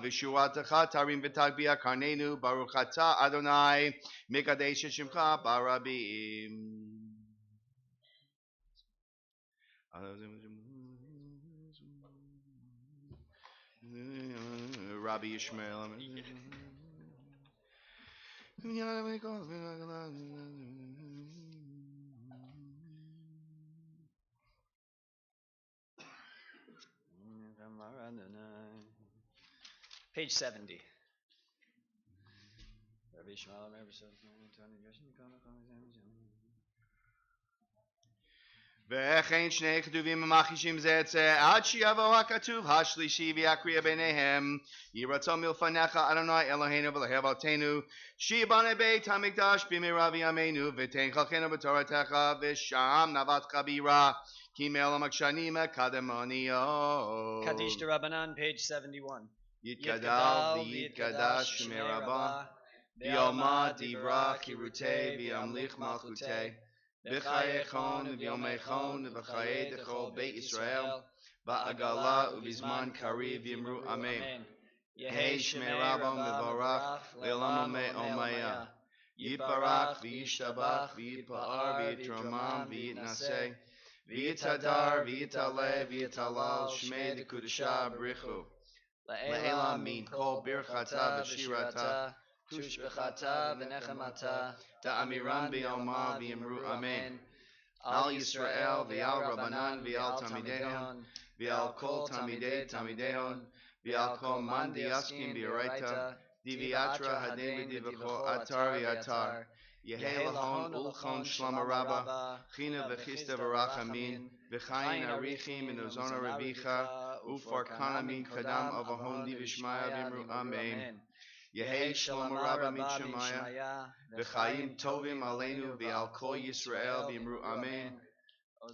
v'shuatecha tarim v'tagbia karnenu baruch atah Adonai mikadesh shemcha barabim. Rabbi Ishmael. Page 70. וכן שני כתובים המחישים זה את זה עד שיבוא הכתוב השלישי ויקריע ביניהם יהי רצון מלפניך אדוני אלוהינו ואלוהי אבותינו שיבנה בית המקדש במהרה בימינו ותן חלקנו בתורתך ושם נאוותך ביראה כי מעולם שנים קדמוניות. Kaddish D'Rabbanan, page 71. יתגדל ויתקדש שמי רבה ביומא דברה חירותי וימליך מלכותי בחייכון וביומייכון ובחיי דכל בית ישראל בעגלה ובזמן קריב יאמרו אמן. יהי שמי רבו מבורך לעולם ועולמיה. יתברך וישתבח ויתפאר ויתרומם ויתנשא ויתהדר ויתעלה ויתהלל שמי דקודשה בריחו לעילא מן כל ברכתה ושירתה תושבחתה ונחמתה תאמירן ביומא ויאמרו אמן. על ישראל ועל רבנן ועל תלמידיהן ועל כל תלמידי תלמידיהן ועל כל מאן דיעסקים באורייתא דביעתרא הדין ודבכל אתר ואתר יהי להון ולכון שלמה רבה חינא וחיסדא ורחמים וחיים אריכים ונזון רביחה ופרקנה מן קדם אבהון דבשמיא ואמרו אמן. יהי שלום רבה משמיא וחיים טובים עלינו ועל כל ישראל ואמרו אמן.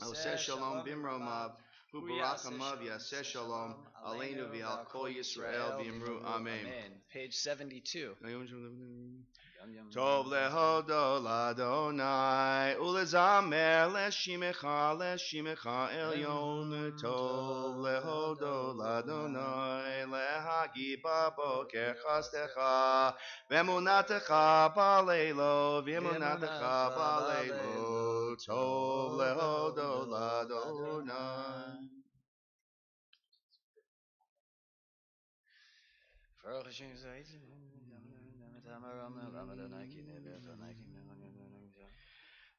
עושה שלום במרומיו וברחמיו יעשה שלום עלינו ועל כל ישראל ואמרו אמן. Page 72. טוב להודות לאדוני ולזמר לשמך עליון. טוב להודות לאדוני להגיד בבוקר חסדך ואמונתך בלילות ואמונתך בלילות. טוב להודות לאדוני.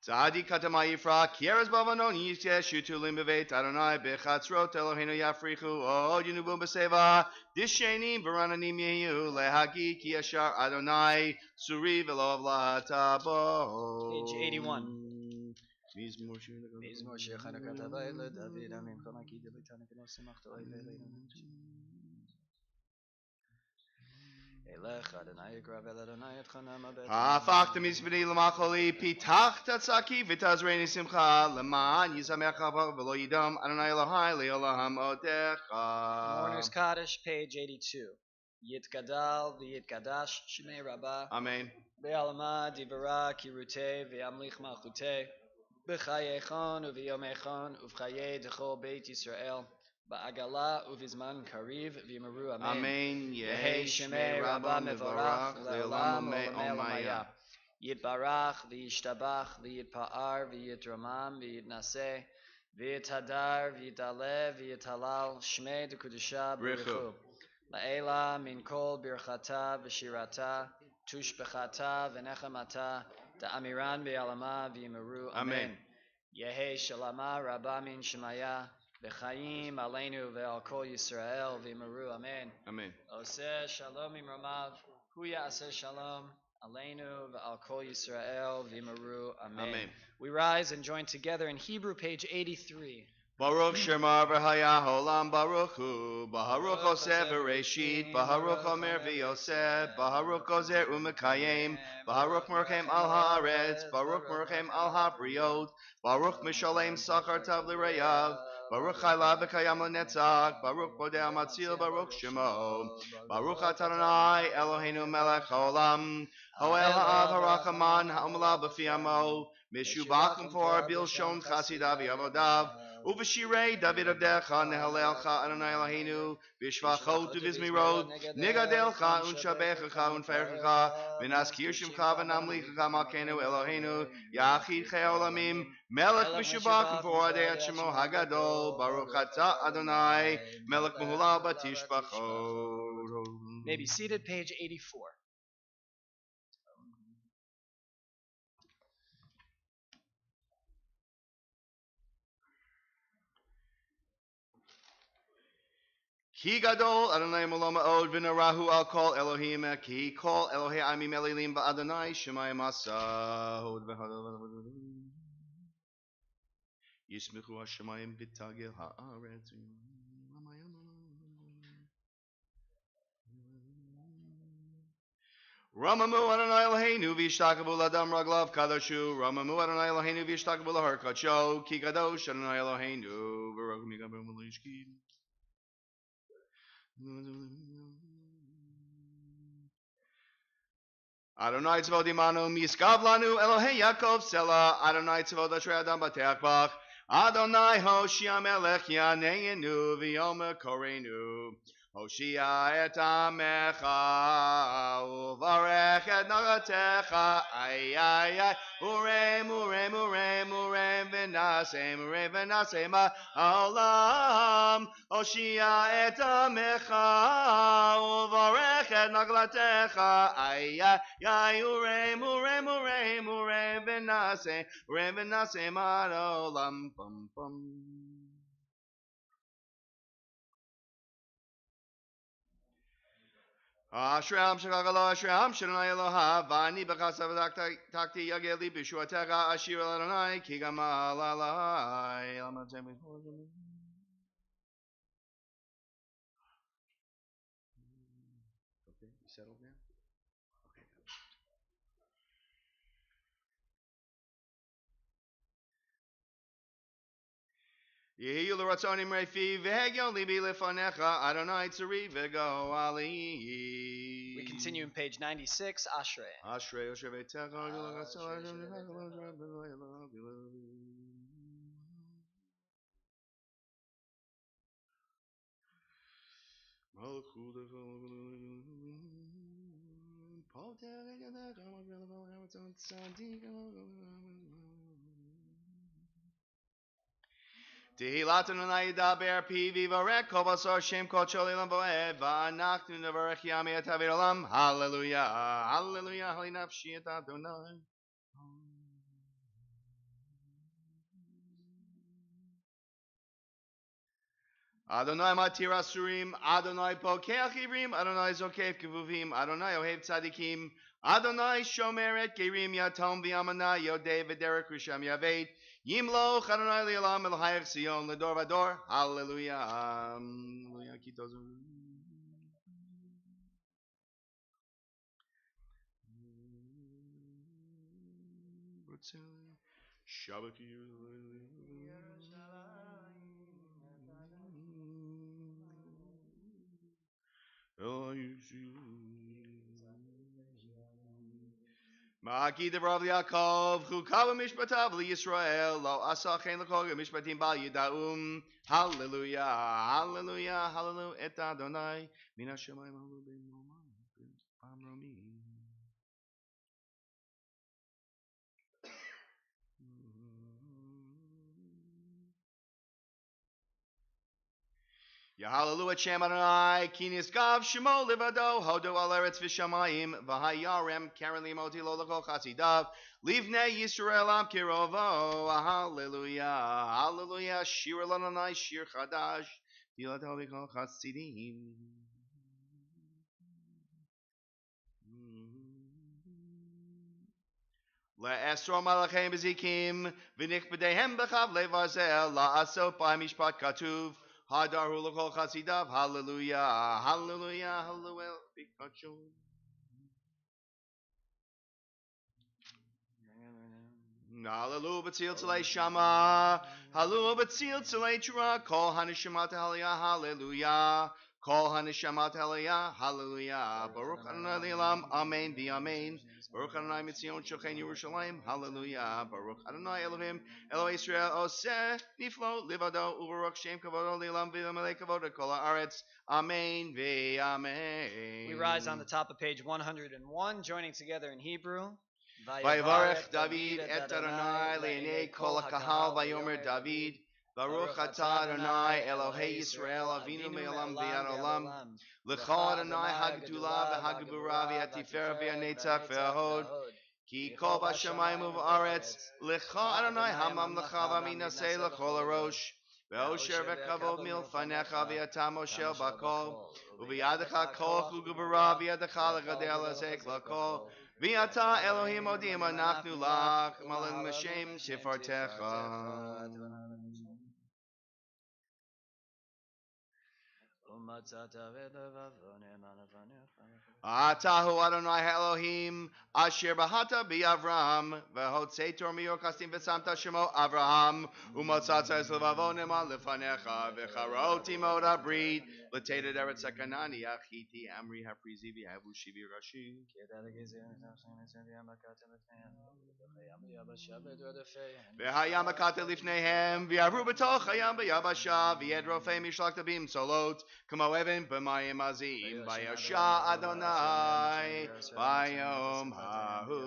צדיק כתמה יפרח כי ארץ בלבנון ישותו להם בבית אדוני בחצרות אלוהינו יפריחו עוד ינובו בשיבה דשנים ורעננים יהיו להגיד כי ישר אדוני צורי ולא עוולתה בו. Page 81. מזמור שיר חנוכת הבית לדוד עמים כל נגיד לביתנו ונשמח תורה אלינו. הפכת מזבני למחולי פיתחת צעקי ותעזרני שמחה למען ישמח ולא ידם אדוני אלוהי לעולם עודך. Mourner's Kaddish, page 82. יתגדל ויתקדש שמי רבה אמן. בעלמא דברה קירותי וימליך מלכותי בחייכון וביומייכון ובחיי דכל בית ישראל בעגלה ובזמן קריב ויאמרו אמן. אמן. יהי שמי רבה מבורך לעולם ועולמיה. יתברך וישתבח ויתפאר ויתרומם ויתנשא ויתהדר ויתעלה ויתהלל שמי דקודשה בריחו לעילא מן כל ברכתה ושירתה תושבחתה ונחמתה תאמירן בעלמא ויאמרו אמן. יהי שלמה רבה מן שמיא וחיים עלינו ועל כל ישראל ואמרו אמן. אמן. עושה שלום ממרומיו הוא יעשה שלום עלינו ועל כל ישראל ואמרו amen. We rise and join together in Hebrew, page 83. Baruch Shema v'haya holam Baruch hu Baruch oseh v'reshit Baruch omer v'yoseh Baruch ozer u'mekayim Baruch merchem al haaretz Baruch merchem al habriot Baruch mishalem sachar tav l'reyav Baruch chayla v'kayam l'netzach Baruch bodeh matzil Baruch Shemo Baruch Adonai Eloheinu melech haolam Hoel ha'av ha'rachaman ha'omla b'fi amo Mishubachim for bilshon chasidav v'avodav Uvashirei David Abdecha Nehalelcha Adonai Eloheinu Vishvachot Uvizmirot Nigadelcha Unshabechacha Unferchacha V'naskir Shimcha V'namlichacha Malkeinu Eloheinu Yachid Cheolamim Melech Mishabach V'oradei Shemo Hagadol Baruch Atah Adonai Melech Mehulal Batishbachot. May be seated, page 84. Ki gadol Adonai Moloma Od V'narahu Al Kol Elohim Ki Kol Elohei Amim Elilim Ba'Adonai Shemayim Asa Od Yismichu Hashemayim B'Tagil Ha'aretz Ramamu Adonai Eloheinu V'Yishtakavu L'Adam Raglav Kadoshu Ramamu Adonai Eloheinu V'Yishtakavu L'Har Kadsho Ki Kadosh Adonai Eloheinu V'Roch Mikabim L'Yishkin Adonai Tzvod Imanu Miskav Lanu Elohei Yaakov Sela Adonai Tzvod Ashrei Adam Bateach Bach Adonai Hoshia Melech Yaneinu V'Yom Korenu Hoshia et Amecha Uvarech et Nagatecha Ay ay ay Urem Urem Urem Urem V'nasem Ma'olam Hoshia et Amecha Uvarech et Nagatecha Ay ay ay Urem Urem Urem Urem V'nasem Ma'olam Pum Pum. Ashram Shagalo Ashram Shanai Eloha Vani Bakasav Takti Yageli Bishuatega Ashir Adonai Kigama Lalai. Okay, you settled now? Okay. Yehi Luratzonim Refi Vehegyon Libi Lefanecha Adonai Tzari Vego Ali. We continue in page 96, Ashrei. Ashrei Ashrei Techa Tehillat Adonai Daber Pi Vivarek Kol Basar Shem Kol Cholim Boed Va'anachnu Nevarech Yami Et Havir Olam Hallelujah Hallelujah Hali Nafshi Et Adonai. Adonai Matir Asurim Adonai Pokeach Ivrim Adonai Zokef Kevuvim Adonai Ohev Tzadikim Adonai Shomer Et Gerim Yatom V'Yamana Yodei V'Derek Risham Yavet Yimloch Adonai Li'olam Elohayach Sion L'Dor V'Dor. Hallelujah. Hallelujah. Shabbat. Ma'aki devrav Yaakov chukav mishpatav liYisrael lo asachen l'kol mishpatim bal yidaum. Hallelujah, hallelujah, hallelujah et Adonai min hashemayim halu ben amromi. Yahalelu et Shem Adonai, Kinis Gav Shemo Livado, Hodo al Eretz V'Shamayim, V'Hayarem, Karen Limoti Lo L'Kol Chasidav, Livnei Yisrael Am Kirovo, Hallelujah, Hallelujah, Shir L'Adonai, Shir Chadash, Tilato V'Kol Chasidim. Le'esro Malachem B'Zikim, V'Nich B'Dehem B'Chav Le'Varzel, La'asot B'Mishpat Katuv, Hadar Hulakol Chasidav, Hallelujah, Hallelujah, Hallelujah, Pikachu. Hallelujah, Batzil Tzalei Shama, Hallelujah, Batzil Tzalei Chura, Kol Hanishimata Hallelujah, Hallelujah, Kol hanishamat hallelujah, hallelujah. Baruch Adonai Le'olam, amen, v'amen. Baruch Adonai Mitzion Shochen Yerushalayim, hallelujah. Baruch Adonai Elohim, Eloi Israel, Oseh, Niflo, Livado, Ubaruch Shem Kavodo, Le'olam, V'amelei Kavodo, Kol haaretz, amen, v'amen. We rise on the top of page 101, joining together in Hebrew. Vayivarech David et Adonai le'nei kol hakahal vayomer David Baruch atah Adonai Elohei Yisrael Avinu me'olam v'yad olam L'cha Adonai hagdula v'hagvura v'hatifera v'hanetzach v'hahod Ki kol b'shamayim u'v'aretz L'cha Adonai hamamlecha v'aminaseh l'chol harosh Ve'osher v'kavod milfanecha v'yata moshel bakol U'v'yadecha kol ugvura v'yadecha l'gadel azek l'kol V'ata Elohim odim anachnu lach malin m'shem tifartecha. Atahu Adonai Elohim asher bahata bi Avram v'hotzetor miyorkastim v'samta shemo Avraham u'motzatza es levavonim al lefanecha v'charoti mod abrid l'teted eretz hakanani achiti amri haprizi v'yavu shivi rashi. V'hayam akate lifnehem v'yavru b'toch hayam b'yabasha v'yedrofei mishlak tabim solot k'mo even b'mayim azim v'yasha Adonai v'yom hahu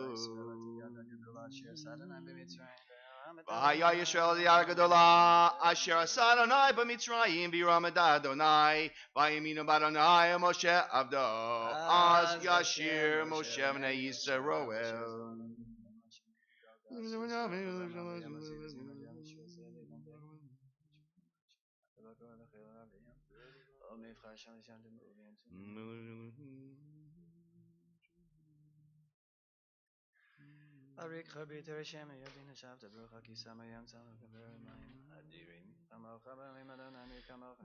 v'haya Yisrael diyar gadola asher asa Adonai b'mitzrayim v'yiramad Adonai v'yaminu b'Adonai Moshe avdo az yashir Moshe v'nei Yisrael. Arik Chabiter Shem Yodin Shavta Brucha Kisama Yam Tzal Kaver Mayim Adirim Kamal Chabar Mimadon Ani Kamal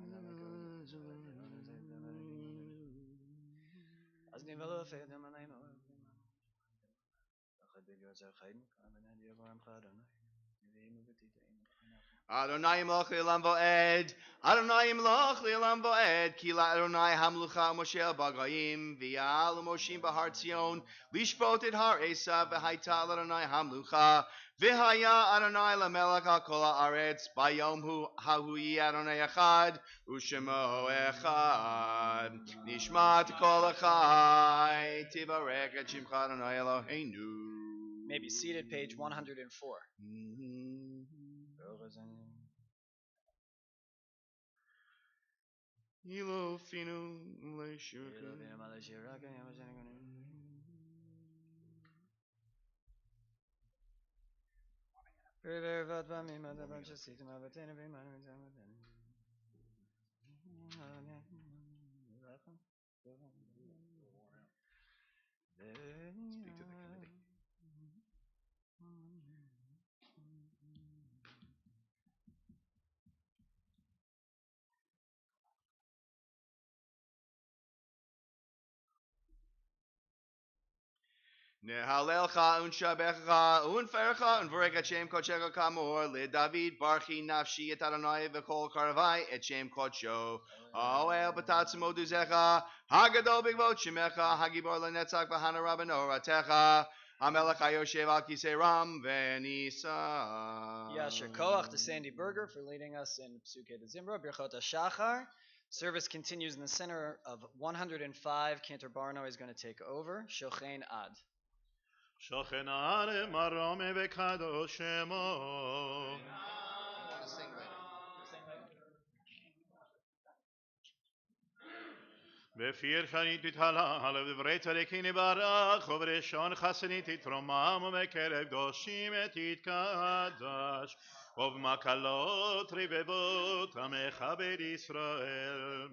As Nivalo Fedam Anaim Adonai Melech Le'olam Vo'ed, Adonai Melech Le'olam Vo'ed, Ki Adonai Hamlucha Moshe Bagayim, V'yal Moshim Bahar Tzion, Lishpot et Har Esav, V'hayta Adonai Hamlucha, V'haya Adonai LaMelech HaKol HaAretz, Bayom Hahu Yi Adonai Echad, U'Shemo Echad, Nishmat Kol Echai, Tivarek et Shimcha Adonai Eloheinu. May be seated, page 104. Yilo finu leishurka. Speak to the committee. Nehalelcha unshabecha unfercha unvorek et shem kodshecha kamor le David barchi nafshi et Adonai v'kol karavai et shem kodsho Oel b'tatzmo duzecha hagadol b'gvot shemecha hagibor lenetzach v'hana rabano ratecha Hamelech hayoshev al kisei ram v'nisa. Yasher Koach to Sandy Berger for leading us in Psuke de Zimra, Birchot HaShachar. Service continues in the center of 105. Cantor Barno is going to take over. Shochen Ad. Shochen Ad marome v'kadosh shemo. בפיר חנית תתהלל ובדברי צדיקים יברך ובראשון חסנית תתרומם ובקרב קדושים תתקדש ובמקלות רבבות עמך בית ישראל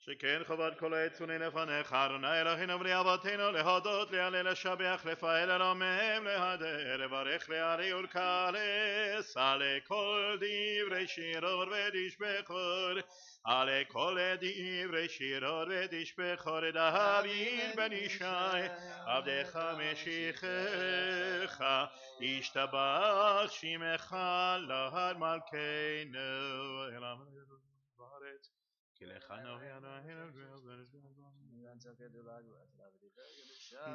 שכן חובת כל היצוני לפניך, אדוני אלוהינו בני אבותינו, להודות, להלל, לשבח, לפעל אלוהיהם, להדר, לברך, להעלי ולקלס, עלי כל דברי שירות ותשבחות, עלי כל דברי שירות ותשבחות, דוד בן ישי, עבדך משיחך, ישתבח שמך לעד מלכנו, אל המלך בארץ.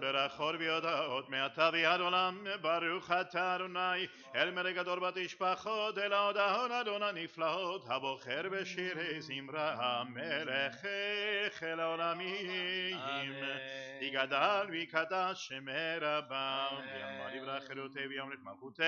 ברכות ויודעות מעתה ועד עולם, ברוך אתה אדוני, אל מלך גדול בתשבחות, אל ההודעות אדוני נפלאות, הבוחר בשירי זמרה, מלכך אל העולמים, יגדל ויקדש שמי רבם, ויאמר יברך חירותי ויאמר את מלכותי,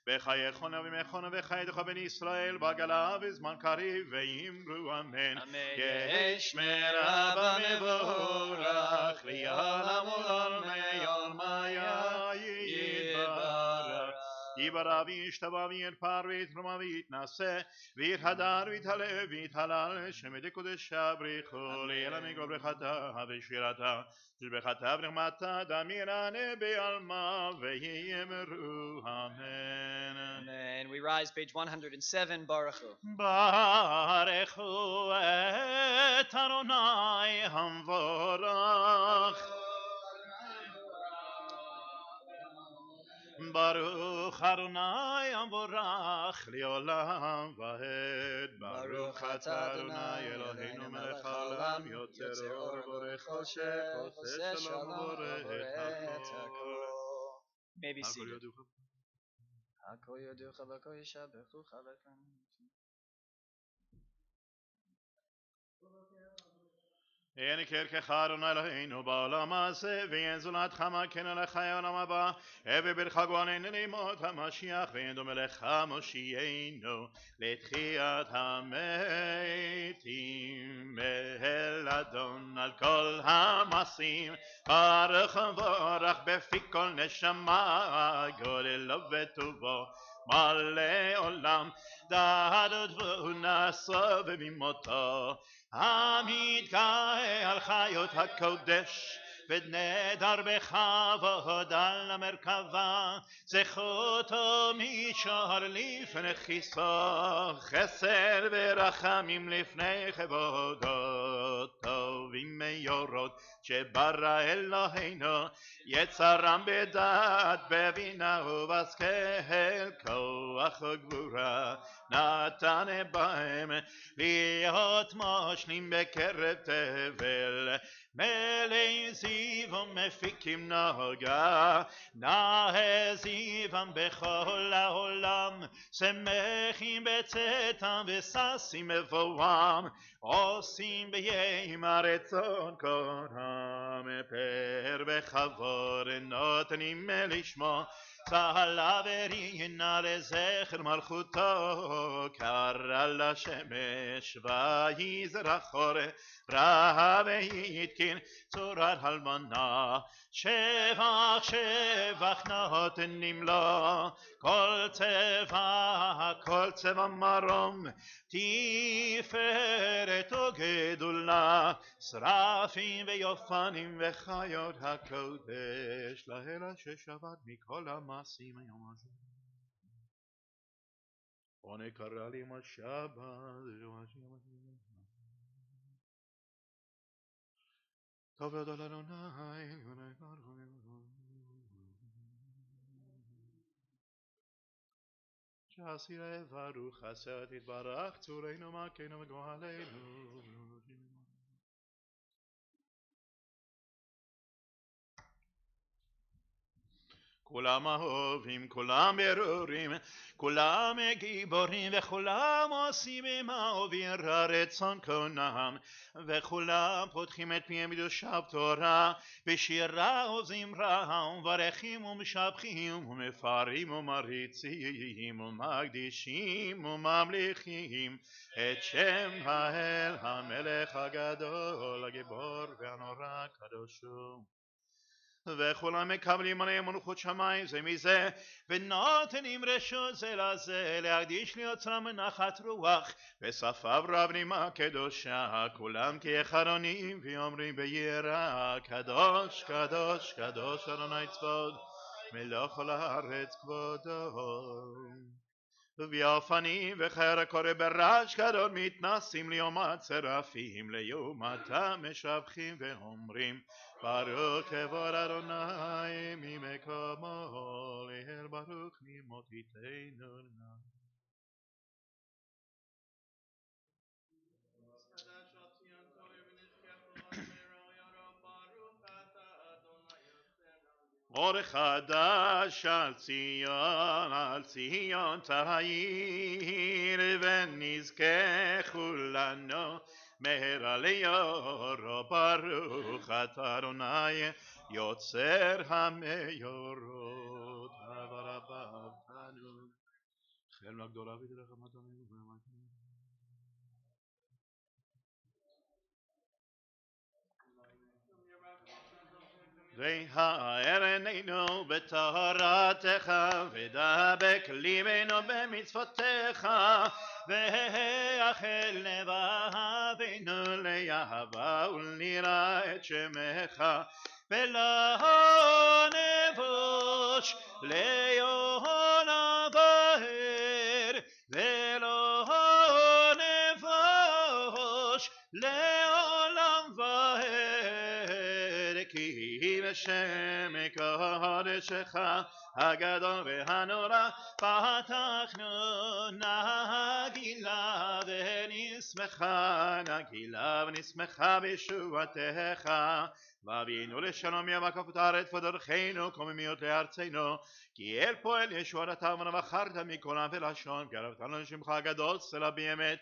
בחייכון ובימיכון וחייתך בן ישראל, בגלה בזמן קריב, ויאמרו אמן. יש מרבה מבורך, לעולם ולעולמי עולמיה יתברך. יברא וישתבח ויתפאר ויתרומם ויתנשא, ויתהדר ויתהלל ויתהלל, שם קודשה בריחו, לעילוי כל ברכתה ושירתה, שבחתה ונחמתה דמירנה בעלמא, ויאמרו אמן. Amen. We rise, page 107, Baruch Hu. Baruch Hu et Adonai Hamvorach. Baruch Adonai Hamvorach Leolam Vaed. Baruch atah Adonai Eloheinu melech haolam yotzer or borech choshech oseh shalom borech hakol. May be seated. Hakol yoducha v'kol yishabechucha v'kol. אין כרך אדוני אלוהינו בעולם הזה, ואין זולתך מכן לחיי העולם הבא, הווה בחגואננו לימות המשיח, ואין דומה לך מושיענו לתחיית המתים. אל אדון על כל המעשים, ברוך וברך בפי כל נשמה, גודלו וטובו מלא עולם, דעת ונשא ובמותו, המתגאה על חיות הקודש, ונדר בכבוד על המרכבה, זכותו משור לפני כיסו, חסד ורחמים לפני כבודו, טובים מאורות שברא אלוהינו, יצרם בדעת בבינה ובשכל, כוח וגבורה נתן בהם להיות מושלים בקרב תבל, מלאי זיו ומפיקים נוגה, נאה זיום בכל העולם, שמחים בצאתם וששים בבואם, עושים ביים הרצון קורם, פאר בכבוד נותנים לשמו, צהלה ורינה לזכר מלכותו, קרא לשמש ויזרח אור, רע ויתקין צורת אלמנה, שבח שבח נותנים לו, כל צבע מרום, תפארת וגדולה, שרפים ויופנים וחיות הקודש, לאל ששבת מכל המעשים היום הזה. ונקרא לי השבת, טוב יודו לאדוני, שעשירה ברוך עשה תתברך צורנו מכנו וגואלנו. כולם אהובים, כולם ברורים, כולם גיבורים, וכולם עושים עובר רצון קונם, וכולם פותחים את פיהם בקדושת תורה, בשירה וזמרה, ומברכים ומשבחים, ומפארים ומריצים, ומקדישים וממליכים, את שם האל המלך הגדול, הגיבור והנורא הקדוש הוא. וכולם מקבלים עליהם מלכות שמיים זה מזה, ונותנים רשות זה לזה, להקדיש ליוצרם מנחת רוח, ושפיו רב נימה קדושה, כולם כאחרונים ואומרים ביראה, קדוש קדוש קדוש אדוני צבאות מלך כל הארץ כבודו. וביופנים וחר הקורא ברעש גדול מתנסים ליום הצרפים, לעומתם משבחים ואומרים ברוך כבוד אדוני ממקומו לאל ברוך ממותיתנו. אור חדש על ציון תאיר, ונזכה כולנו מהרה ליורו, ברוך אתה אדוני יוצר המאורות. אברבתנו חלם הגדולה ותרחמתנו. והאר עינינו בטהרתך, ודבק ליבנו במצוותיך, והחל לבבינו לאהבה וליראה את שמך, ולא נבוש לעולם ועד, ולא נבוש לעולם ועד, כי בשם קודשך הגדול והנורא פתחנו נגילה ונשמחה בישועתך, ואבינו לשלום יבקף את הארץ ודרכנו קוממיות לארצנו, כי אל פועל ישועתם ובחרת מכל עם ולשון, קרבתנו לשמך הגדול סלע באמת,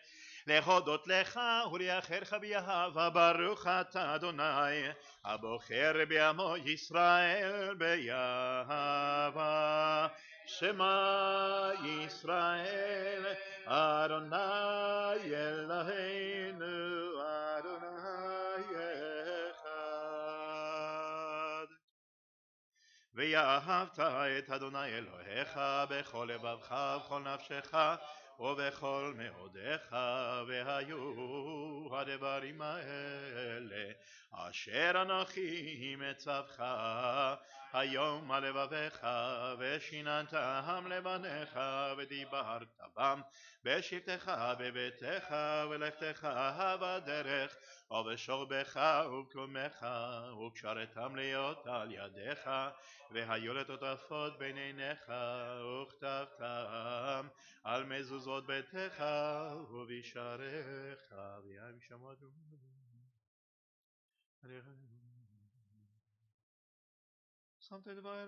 להודות לך ולייחרך באהבה. ברוך אתה אדוני הבוחר בעמו ישראל באהבה. שמע ישראל אדוני אלוהינו אדוני אחד. ואהבת את אדוני אלוהיך בכל לבבך ובכל נפשך ובכל מאודיך, והיו הדברים האלה אשר אנוכי מצווך היום על לבביך, ושיננתם לבניך, ודיברת בם בשבתך בביתך ולכתך בדרך ובשוכבך ובקומך, וקשרתם להיות על ידיך, והיו לטוטפות בין עיניך, וכתבתם על מזוזות ביתך ובשעריך. ויהם שמעו שמת דבר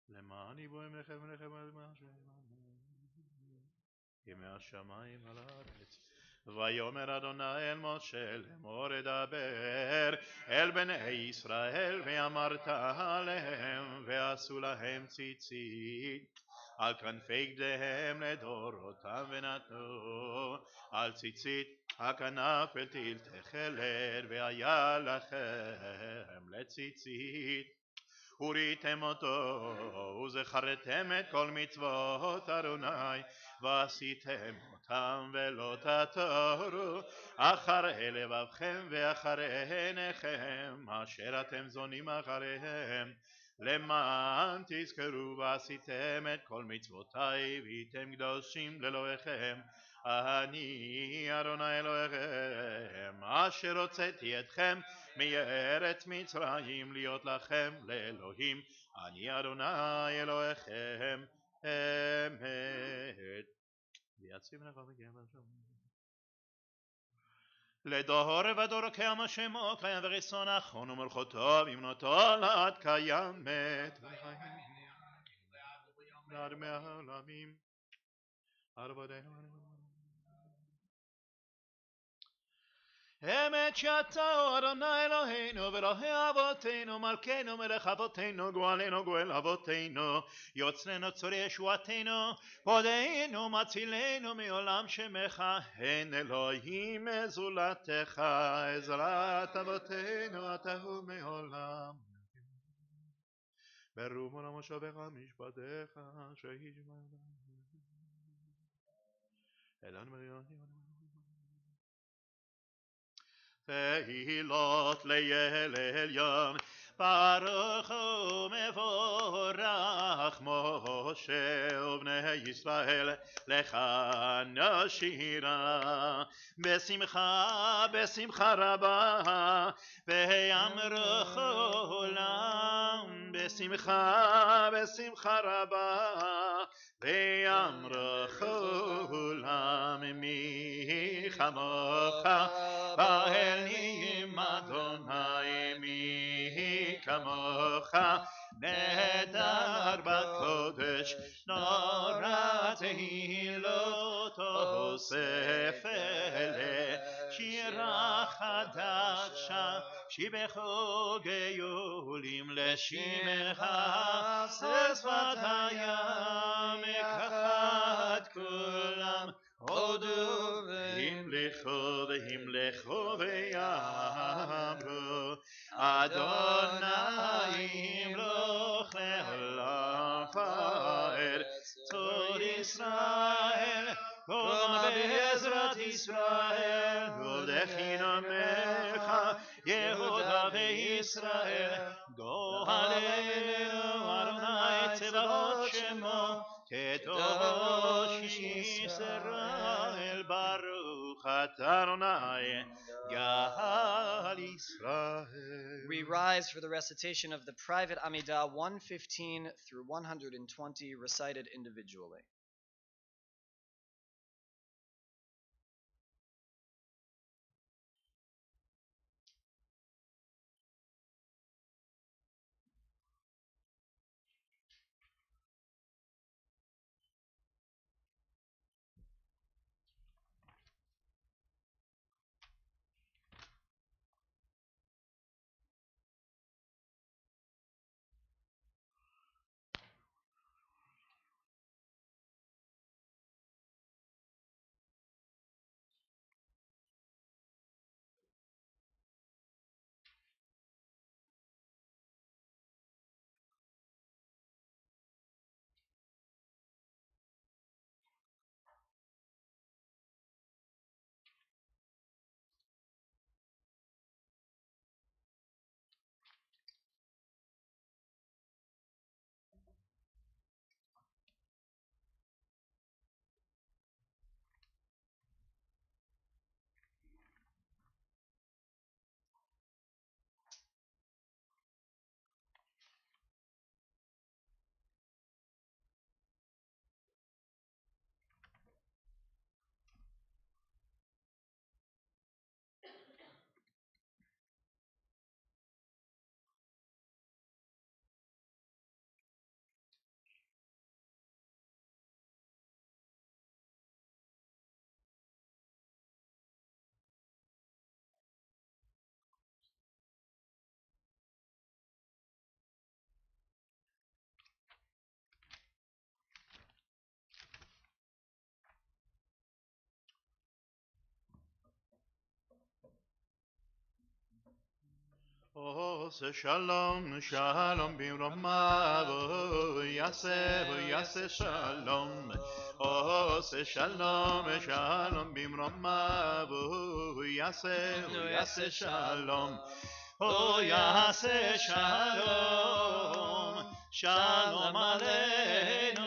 למען יבואם לכם ימי השמיים על הארץ. ויאמר אדוני אל משה לאמור דבר אל בני ישראל, ואמרת עליהם ועשו להם ציצית על כנפי גדיהם לדורותם, ונתנו על ציצית הכנף אל תיל תכלת, והיה לכם לציצית וראיתם אותו וזכרתם את כל מצוות אדוני ועשיתם אותם, ולא תתורו אחרי לבבכם ואחרי עיניכם אשר אתם זונים אחריהם, למען תזכרו ועשיתם את כל מצוותי והייתם קדושים לאלוהיכם. אני אדוני אלוהיכם אשר הוצאתי אתכם מארץ מצרים להיות לכם לאלוהים. אני אדוני אלוהיכם אמת. ויצאים לך וגבר שם לדור ודור קיים שמו קיים ורצון אחון ומלכותו ואמנותו לעד קיימת לעד מהעולמים. אמת שאתה אדוני אלוהינו ואלוהי אבותינו מלכנו מלך אבותינו גואלנו גואל אבותינו יוצרנו צור ישועתנו פודנו מצילנו מעולם שמך אין אלוהים זולתך עזרת אבותינו אתה הוא מעולם ברוך מושבך משפטיך שישמע אלוהינו תהילות ליל עליון ברוך ומבורך משה ובני ישראל לך נשירה בשמחה בשמחה רבה ויאמרו עולם בשמחה בשמחה רבה ויאמרו עולם מי כמוך באלים אדוני מי כמוך נהדר בקודש נורא תהילות אוסף אלה שירה חדשה שיבחו גאולים לשמך שפת הים אחד כולם הודו והמלכו ויאמרו אדוני ימלוך לעולם ועד צור ישראל קום בעזרת ישראל הולכי נעמך יהודה וישראל גואלנו אדוני צבאות שמו קדוש ישראל ברוך אתה אדוני גאל ישראל. We rise for the recitation of the private Amidah 115 through 120 recited individually. עושה שלום שלום במרומיו יעשה שלום עושה שלום שלום במרומיו יעשה שלום יעשה שלום שלום עלינו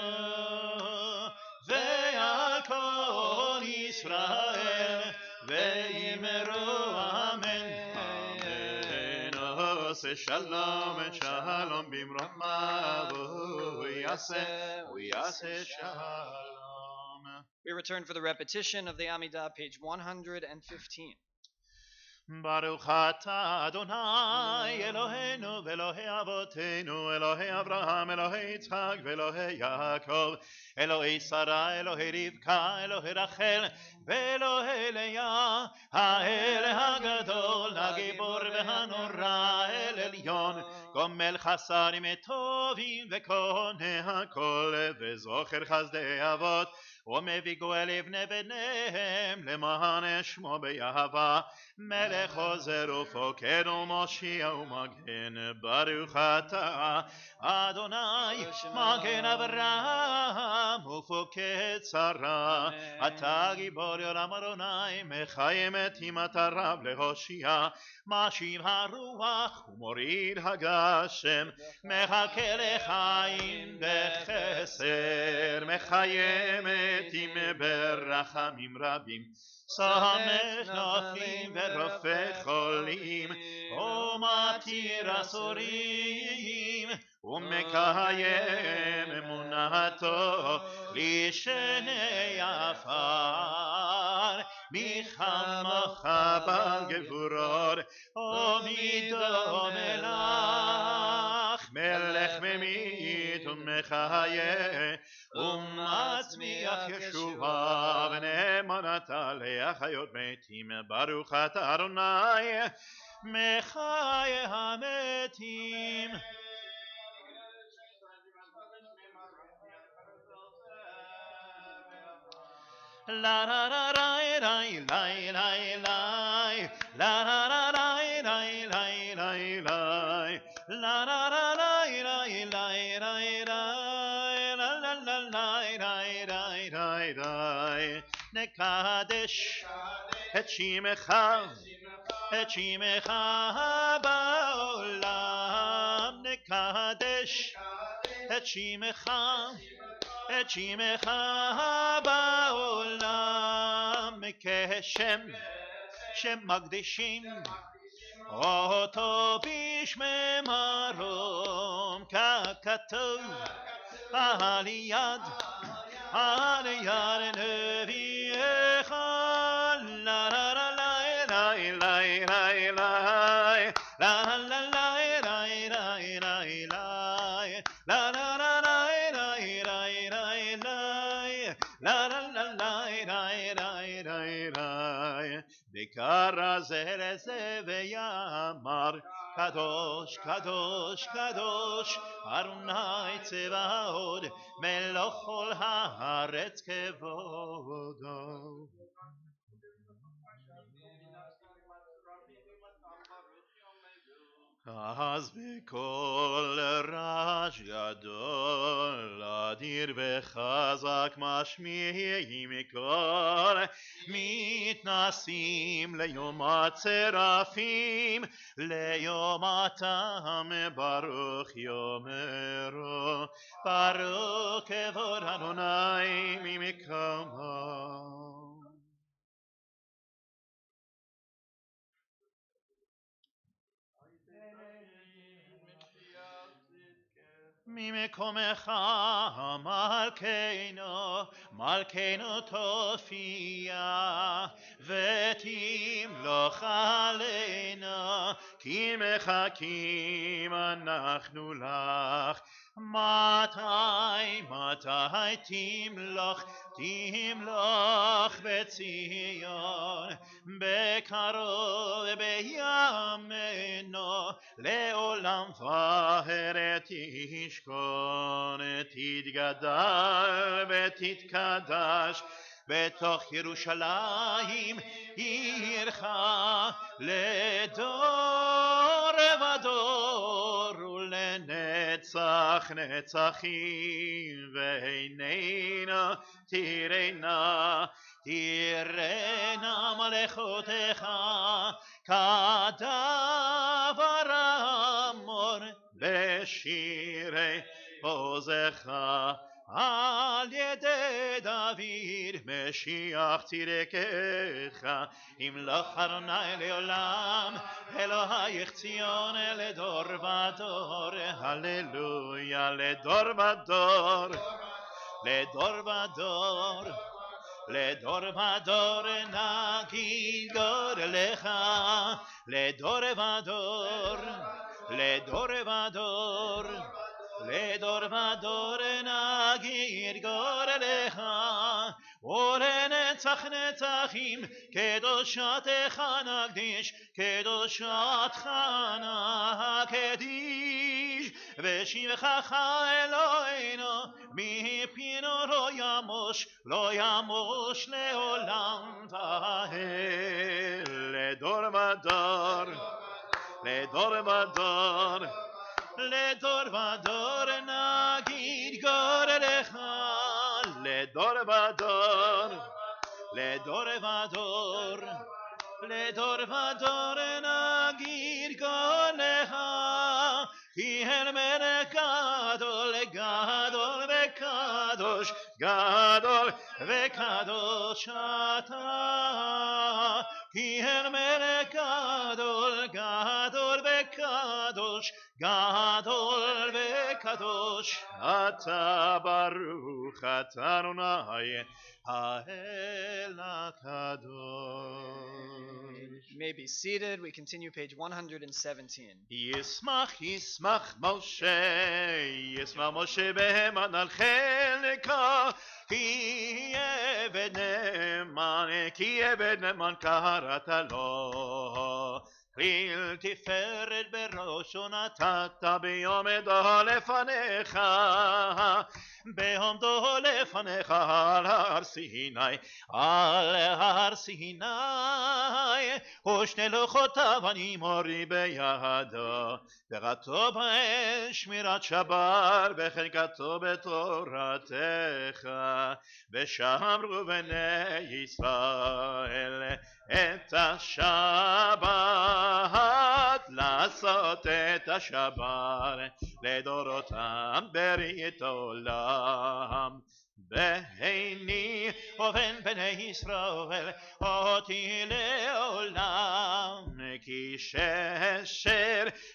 ועל כל ישראל ואמרו אמן עושה שלום שלום במרומיו יעשה שלום. We return for the repetition of the Amidah, page 115. ברוך אתה אדוני אלוהינו ואלוהי אבותינו אלוהי אברהם אלוהי יצחק ואלוהי יעקב אלוהי שרה אלוהי רבקה אלוהי רחל ואלוהי לאה האל הגדול הגיבור והנורא אל עליון גומל חסרים טובים וקונה הכל וזוכר חסדי אבות ומביא גואל לבני בניהם למען שמו באהבה מלך עוזר ופוקד ומושיע ומגן ברוך אתה אדוני מגן אברהם ופוקד שרה אתה גיבור עולם אדוני מחיים מתים אתה רב להושיע משיב הרוח ומוריד הגשם מחכה לחיים בחסר מחיים מתים ברחמים רבים סמך נופלים ורופא חולים ומתיר אסורים ומקיים אמונתו לשני עפר מי כמוך בגבורות ומי דומה לך מלך ממית ומחיה ומצמיח ישועה ונאמנתה להחיות מתים ברוך אתה אדוני מחיה המתים la la la la la la la la la la la la la la la la la נקדש את שמך בעולם נקדש את שמך בעולם כשם שמקדישים אותו בשמי מרום ככתוב על יד נביאך לה לה לה לה לה לה בקרא זה לזה ויאמר קדוש קדוש קדוש אדוני צבאות מלוך כל הארץ כבודו אז בקול רעש גדול אדיר וחזק משמיעים קול מתנסים ליום הצרפים ליומתם ברוך יאמרו ברוך כבוד אדוני ממקומו ממקומך מלכנו תופיע ותמלוך עלינו כי מחכים אנחנו לך מתי תמלוך בציון בקרוב בימינו לעולם ועד תשכון תתגדל ותתקדש בתוך ירושלים עירך לדור ודור ולנצח נצחים ועינינו תראינה מלכותך כדבר אמור בשירי עוזך על ידי דוד משיח צדקך ימלוך אדוני לעולם אלוהיך ציון לדור ודור הללויה לדור ודור לדור ודור נגיד גודלך, לדור ודור, לדור ודור, לדור ודור נגיד גודלך, ולנצח נצחים קדושתך נקדיש, קדושתך נקדיש, ושבחך אלוהינו מפינו לא ימוש, לא ימוש לעולם תהל. לדור ודור, לדור ודור, לדור ודור נגיד גודלך, לדור ודור, לדור ודור, לדור ודור נגיד גודלך, כי אל מלך גדול, גדול וקדוש, גדול וקדוש אתה, כי אל מלך גדול, גדול וקדוש, גדול וקדוש אתה, ברוך אתה אדוני האל הקדוש. You may be seated. We continue page 117. ישמח ישמח משה, ישמח משה בהמה על חלקה, כי עבד נאמן, כי עבד נאמן קראת לו. כליל תפארת בראשו נתת ביעמדו לפניך, בעומדו לפניך על הר סיני, על הר סיני, ושני לוחותיו אני מורי בידו, ורתו בהם שמירת שבת, וחלקתו בתורתך, ושמרו בני ישראל את השבת, לעשות את השבת לדורותם ברית עולם. ביני ובין בני ישראל אותי לעולם, כי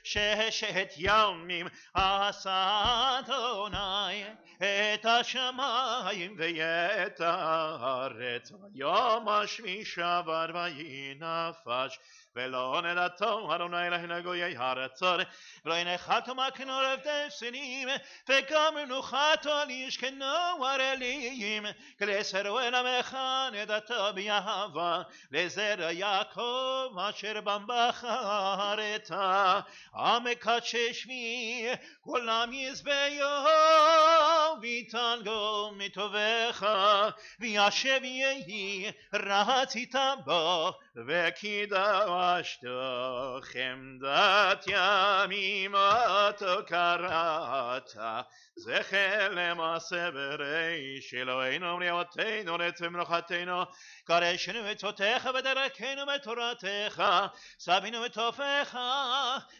ששת ימים עשה אדוני את השמיים ואת הארץ, יום השביעי שבת וינפש, ולא נדעתו אדוני אלוהינו גויי הארצות, ולא ינחתו מקנו עבדי שנים, וגם מנוחתו לישכנו ערלים, כלסרו אל עמך נדעתו באהבה, לזרע יעקב אשר בם בחרת, המקדש שמי כולם יזבחו, ויתנגו מטובך, וישב יהי רצית בו, וקידשתו חמדת ימים אותו קראת, זכר למעשה בריש אלוהינו ולאבותינו לעצם מלוכתנו, קרשנו מצוותיך ודרכנו בתורתך, שבינו בתופך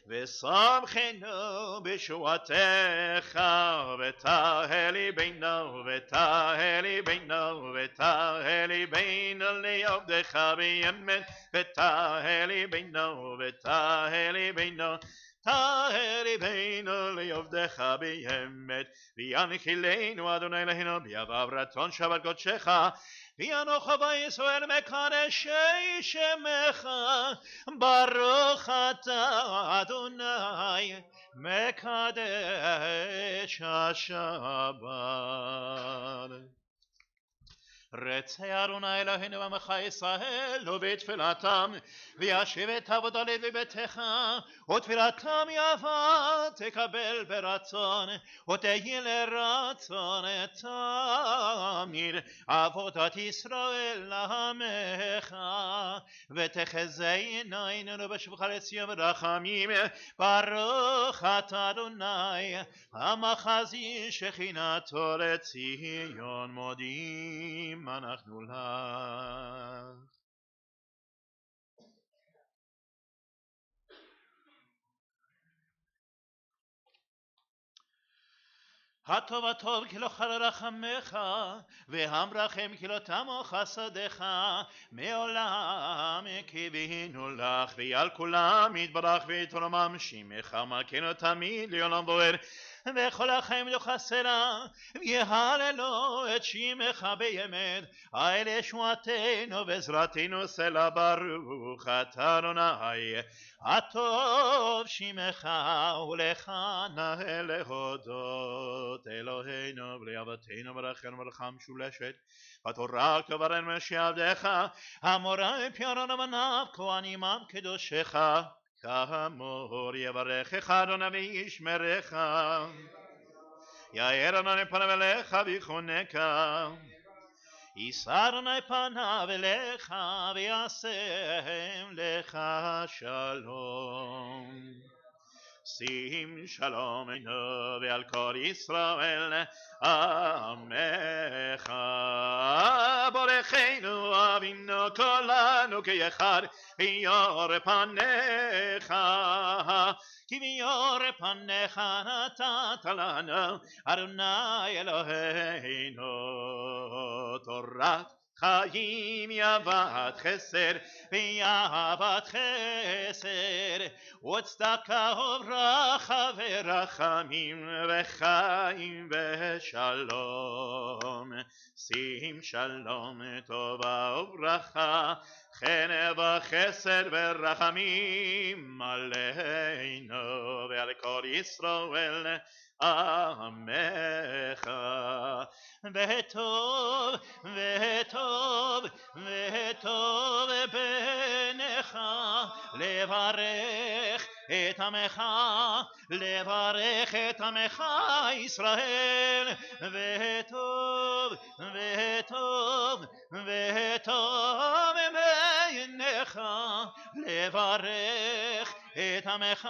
ושמחנו בשועתך, ותהל ליבנו ותהל ליבנו ותהל ליבנו לעבדך באמת, ותהל ליבנו ותהל ליבנו, תהל ליבנו לעבדך באמת, וינחילנו אדוני אלוהינו ביבב רצון שבת קודשך, וינוח בישראל מקדשי שמך, ברוך אתה אדוני מקדש השבת. רצה אדוני אלוהינו בעמך ישראל ובתפילתם, וישיב את עבודה לביתך, ותפילתם יפה תקבל ברצון, ותהי לרצון תמיד עבודת ישראל לעמך, ותחזה עינינו בשובך לציון ברחמים, ברוך אתה אדוני המחזי שכינתו לציון, מודים אנחנו לך. הטוב הטוב כי לא חל רחמך, והמרחם כי לא תמו חסדך, מעולם קיווינו לך, ועל כולם יתברך ויתרומם שמך מלכנו תמיד לעולם ועד. וכל החיים לא חסרה, ויהללו את שמך באמת, אל ישועתנו ועזרתנו סלע ברוך אתה אדוני, הטוב שמך ולך נאה להודות אלוהינו ולאבותינו ברכנו ברכה משולשת ותורה כברן משעבדך המורה פירון ובניו כהנים עם קדושך כאמור יברכך אדוני וישמרך יאר אדוני פניו אליך ויחונך יישא אדוני פניו אליך ויעשם לך שלום שים שלום עינו ועל כל ישראל עמך ברכנו אבינו כולנו כאחד ויאר פניך כי ביאר פניך נתת לנו אדוני אלוהינו תורת חיים יבת חסד ויבת חסד וצדקה וברכה ורחמים וחיים ושלום שים שלום טובה וברכה חן וחסד ורחמים עלינו ועל כל ישראל עמך וטוב וטוב וטוב בעיניך לברך את עמך לברך את עמך ישראל וטוב וטוב וטוב בעיניך לברך את עמך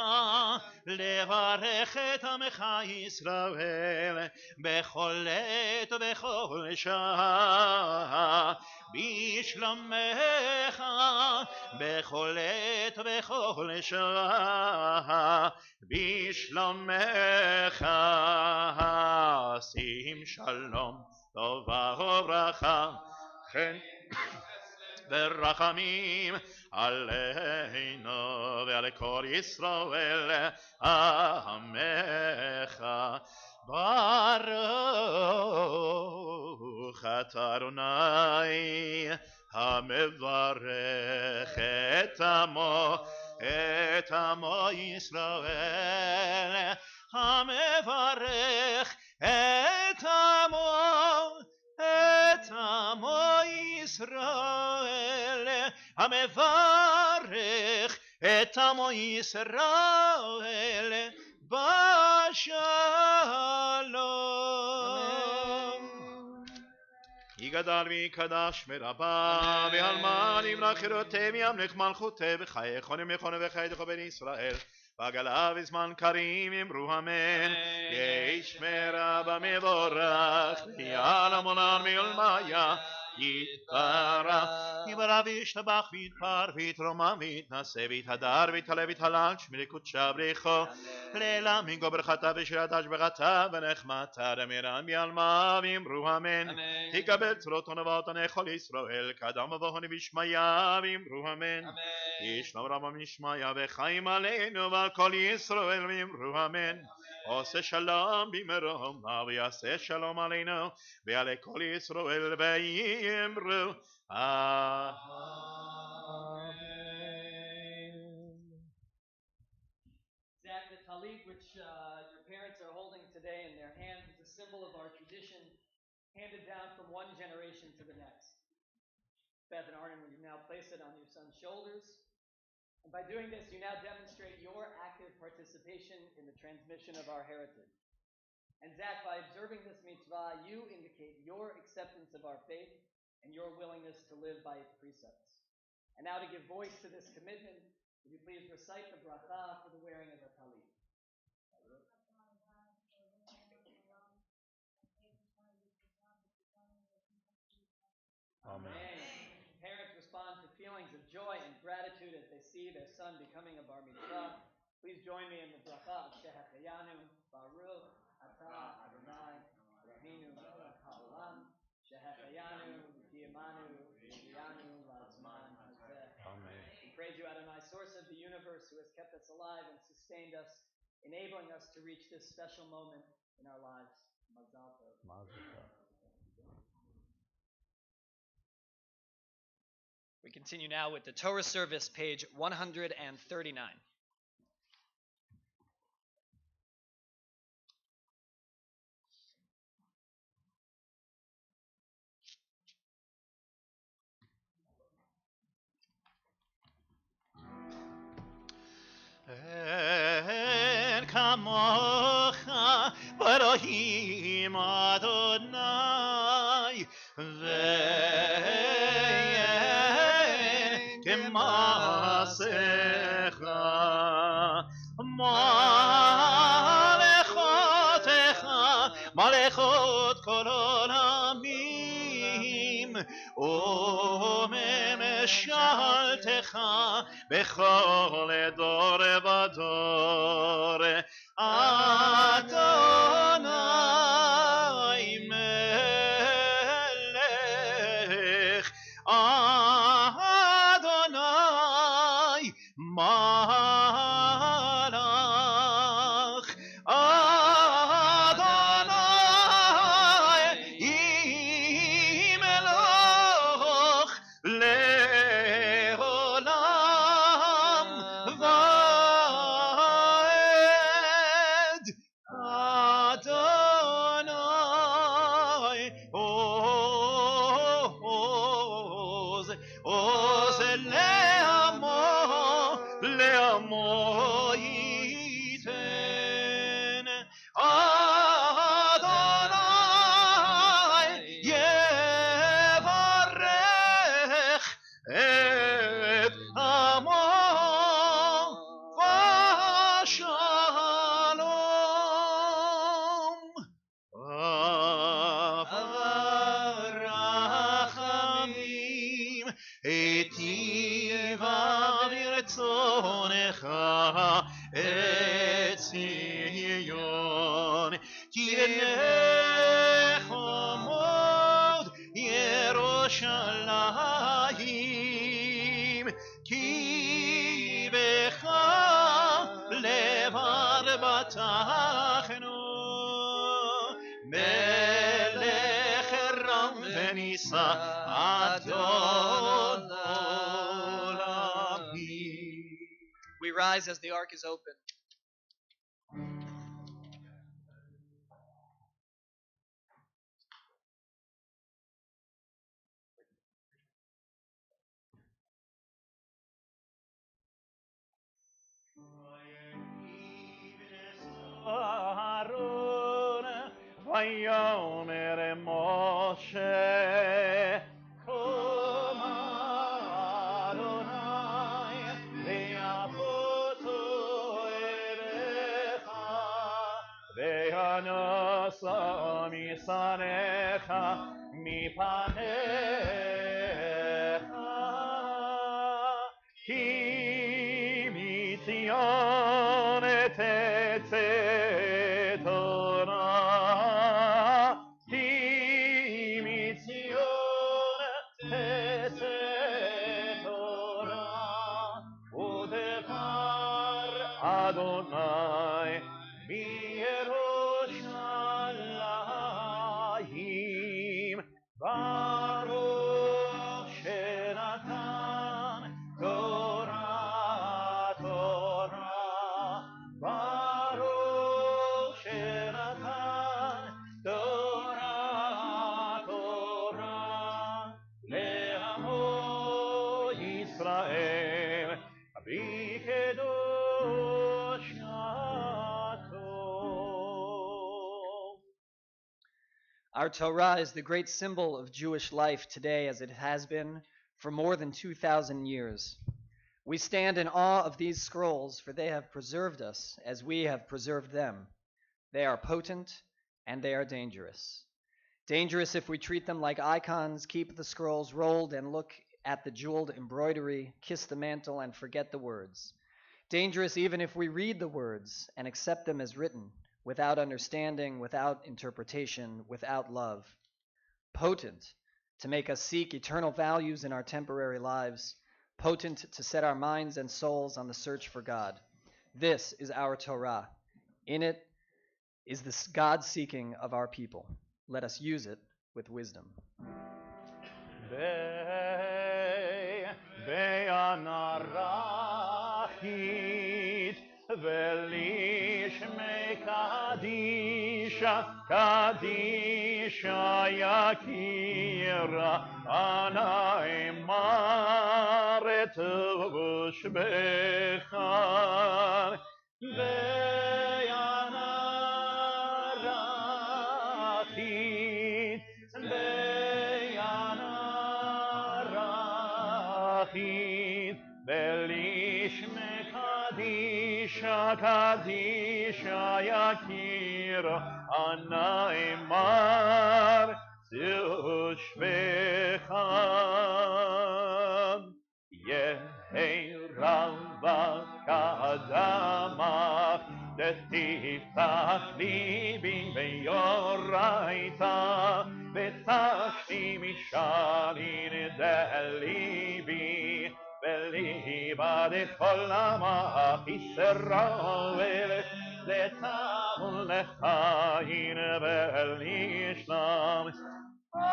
לברך את עמך ישראל בכל עת ובכל שעה בשלומך בכל עת ובכל שעה בשלומך שים שלום טובה וברכה חן ורחמים עלינו ועל כל ישראל עמך ברוך אתה אדוני המברך את עמו ישראל המברך את עמו ישראל המברך את עמו ישראל בשלום יגדל ויקדש מרבה ועלמא נמלך חירותי וימלך מלכותי וחיי חונים יכונה וחייך בן ישראל בגלה בזמן קרים אמרו אמן ישמר אבא מבורך ויעלה מונן מעולמיה יתברך יברא וישתבח ויתפאר ויתרומם ויתנשא ויתהדר ויתעלה ויתהלל שמי קודשה בריחו לעילם ינגו ברכתה ושירתה השבחתה ונחמתה דמירן בעלמא ואמרו אמן יקבל צורות ונבואות כל ישראל קדם ובהון וישמעיה ואמרו אמן ישלום רבם ישמעיה וחיים עלינו ועל כל ישראל ואמרו אמן עושה שלום במרום ויעשה שלום עלינו ועל כל ישראל ויאמרו אמן. Zach, the talit which your parents are holding today in their hands is a symbol of our tradition handed down from one generation to the next. Beth and Arnon, will you now place it on your son's shoulders? And by doing this, you now demonstrate your active participation in the transmission of our heritage. And Zach, by observing this mitzvah, you indicate your acceptance of our faith and your willingness to live by its precepts. And now to give voice to this commitment, would you please recite the bracha for the wearing of the talit? Amen. Parents respond to feelings of joy and gratitude as they see their son becoming a bar mitzvah. Please join me in the bracha of Shehecheyanu, Baruch Atah Adonai Eloheinu melech haolam, Shehecheyanu v'kiyamanu v'shiyanu la'zman hazeh. Amen. We praise you, Adonai, source of the universe, who has kept us alive and sustained us enabling us to reach this special moment in our lives. Mazal tov. We continue now with the Torah service, page 139. En kamocha Elohim Adonai ve'en kemasecha malechot kol olamim וממשלתך בכל דור ודור. אדוני מלך, אדוני מלך, אדוני מלך לעולם ועד. אדוני עוז, עוז לעמו ייתן. אדוני יברך את עמו ושלום. רחמים היטיבה ברצונך את ציון, תבנך עמוד ירושלים, כי בך לבד בטחנו. מלך רם ונישא אדון עולמי. We rise as the ark is open. אהרון ויאמר משה קום אדוני ויעבודו אליך וינשא משנאך מפניך כי מציון תצא תורה, כי מציון תצא תורה, ודבר אדוני מירושלים. ברוך שנתן תורה תורה, ברוך שנתן תורה תורה לעמו ישראל בקדושתו. Our Torah is the great symbol of Jewish life today, as it has been for more than 2,000 years. We stand in awe of these scrolls, for they have preserved us as we have preserved them. They are potent and they are dangerous. Dangerous if we treat them like icons, keep the scrolls rolled and look at the jeweled embroidery, kiss the mantle and forget the words. Dangerous even if we read the words and accept them as written, without understanding, without interpretation, without love. Potent to make us seek eternal values in our temporary lives. Potent to set our minds and souls on the search for God. This is our Torah. In it is this God-seeking of our people. Let us use it with wisdom. Be'anarachit velishme kadisha yakira ana emaret v'shbechar be'anarachit be'anarachit velishme kadisha yakira ana emar Zushvecham Yehi Rava Kadamach Detiftach Libi Beyoraita Betachti Mishalin Delibi Beliba de Kolamach Israel Letamul Lechayin Belishlam Amen.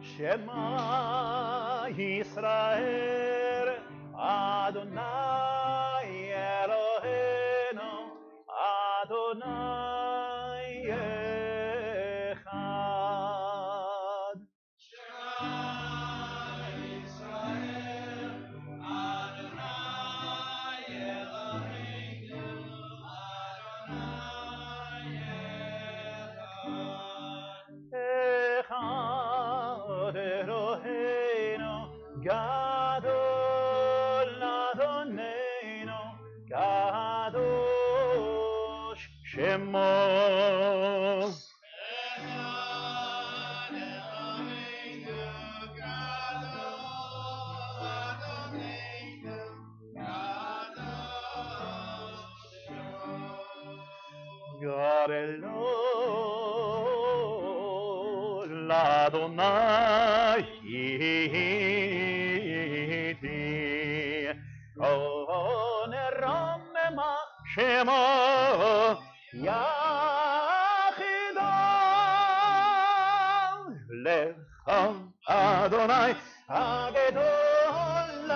Shema Yisrael Adonai Eloheinu Adonai Echad. Echad Eloheinu Gadol Adonenu Kadosh Shemo. Garelo l'Adonai iti con Ramema Shemo Yachidam Lecha Adonai Hagedol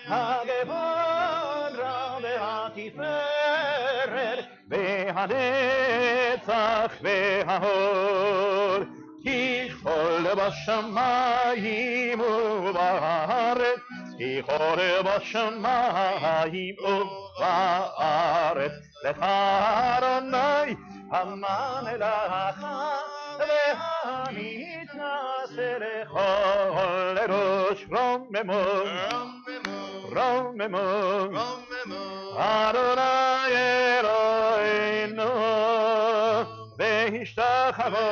Hagevara Ve'atiferet Ve'hanetzach Ve'hahor Ki chol b'shamayim u'ba'aretz Ki chol b'shamayim u'ba'aretz Lecha Adonai haman lecha Ve'hanitnase lecha lerosh Romemo Adonai Eloheinu Ve'hishtachavo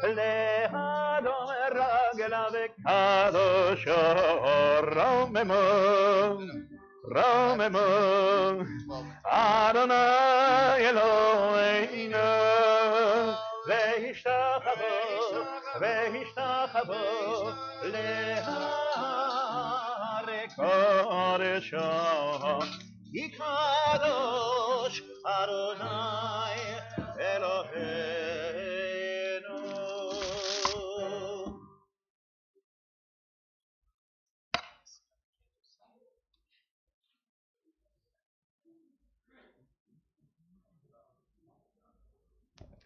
Le'adon ragla ve'kadosho Romemo Adonai Eloheinu Ve'hishtachavo Le'arekadosho Kadosh Adonai Eloheinu.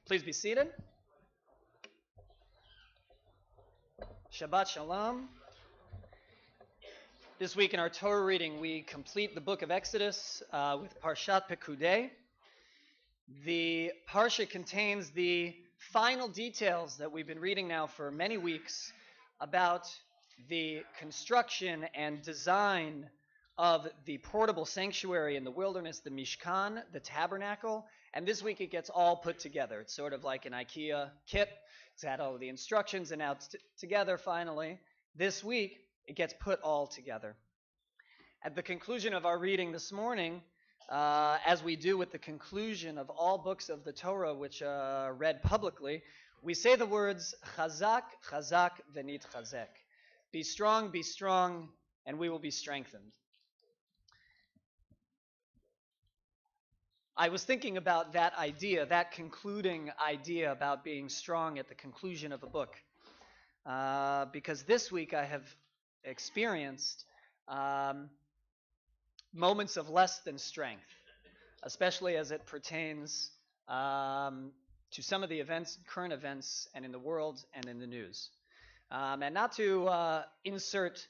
Please be seated. Shabbat Shalom. This week in our Torah reading, we complete the book of Exodus with Parshat Pekudei. The Parsha contains the final details that we've been reading now for many weeks about the construction and design of the portable sanctuary in the wilderness, the Mishkan, the tabernacle, and this week it gets all put together. It's sort of like an IKEA kit. It's had all of the instructions and now it's together finally. This week, it gets put all together. At the conclusion of our reading this morning, as we do with the conclusion of all books of the Torah which are read publicly, we say the words Chazak, Chazak, Venit Chazek. Be strong, and we will be strengthened. I was thinking about that idea, that concluding idea about being strong at the conclusion of a book, because this week I have experienced moments of less than strength, especially as it pertains to some of the events, current events, and in the world and in the news. And not to insert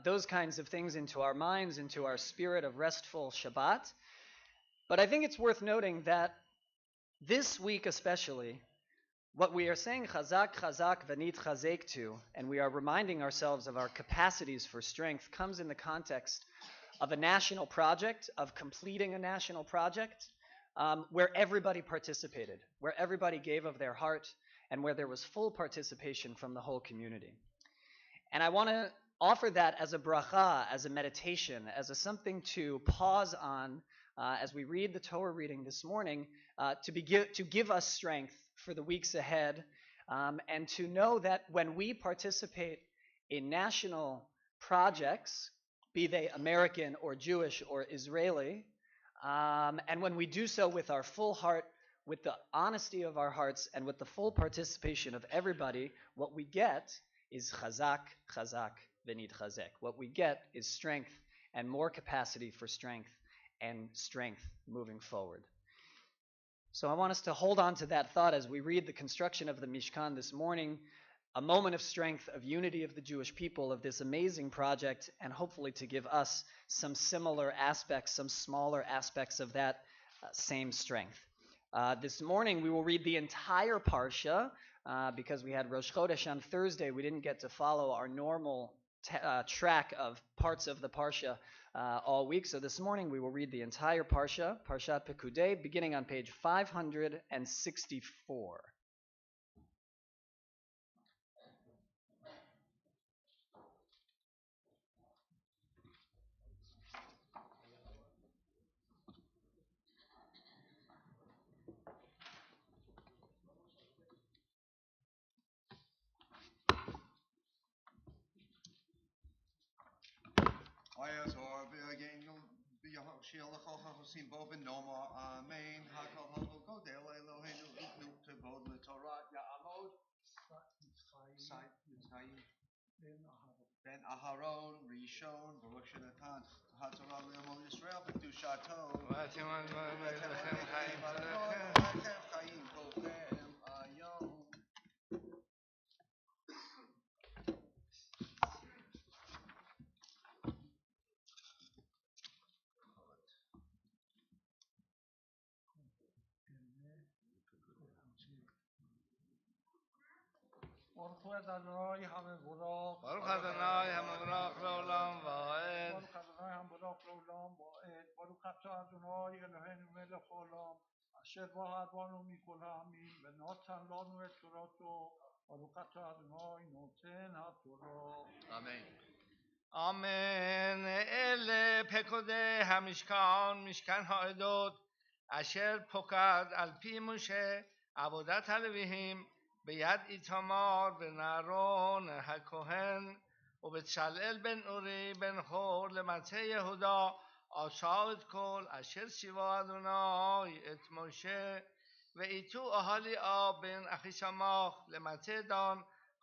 those kinds of things into our minds, into our spirit of restful Shabbat, but I think it's worth noting that this week especially, what we are saying Chazak, Chazak, Venit Chazek to, and we are reminding ourselves of our capacities for strength, comes in the context of a national project, of completing a national project, where everybody participated, where everybody gave of their heart, and where there was full participation from the whole community. And I want to offer that as a bracha, as a meditation, as something to pause on as we read the Torah reading this morning, to give us strength for the weeks ahead, and to know that when we participate in national projects, be they American or Jewish or Israeli, and when we do so with our full heart, with the honesty of our hearts, and with the full participation of everybody, what we get is Chazak, Chazak, Venit Chazek. What we get is strength and more capacity for strength and strength moving forward. So I want us to hold on to that thought as we read the construction of the Mishkan this morning, a moment of strength, of unity of the Jewish people, of this amazing project, and hopefully to give us some similar aspects, some smaller aspects of that same strength. This morning we will read the entire Parsha, because we had Rosh Chodesh on Thursday. We didn't get to follow our normal track of parts of the Parsha all week. So this morning we will read the entire Parsha, Parshat Pekudei, beginning on page 564. Ben Aharon, Rishon, Baruch Shenatan, Hatorah Le'amol Yisrael, B'Kedushato, V'Atem Chaim, Tovem Ayom. Baruch Adonai HaMevorach Baruch Adonai HaMevorach Le'olam Va'ed. Baruch Adonai HaMevorach Le'olam Va'ed Baruch Atah Adonai Eloheinu Melech Haolam Asher Vahad Banu Mikol Ha'amim V'Natan Lanu Et Torato Baruch Atah Adonai Noten HaTorah. Amen. آمین. אלה פקודי המשכן, משכן העדות, אשר פוקד על פי משה עבודת הלוויים ביד איתמר בן אהרון הכהן ובצלאל בן אורי בן חור למטה יהודה עשה את כל אשר ציווה אדוני את משה ואיתו אהלי אב בן אחיסמך למטה דן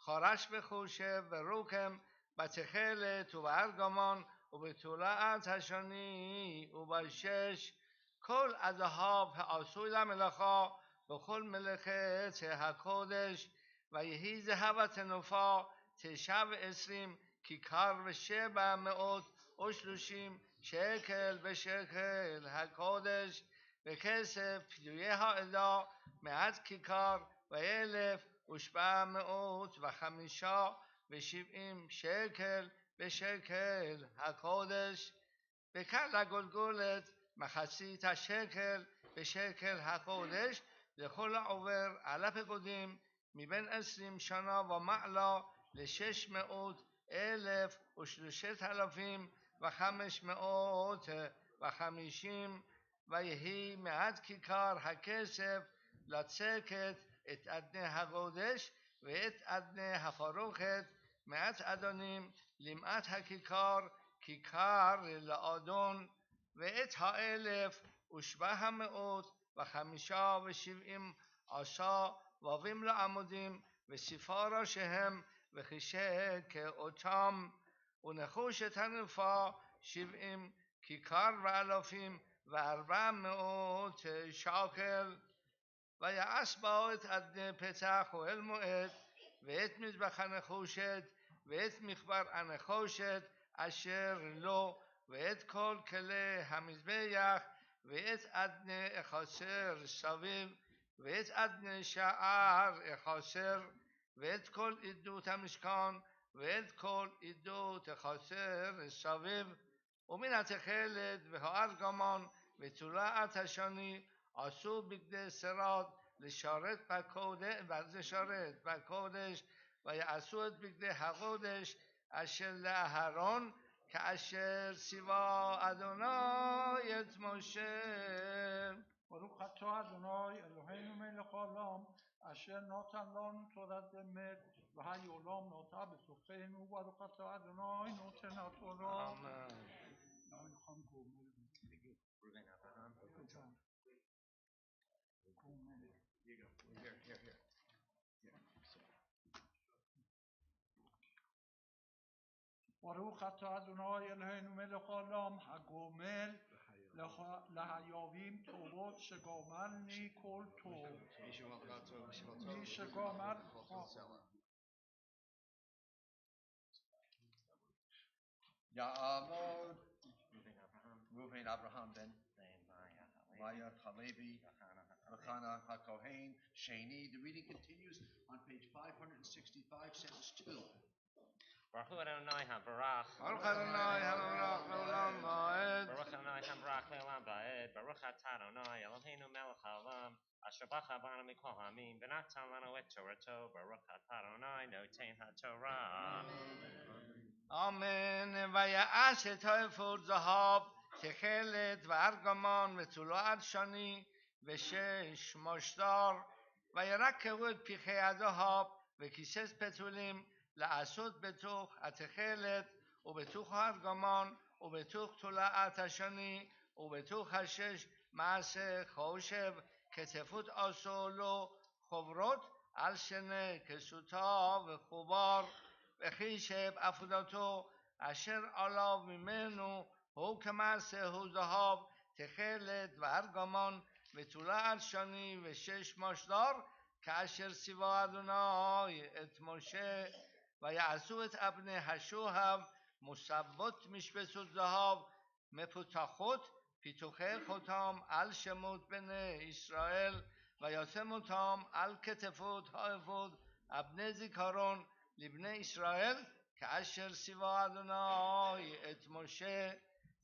חרש בחושב ורוקם בתכלת ובארגמן ובתולעת השני ובשש כל הזהב העשוי למלאכה בכל מלאכת הקודש ויהי זהב התנופה 29 כיכר ו730 שקל בשקל הקודש וכסף פדויי העדה 100 כיכר ו1,770 שקל בשקל הקודש וכאן הגולגולת מחצית השקל בשקל הקודש לכל העובר על הפקודים מבין 20 שנה ומעלה ל600,000 ו3,000 ו550 ויהי מעט כיכר הכסף לצקת את אדני הקודש ואת אדני הפרוכת מעט אדונים למעט הכיכר כיכר לאדון ואת 1775 עשה ווים לעמודים וסיפה ראשיהם וחישק אותם ונחושת הנפה 70 כיכר ואלפים 400 שקל ויעש בו את אדני פתח אוהל מועד ואת מזבח הנחושת ואת מחבר הנחושת אשר לו ואת כל כלי המזבח ואת אדני החצר סביב ואת אדני שער החצר ואת כל עדות המשכן ואת כל עדות החצר סביב ומן התכלת והארגמן ותולעת השני עשו בגדי שרד לשרת בקודש ויעשו את בגדי הקודש אשר לאהרון כאשר ציווה אדוני את משה. ברוך אתה אדוני אלוהינו מלך העולם אשר נתן לנו תורת אמת והי עולם נוטה בתוכנו. ברוך אתה אדוני נותן התורה. אמן. ברוך אתה אדוני אלוהינו מלך העולם הגומל להיובים טובות שגומלני כל טוב. מי שגומל יעמוד ראובן אברהם בן Mayat Halevi Elkanah HaKohen Sheni. The reading continues on page 565, sentence 2. Baruch Adonai HaBarach. Baruch Adonai HaBarach Le'olam Va'ed. Baruch Adonai HaBarach Le'olam Va'ed. Baruch Atah Adonai Eloheinu Melech HaOlam. Asher bacha banu mikol ha'amim v'natan lanu et Torato. Baruch Atah Adonai Noten HaTorah. Amen. ויעש את האפוד זהב תכלת וארגמן ותולעת שני ושש משדר וירקבו את פרחי הזהב וכיסס פתולים לעשות בתוך התכלת ובתוך הארגמן ובתוך תולעת השני ובתוך השש מעשה חושב כתפות עשו לו חוברות על שני כסותיו וחובר וחישב אפודתו אשר עליו ממנו הוא כמעשהו זהב תכלת וארגמן ותולעת שני ושש משדר כאשר ציווה אדוני את משה ויעשו את אבני השואב מוסבות משבצות זהב מפותחות פיתוחי חותם על שמות בני ישראל וישם אותם על כתפות האפוד אבני זיכרון לבני ישראל כאשר ציווה אדוני את משה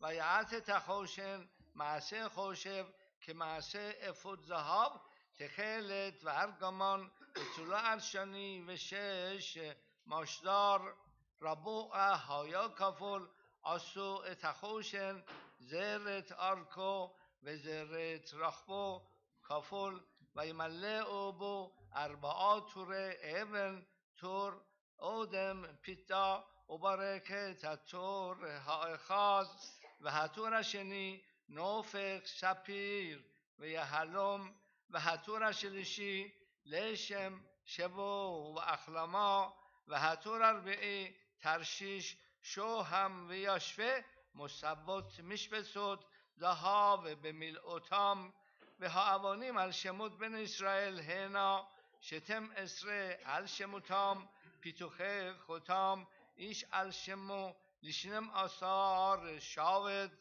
ויעש את החושן מעשה חושב כמעשה אפוד זהב תכלת וארגמן ותולעת שני ושש משדר רבוע היה כפול עשו את החושן זרת ארכו וזרת רחבו כפול וימלאו בו 4 טורי אבן טור אודם פיתה וברקת הטור האחד והטור השני נופך ספיר ויהלום והטור השלישי לשם שבו והחלמה והטור הרביעי תרשיש שוהם וישפה מוסבות משבצות זהב במילאותם והאבנים על שמות בן ישראל הנה 12 על שמותם פיתוחי חותם איש על שמו ל12 שבט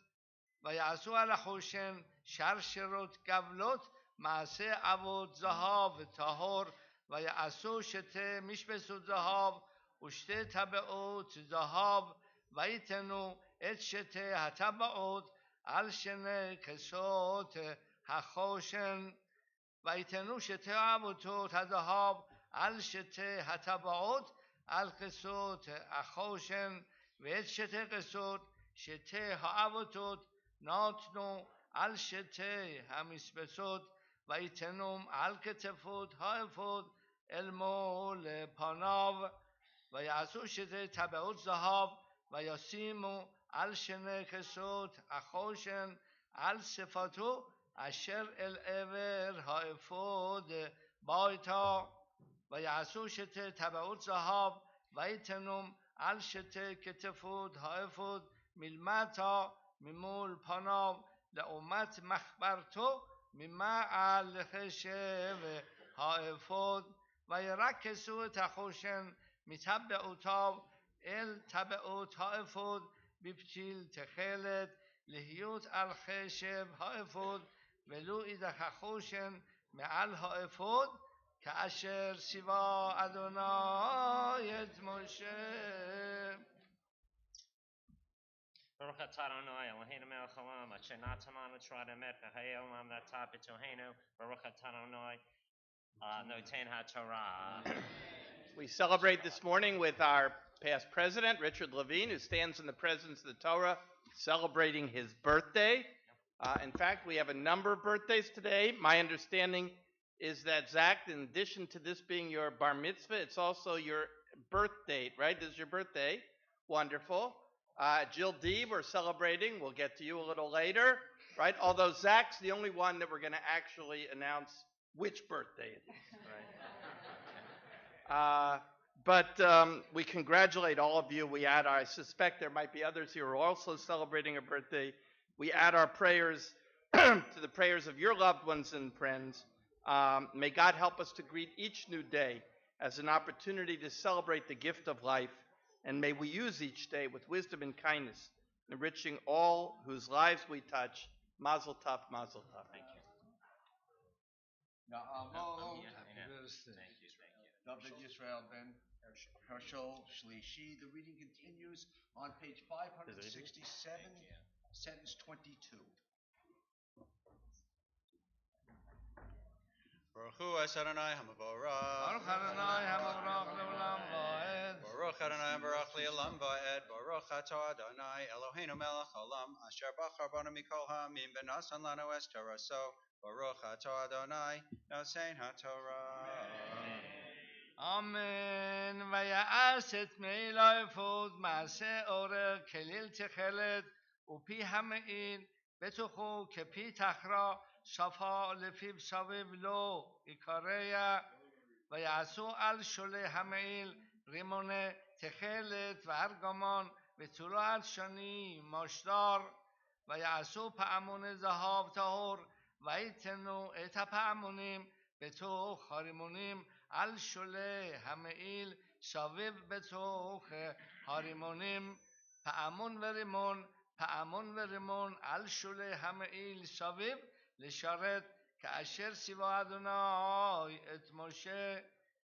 ויעשו על החושן שרשרות גבלות מעשה עבוד זהב טהור ויעשו שתי משבצות זהב ושתי טבעות זהב ויתנו את שתי הטבעות על שני כסות החושן ויתנו שתי עבותות הזהב על שתי הטבעות על כסות החושן ואת שתי כסות شته هاوتوت ناتنو ال شته همیس بسود و ایتنوم ال کتفود هایفود المول پاناو و یعصو شته تبعوت زهاب و یاسیمو ال شنه کسود اخوشن ال صفاتو اشر الاور هایفود بایتا و یعصو شته تبعوت زهاب و ایتنوم ال شته کتفود هایفود ملمتا ممول پاناو لأمت مخبرتو مما ال خشب هایفود و یرکسو تخوشن متبعوتاو ال تبعوت هایفود ببتیل تخیلت لهیوت الخشب هایفود ولو ایده خخوشن معل هایفود که اشر سوا ادونایت موشه Baruch atah Adonai Eloheinu melech haolam asher natan mitzrayim v'chayei olam natan b'tohenu. Baruch atah Adonai noten haTorah. We celebrate this morning with our past president, Richard Levine, who stands in the presence of the Torah, celebrating his birthday. In fact, we have a number of birthdays today. My understanding is that, Zach, in addition to this being your bar mitzvah, it's also your birth date, right? This is your birthday. Wonderful. Jill D, we're celebrating. We'll get to you a little later, right? Although Zach's the only one that we're going to actually announce which birthday it is, right? But we congratulate all of you. I suspect there might be others here who are also celebrating a birthday. We add our prayers to the prayers of your loved ones and friends. May God help us to greet each new day as an opportunity to celebrate the gift of life. And may we use each day with wisdom and kindness, enriching all whose lives we touch. Mazel tov, mazel tov. Thank you. David Yisrael Ben Herschel Shlishi. The reading continues on page 567, sentence 22. Baruch Hu Adonai Hamavorach. Baruch Adonai Hamavorach Leolam Vaed. Baruch Adonai Baruch Leolam Vaed. Baruch Atah Adonai Eloheinu melech haolam asher bachar banu mikol ha'amim v'nasan lanu es toraso. Baruch Atah Adonai nosein haTorah. Amen. و یعست میلای فود معسه اوره کلیل تخلت و پی همه این بتخو که پی تخرا صفا لفیب سویب لو ایکاره و یعسو ال شله همه ایل ریمونه تخلت و ارگامان و طلوعت شنی ماشدار و یعسو پامون زهاب تهور و ایتنو ایتا پامونیم به تو خاریمونیم ال شله همه ایل شاویب به تو هاریمونیم پامون و ریمون ال شله همه ایل شاویب لشارت که اشر سیوا ادونای ات موشه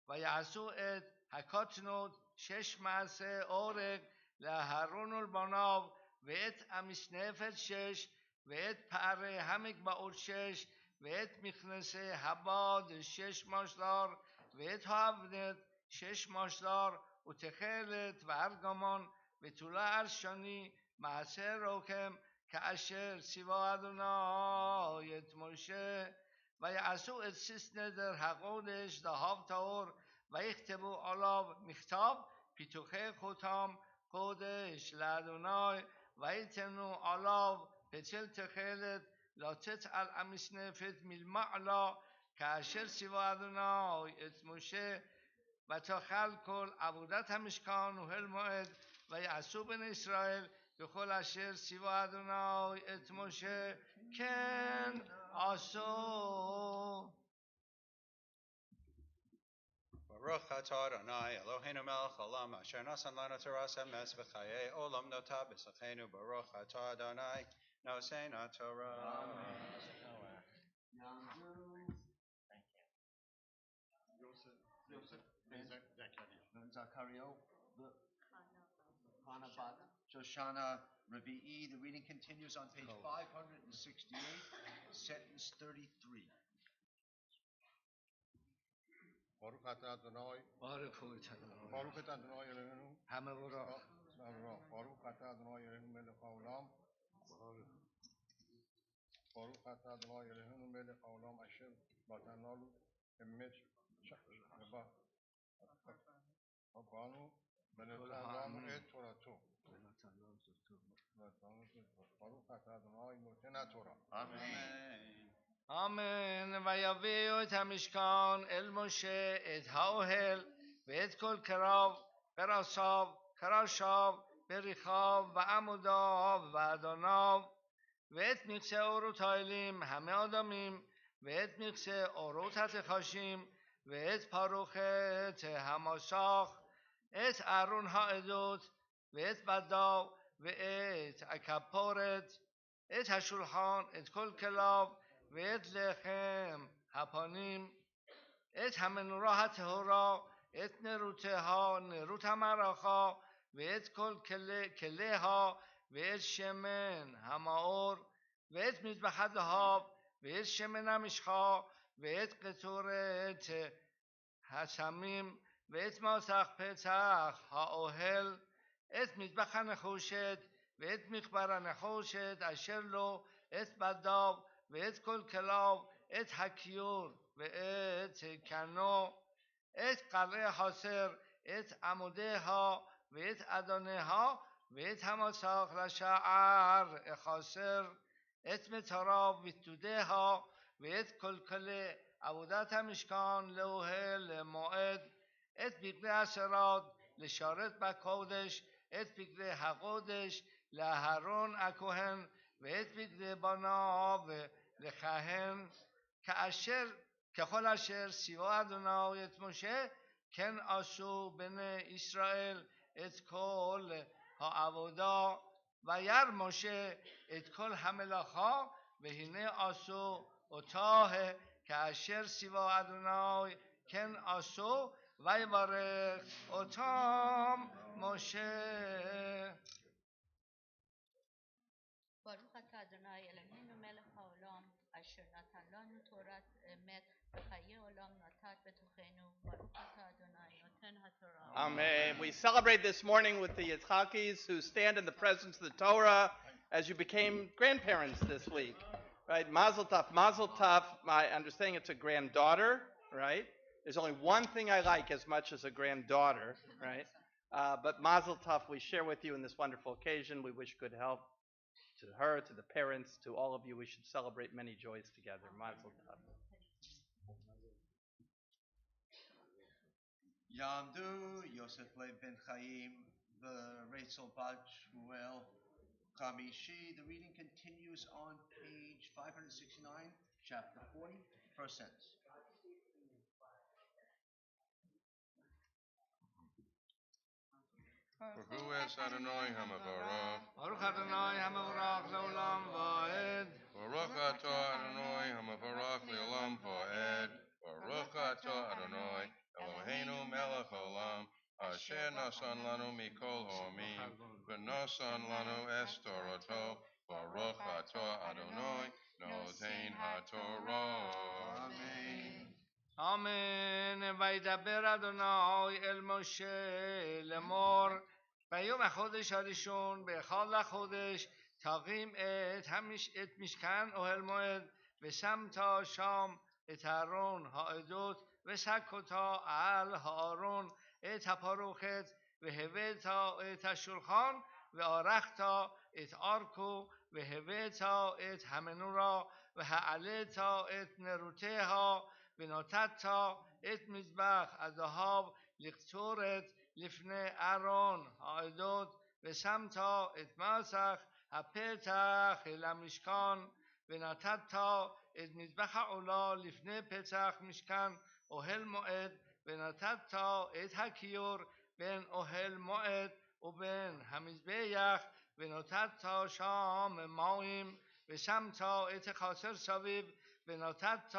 و یعسو ات حکاتنود شش معسه اورگ لهرون البناو و ات امیسنفت شش و ات پره همک با اور شش و ات میخنسه حباد شش ماشدار و ات هاونت شش ماشدار و تخیلت و ارگامان و طوله ارشانی معسه روکم که اشر سیوا ادونای ات موشه و یعسو ات سیسنه در حقودش دهاو تاور و اختبو علاو مختاب پیتوخه خوتام قودش لادونای و ایتنو علاو پچل تخیلت لاتت الامیسنه فت ملمعلا که اشر سیوا ادونای ات موشه و تا خلکل عبودت همشکان و هل موعد و یعسو بن اسرائیل بخل اشر سیوا ادونای ات موشه کن آسو Baruch Atah Adonai Eloheinu melech haolam asher nasan lanu Torah emes v'chayei olam notah b'sachenu. Baruch Atah Adonai nosein haTorah. Zakario, Hanabat, Joshana Revi'i. The reading continues on page 568, sentence 33. Baruch atah Adonai, بارک اوت ادونای Baruch atah Adonai Eloheinu, همه برا ברוך אתה אדוני אלוהינו מלך העולם. ברוך אתה אדוני אלוהינו מלך העולם אשר נתן לנו אמת שווה בנו ונתן לנו את תורתו. ברוך אתה אדוני נותן התורה. אמן. ויביאו את המשכן אל משה, את האוהל ואת כל קראשיו, בריחיו ועמודיו ועדניו, ואת מכסה אורות האלים המא אדומים, ואת מכסה אורות התחשים, ואת פרוכת המסך, את ארון העדות, ואת בדו, ואת הכפורת, את השולחן, את כל כליו, ואת לחם הפנים, את המנורה הטהורה, את נרותיה, נרות המערכה, ואת כל כליה, ואת שמן המאור, ואת מזבח הזהב, ואת שמן המשחה, ואת קטורת הסמים, ואת מסך פצח האוהל, את מזבח הנחושת, ואת מחבר הנחושת אשר לו, את בדיו, ואת כל כליו, את הכיור, ואת קנו, את קרעי החסר, את עמודיה, ואת אדוניה, ואת המסך לשער החסר, את מטריו ותודיה, ואת כל כלי עבודת המשכן לאוהל מועד, את בגדי השרת לשרת בקודש, את בגדי הקודש לאהרון הכהן, ואת בגדי בניו לכהן, ככל אשר ציווה אדוני את משה, כן עשו בני ישראל את כל העבודה. וירא משה את כל המלאכה, והנה עשו אותה כאשר ציווה אדוני, כן עשו, ויברך אותם משה. ברוך אתה אדוני אלוהינו מלך העולם אשר נתן לנו תורת אמת וחיי עולם נתת בתוכנו. ברוך אתה אדוני נותן התורה. Amen. We celebrate this morning with the Yitzchakis who stand in the presence of the Torah as you became grandparents this week. Right? Mazel tov, mazel tov. My understanding it's a granddaughter, right? There's only one thing I like as much as a granddaughter, right? But mazel tov we share with you in this wonderful occasion. We wish good health to her, to the parents, to all of you. We should celebrate many joys together. Mazel tov. Yamdu, Yosef Lev Ben Chaim, the Rachel Bat Shmuel Kamishi. The reading continues on page 569, chapter 40, first sentence. Baruch Adonai Hamavarach. Baruch Adonai Hamavarach leolam va'ed. Baruch atah Adonai Hamavarach leolam va'ed. Baruch atah Adonai Eloheinu melech haolam asher nasan lanu mikol ha'amim v'nasan lanu es torato. Baruch atah Adonai noten haTorah. Amen. آمین. וידבר אדוני אל משה לאמור, ביום החודש הראשון באחד לחודש תקים את משכן אוהל מועד, ושמת שם את ארון העדות, וסקת על הארון את הפרוכת, והבאת את השולחן, וערכת את ארכו, והבאת את המנורה, והעלית את נרותיה, ונתת את מזבח הזהב לקטורת לפני ארון העדות, ושמת את מסך הפתח אל המשכן, ונתת את מזבח העולה לפני פתח משכן אוהל מועד, ונתת את הכיור בין אוהל מועד ובין המזבח, ונתת שם מים, ושמת את החסר סביב, ונתת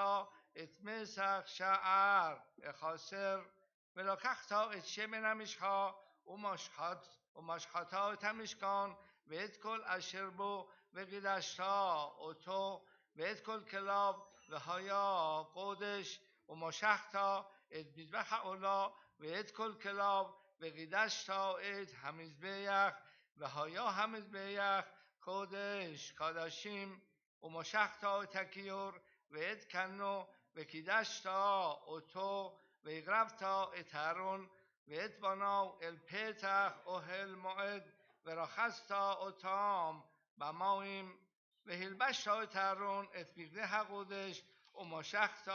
את מסך שער החסר, ולקחת את שמן המשחה ומשחת את המשכן ואת כל אשר בו, וקידשת אותו ואת כל כליו, והיה קודש, ומשכת את מזבח העולה ואת כל כליו, וקידשת את המזבח, והיה המזבח קודש קודשים, ומשכת את הכיור ואת קנו, וקידשת אותו, והקרבת את הארון ואת בנו אל פתח אוהל מועד, ורחצת אותם במים, והלבשת את הארון את בגדי הקודש, ומשכת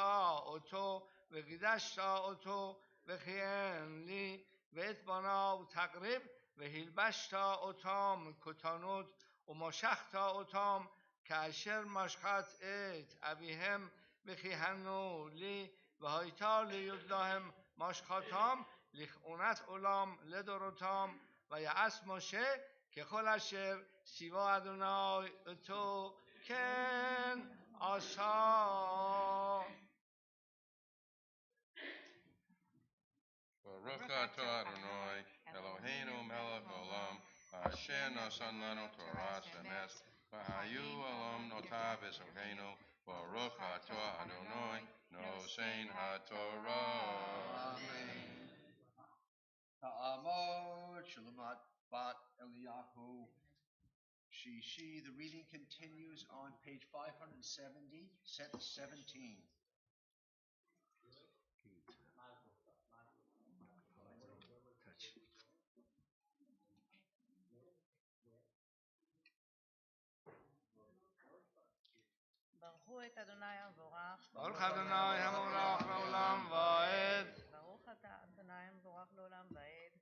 אותו, וקידשת אותו, וכן לי ואת בנו תקריב, והלבשת אותם כתנות, ומשכת אותם כאשר משחת את אביהם, וכיהנו לי, והייתה להיות להם משחתם לכהונת עולם לדורותם, ויעש משה ככל אשר ציווה אדוני אותו כן עשה. Baruch atah Adonai, Eloheinu melech olam, asher nasan lanu Torah emes, v'hayu olam notav esoheinu, Baruch atah Adonai, nosein haTorah. Amen. Ta'amod, Shalamat Bat Eliyahu Shishi. The reading continues on page 570, sentence 17. ברכו את אדוני המבורך. ברוך אדוני המבורך לעולם ועד. ברוך אתה אדוני המבורך לעולם ועד.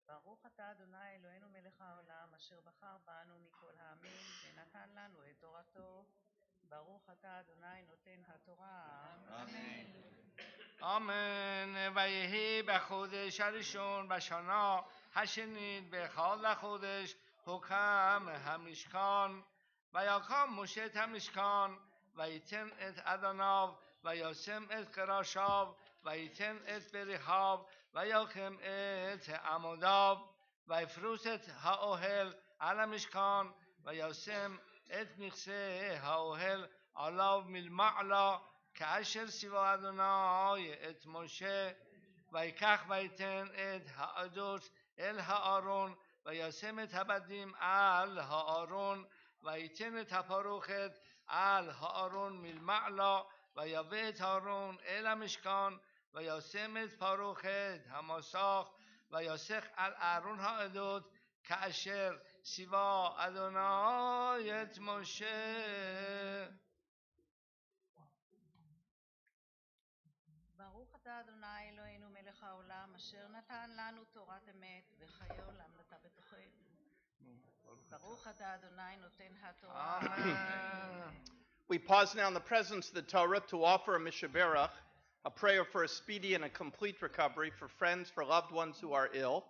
ברוך אתה אדוני אלוהינו מלך העולם, אשר בחר בנו מכל העמים ונתן לנו את תורתו. ברוך אתה אדוני נותן התורה. אמן. אמן. ויהי בחודש הראשון בשנה השנית באחד לחודש הוקם המשכן. ויקם משה את המשכן, ויתן את אדניו, וישם את קרשיו, ויתן את בריחיו, ויחם את עמודיו, ויפרוס את האוהל על המשכן, וישם את מכסה האוהל עליו מלמעלה, כאשר ציווה אדוני את משה. ויקח ויתן את העדות אל הארון, וישם את הבדים על הארון, ויתן את הפרוכת על הארון מלמעלה, ויבא את הארון אל המשכן, וישם את פרוכת המסך, ויסך על ארון העדות, כאשר ציווה אדוני את משה. ברוך אתה אדוני אלוהינו מלך העולם, אשר נתן לנו תורת אמת, וחיי עולם נטע בתוכנו. ברוך אתה אדוני נותן התורה. Amen. We pause now in the presence of the Torah to offer a mishaberach, a prayer for a speedy and a complete recovery for friends, for loved ones who are ill.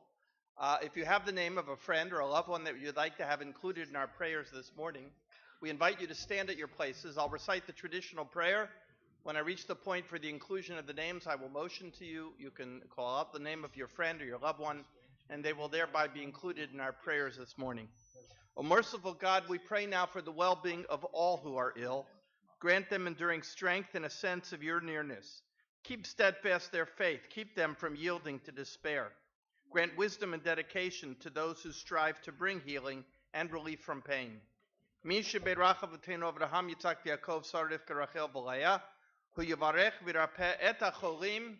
If you have the name of a friend or a loved one that you'd like to have included in our prayers this morning, we invite you to stand at your places. I'll recite the traditional prayer. When I reach the point for the inclusion of the names, I will motion to you. You can call out the name of your friend or your loved one, and they will thereby be included in our prayers this morning. O merciful God, we pray now for the well-being of all who are ill. Grant them enduring strength and a sense of your nearness. Keep steadfast their faith. Keep them from yielding to despair. Grant wisdom and dedication to those who strive to bring healing and relief from pain. Misha berach avotenu Avraham Yitzhak Yaakov Sarah Rivka Rachel V'Leah, hu yivarech v'irapeh et hacholim.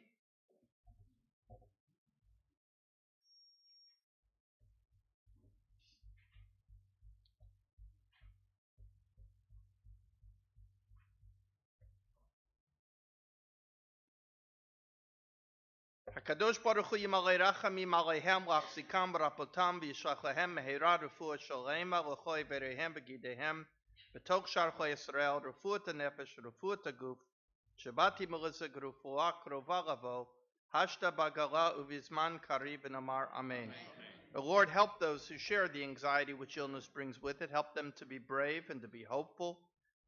HaKadosh Baruch Hu yimalei rachamim aleihem lachzikam v'rapotam v'yishlach lehem mehera refuah shalema l'choi v'reihem v'gidehem v'tok sharchoi Yisrael refuat hanefesh refuat haguf Shabbat melizah refuah krova lavo hashta bagala uvizman karib v'namar Amen. The Lord, help those who share the anxiety which illness brings with it. Help them to be brave and to be hopeful.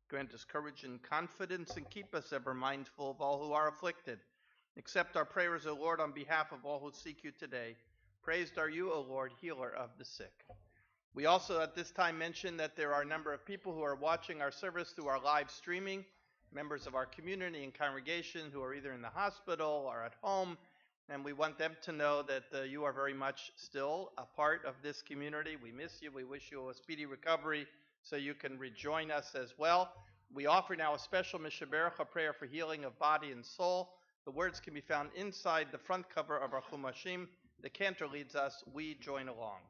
Grant us courage and confidence, and keep us ever mindful of all who are afflicted. Accept our prayers, O Lord, on behalf of all who seek you today. Praised are you, O Lord, healer of the sick. We also at this time mention that there are a number of people who are watching our service through our live streaming, members of our community and congregation who are either in the hospital or at home, And we want them to know that you are very much still a part of this community. We miss you. We wish you a speedy recovery so you can rejoin us as well. We offer now a special Mishaberach, a prayer for healing of body and soul. The words can be found inside the front cover of our Chumashim. The cantor leads us. We join along.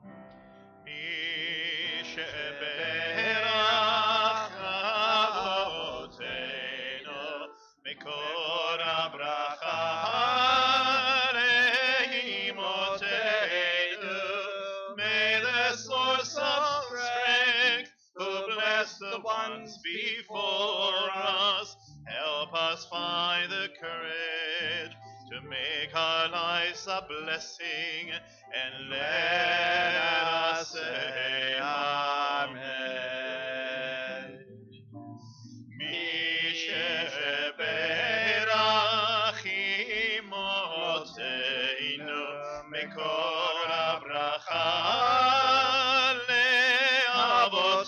May the source of strength, who bless the ones before us, help us find the courage to make our lives a blessing, and let us say Amen. Misheberach imoteinu mekor habracha le'avoteinu,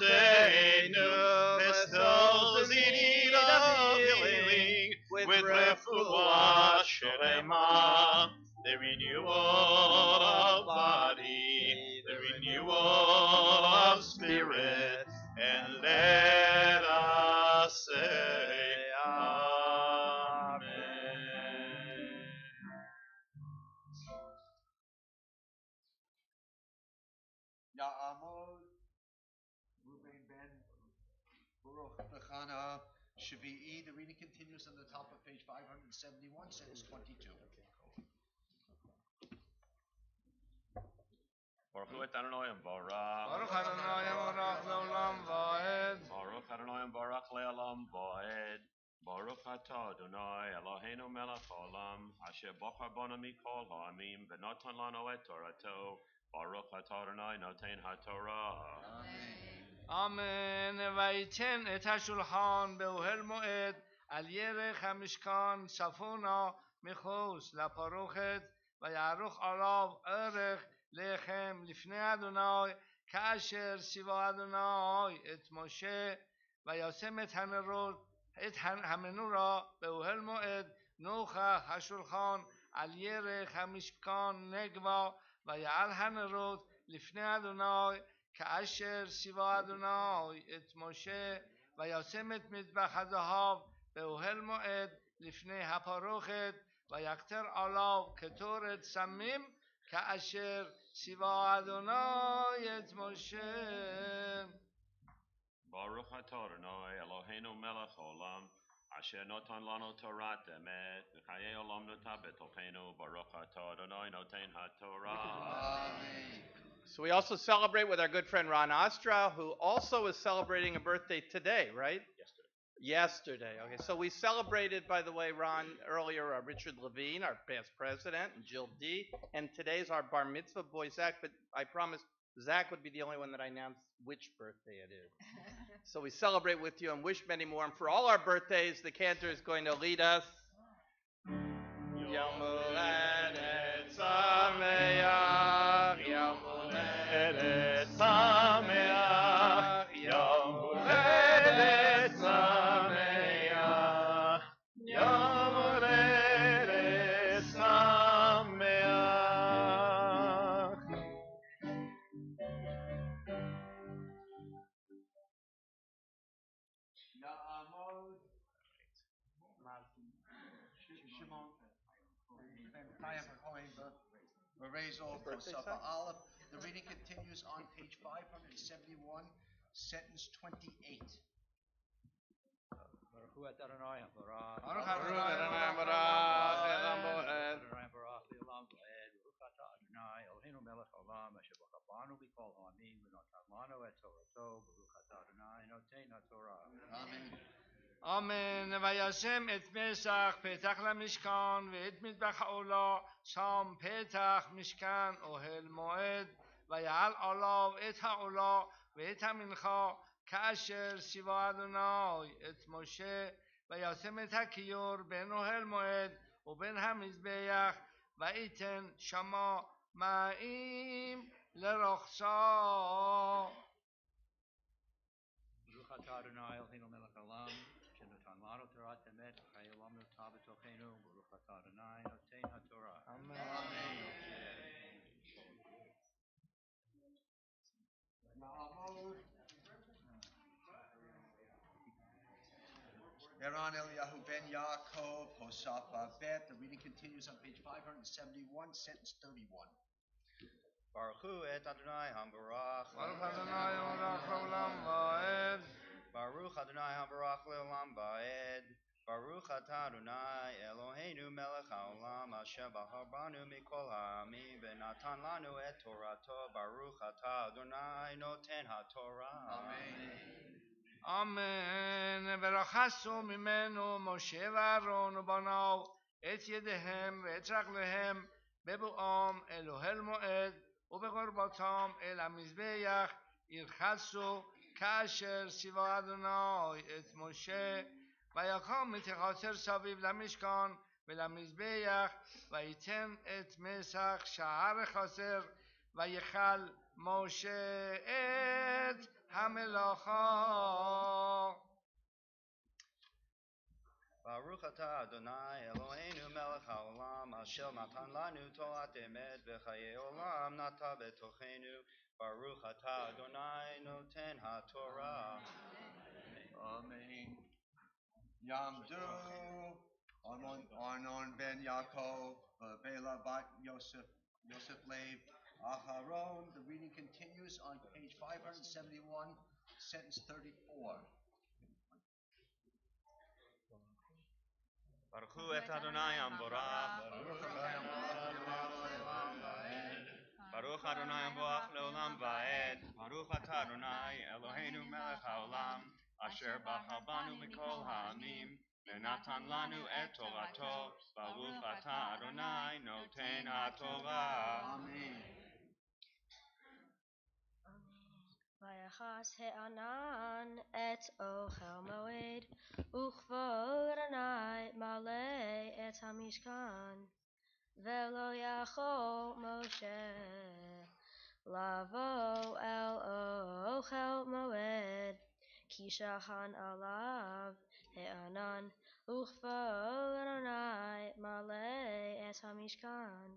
those in need of healing with refuah shlema, the renewal of body, the renewal of spirit, and let us say Amen. Ya'amod, Ruben Ben, Baruch Bechana, Shavi'i. The reading continues on the top of page 571, sentence 22. Baruch Hu et Adonai Barak. Baruch Adonai Barak leolam va'ed. Baruch Adonai Barak leolam va'ed. Baruch atah Adonai Eloheinu melech haolam, asher bochar banu mikol ha'amim, v'notan lanu et Torato. Baruch atah Adonai noten haTorah. Amen. ויתן את השולחן באוהל מועד על ירך המשכן צפונה מחוץ לפרוכת, ויערוך עליו ערך לחם לפני אדוני, כאשר ציווה אדוני את משה, וישם את הנרות, את המנורה באוהל מועד נוכח השולחן על ירך המשכן נגבה, ויעל הנרות לפני אדוני, כאשר ציווה אדוני את משה, וישם את מזבח הזהב באוהל מועד לפני הפרוכת, ויקטר עליו קטורת סמים, כאשר ציווה אדוני את משה. Baruch atah Adonai Eloheinu melech haolam, asher notan lanu Torat emet, v'chayei olam nota b'tolcheinu. Baruch atah Adonai noten haTorah. So we also celebrate with our good friend Ron Ostra, who also is celebrating a birthday today, right? Yesterday. Okay, so we celebrated, by the way, Ron, earlier, Richard Levine, our past president, and Jill D. And today's our bar mitzvah boy, Zach, but I promised Zach would be the only one that I announced which birthday it is. So we celebrate with you and wish many more. And for all our birthdays, the cantor is going to lead us. Yom Huledet Sameach, Yom Huledet Sameach, Yom Huledet Sameach, Yom Huledet Sameach. Ya'amod, Shimon, Ben Chaim Cohen, Raise all from Safa Aleph. The reading continues on page 571, sentence 28. Baruch Hu et Adonai Barak. Baruch Adonai Barak leolam va'ed. Adonai Barak leolam va'ed. Baruch atah Adonai Eloheinu melech haolam, asher bochar banu mikol ha'amim, v'notan lanu et Torato. Baruch atah Adonai noten haTorah. Amen. אמן. וישם את מסך פתח למשכן, ואת מטבח העולה שם פתח משכן אוהל מועד, ויעל עליו את העולה ואת המנחה, כאשר ציווה אדוני את משה, וישם את הכיור בין אוהל מועד ובין המזבח, וייתן שמה מים לרחצה. ברוך אתה אדוני אלוהינו מלך העולם, שנתן לנו תורת אמת, וחיי עולם נוטה בתוכנו. ברוך Baruch atah Adonai noten haTorah. Eran Eliyahu ben Yaakov, Hosafa Bet. The reading continues on page 571, sentence 31. Baruch Hu et Adonai Hambarach. Baruch Adonai Olam Olam Vaed. Baruch Adonai Hambarach Leolam Vaed. Baruch atah Adonai Eloheinu melech haolam asher bahar banu mikol ha'amim v'natan lanu et Torato. Baruch atah Adonai noten haTorah. Amen. ורחסו ממנו משה ואהרון ובניו את ידיהם ואת רגליהם בבואם אל אוהל מועד ובקרבתם אל המזבח ירחסו כאשר ציווה אדוני את משה ויקום את החצר סביב למשכן ולמזבח וייתן את מסך שער החצר ויכל משה את המלאכה. Baruch atah Adonai Eloheinu melech haolam asher natan lanu Torat emet v'chayei olam nata betochenu. Baruch atah Adonai noten haTorah. Amen. Yamdu Arnon ben Yaakov, Bela bat Yosef Leib, Aharon. The reading continues on page 571, sentence 34. Baruch Hu et Adonai Hamborach. Baruch Adonai Hamborach leolam vaed. Baruch atah Adonai Eloheinu melech haolam asher bachar banu mikol ha'amim v'natan lanu et Torato. Baruch atah Adonai noten haTorah. Amen. ויחס הענן את אוכל מועד, וכבוד אדוני מלא את המשכן, ולא יכול משה לבוא אל אוכל מועד, כי שכן עליו הענן, וכבוד אדוני מלא את המשכן.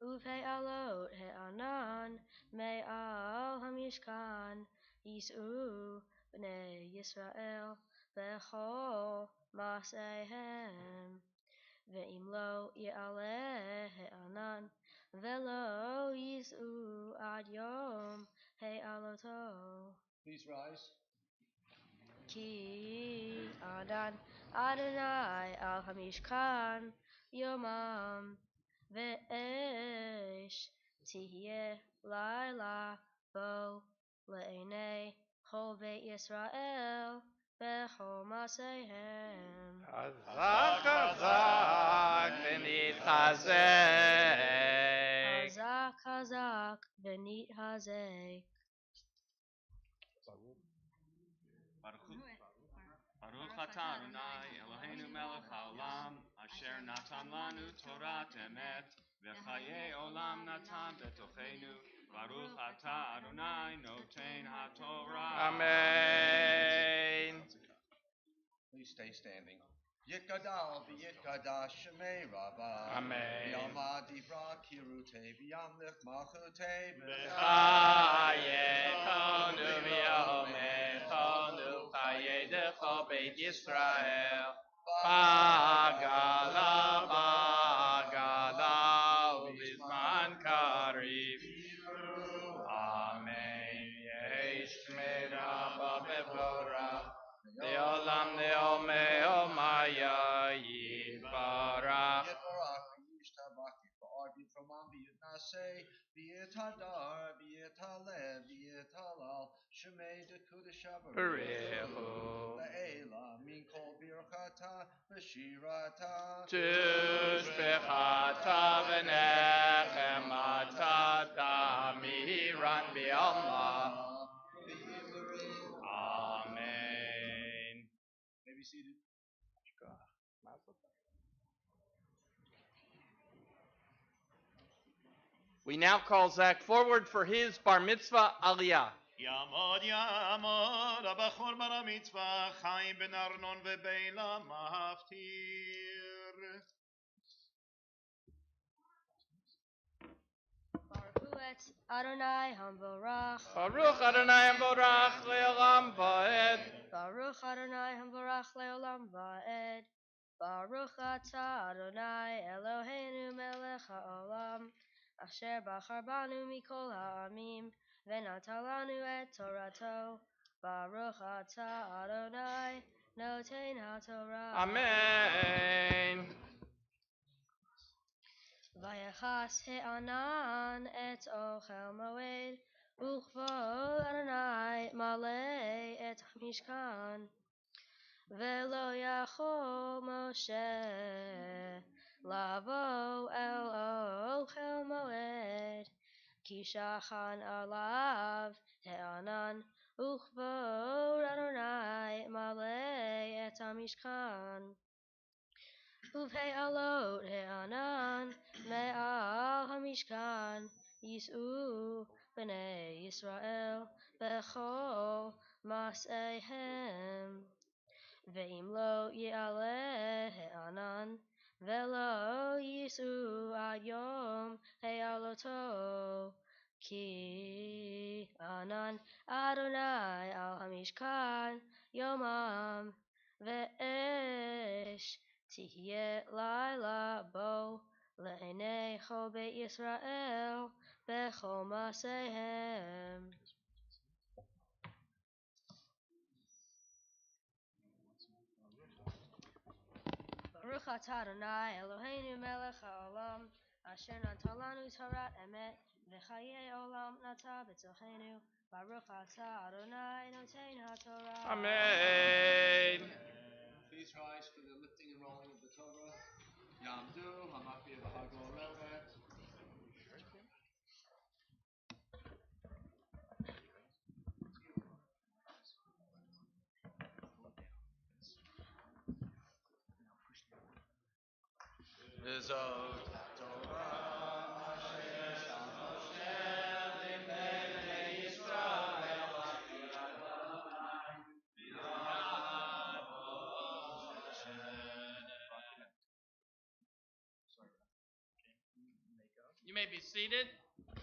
ובהעלות הענן מעל המשכן יישאו בני ישראל בכל מעשיהם. ואם לא יעלה הענן ולא יישאו עד יום העלותו. Please rise. כי ענן אדוני על המשכן יומם, ואש תהיה לילה בו לעיני כל בית ישראל בכל מעשיהם. חזק חזק ונתחזק. חזק חזק ונתחזק. Baruch atah Adonai Eloheinu melech haolam asher natan lanu Torat emet v'chayei olam natan betochenu. Baruch atah Adonai noten haTorah. Amen. Please stay standing. Yitgadal v'yitgadash shemei rabba. Amen. Yalma divra kirute v'yamlich malchute Chayechonu v'yomechonu chayedecho Beit Yisrael. Bagala bagala ubizman karib. Amen. Yesh shmera b'mevorach. Leolam leomeo maya yibarach. Yitbarach v'yishtabach yitba'ar v'yitramam v'yitnaseh v'yithadar v'yithaleh v'yithalal shemei dekudesha Barechu. Le'ela min kol birchata v'shirata Tushbechata v'nechemata damiran b'alma. Amen. May be seated. We now call Zach forward for his bar mitzvah aliyah. יעמוד יעמוד הבחור בר המצווה חיים בן ארנון ובלה מפטיר et Adonai Hamborach. Baruch Adonai Amborach Le'olam Va'ed. Baruch Adonai Hamborach Le'olam Va'ed. Baruch Atah Adonai Eloheinu Melech HaOlam, Asher Bachar Banu Mikol Ha'amim, V'natan Lanu et Torato. Baruch Atah Adonai Noten HaTorah. Amen. Vayachas He'anan et Ochel Moed, Uchvod Adonai Malei et Mishkan. Velo Yachol Moshe Lavo El Ochel Moed, Ki Shachan Alav He'anan, Uchvod Adonai Malei et Mishkan. Uvei alot he'anan me'al hamishkan, Yis'u b'nei Yisrael b'chol mas'ehem. Ve'im lo yi'aleh he'anan, ve'lo yis'u ad yom he'aloto, Ki anan Adonai al hamishkan yomam, ve'esh Tihye laila bo le'enei chol beit Yisrael bechol masehem. Baruch atah Adonai Eloheinu melech haolam, asher natan lanu Torat emet, v'chayei olam nata b'tochenu. Baruch atah Adonai noten haTorah. Amen. Please rise for the lifting and rolling of the Torah. Yamdu, Hamafi V'Hagoreret. You may be seated. Let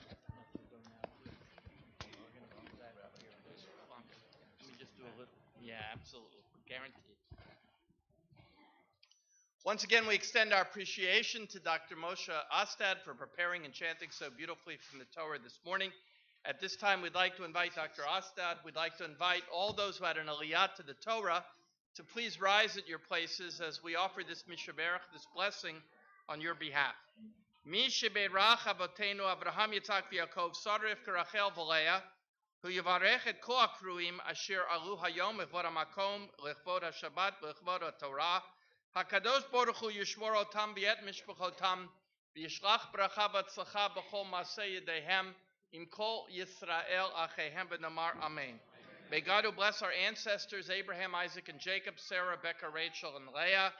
me just do a little. Yeah, absolutely. Guaranteed. Once again, we extend our appreciation to Dr. Moshe Ostad for preparing and chanting so beautifully from the Torah this morning. At this time, we'd like to invite Dr. Ostad. We'd like to invite all those who had an aliyah to the Torah to please rise at your places as we offer this mishaberach, this blessing, on your behalf. Mi sheberach avotenu Avraham Yitzhak v'Yaakov Sarif Rachel v'Leah, hu yivarech et kol hakruim asher alu hayom lechvod hamakom lechvod haShabbat lechvod haTorah. Hakadosh Baruch Hu yishmor otam v'et mishpachotam v'yishlach bracha v'tzlacha b'chol maseh yedehem im kol Yisrael achehem v'namar Amen. May God who bless our ancestors Abraham, Isaac, and Jacob, Sarah, Rebecca, Rachel, and Leah,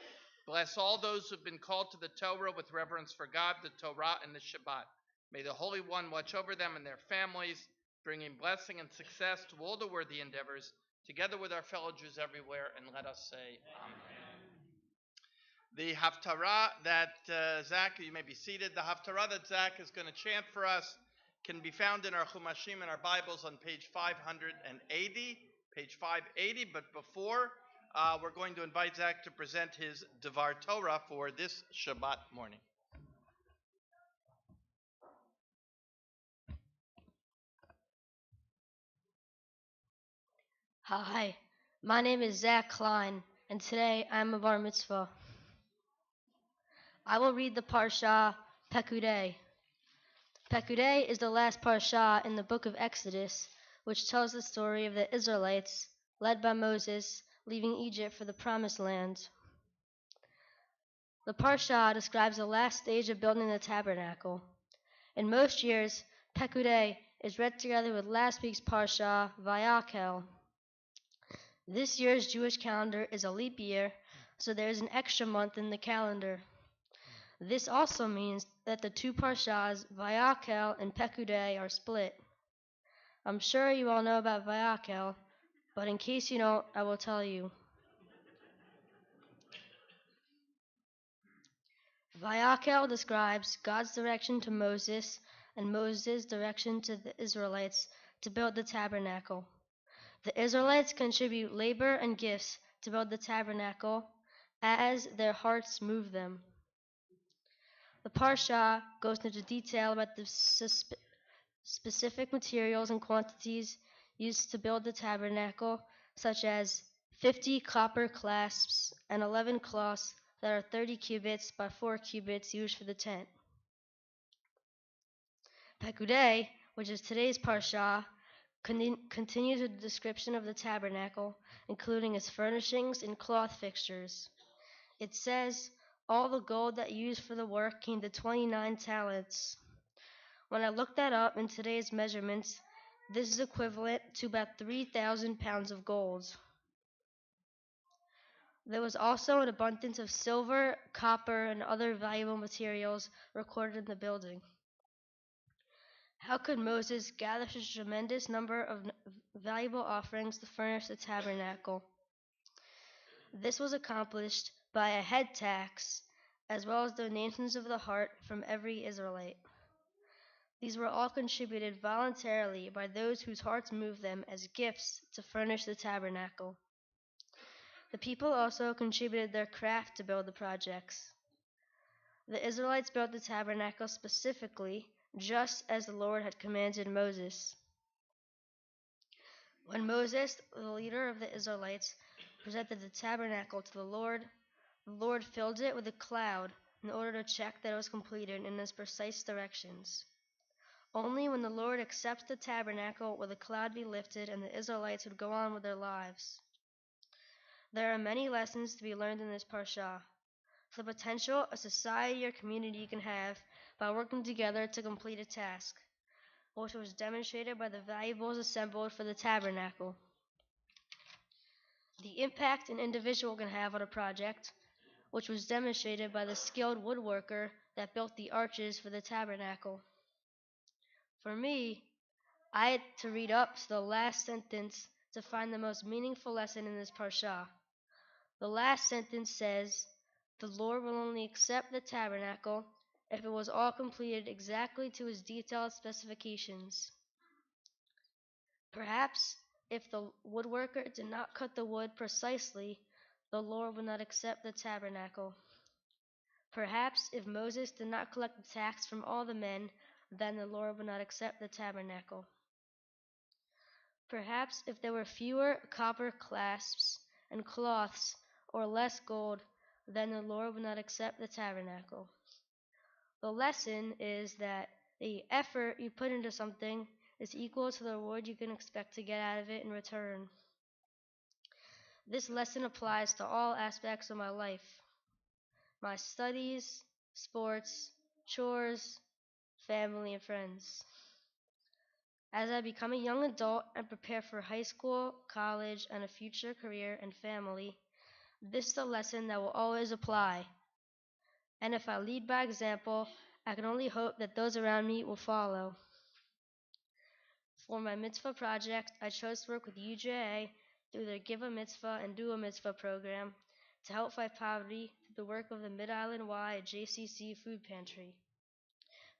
bless all those who have been called to the Torah with reverence for God, the Torah, and the Shabbat. May the Holy One watch over them and their families, bringing blessing and success to all the worthy endeavors, together with our fellow Jews everywhere, and let us say Amen. The Haftarah that Zach, you may be seated, the Haftarah that Zach is going to chant for us can be found in our Chumashim and our Bibles on page 580, but before, we're going to invite Zach to present his Devar Torah for this Shabbat morning. Hi, my name is Zach Klein, and today I'm a bar mitzvah. I will read the Parsha Pekudei. Pekudei is the last Parsha in the book of Exodus, which tells the story of the Israelites, led by Moses, leaving Egypt for the Promised Land. The Parsha describes the last stage of building the tabernacle. In most years, Pekudei is read together with last week's Parsha, Vayakel. This year's Jewish calendar is a leap year, so there is an extra month in the calendar. This also means that the two Parshas, Vayakel and Pekudei, are split. I'm sure you all know about Vayakel, but in case you don't, I will tell you. Vayakel describes God's direction to Moses and Moses' direction to the Israelites to build the tabernacle. The Israelites contribute labor and gifts to build the tabernacle as their hearts move them. The Parsha goes into detail about the specific materials and quantities used to build the tabernacle, such as 50 copper clasps and 11 cloths that are 30 cubits by 4 cubits used for the tent. Pekudei, which is today's Parsha, continues with the description of the tabernacle, including its furnishings and cloth fixtures. It says, all the gold that you used for the work came to 29 talents. When I looked that up in today's measurements, this is equivalent to about 3,000 pounds of gold. There was also an abundance of silver, copper, and other valuable materials recorded in the building. How could Moses gather such a tremendous number of valuable offerings to furnish the tabernacle? This was accomplished by a head tax, as well as donations of the heart from every Israelite. These were all contributed voluntarily by those whose hearts moved them as gifts to furnish the tabernacle. The people also contributed their craft to build the projects. The Israelites built the tabernacle specifically, just as the Lord had commanded Moses. When Moses, the leader of the Israelites, presented the tabernacle to the Lord filled it with a cloud in order to check that it was completed in its precise directions. Only when the Lord accepts the tabernacle will the cloud be lifted and the Israelites would go on with their lives. There are many lessons to be learned in this parsha. The potential a society or community can have by working together to complete a task, which was demonstrated by the valuables assembled for the tabernacle. The impact an individual can have on a project, which was demonstrated by the skilled woodworker that built the arches for the tabernacle. For me, I had to read up to the last sentence to find the most meaningful lesson in this parsha. The last sentence says, the Lord will only accept the tabernacle if it was all completed exactly to his detailed specifications. Perhaps if the woodworker did not cut the wood precisely, the Lord would not accept the tabernacle. Perhaps if Moses did not collect the tax from all the men, then the Lord would not accept the tabernacle. Perhaps if there were fewer copper clasps and cloths or less gold, then the Lord would not accept the tabernacle. The lesson is that the effort you put into something is equal to the reward you can expect to get out of it in return. This lesson applies to all aspects of my life: my studies, sports, chores, family, and friends. As I become a young adult and prepare for high school, college, and a future career and family, this is a lesson that will always apply. And if I lead by example, I can only hope that those around me will follow. For my mitzvah project, I chose to work with UJA through their Give a Mitzvah and Do a Mitzvah program to help fight poverty through the work of the Mid-Island-wide JCC Food Pantry.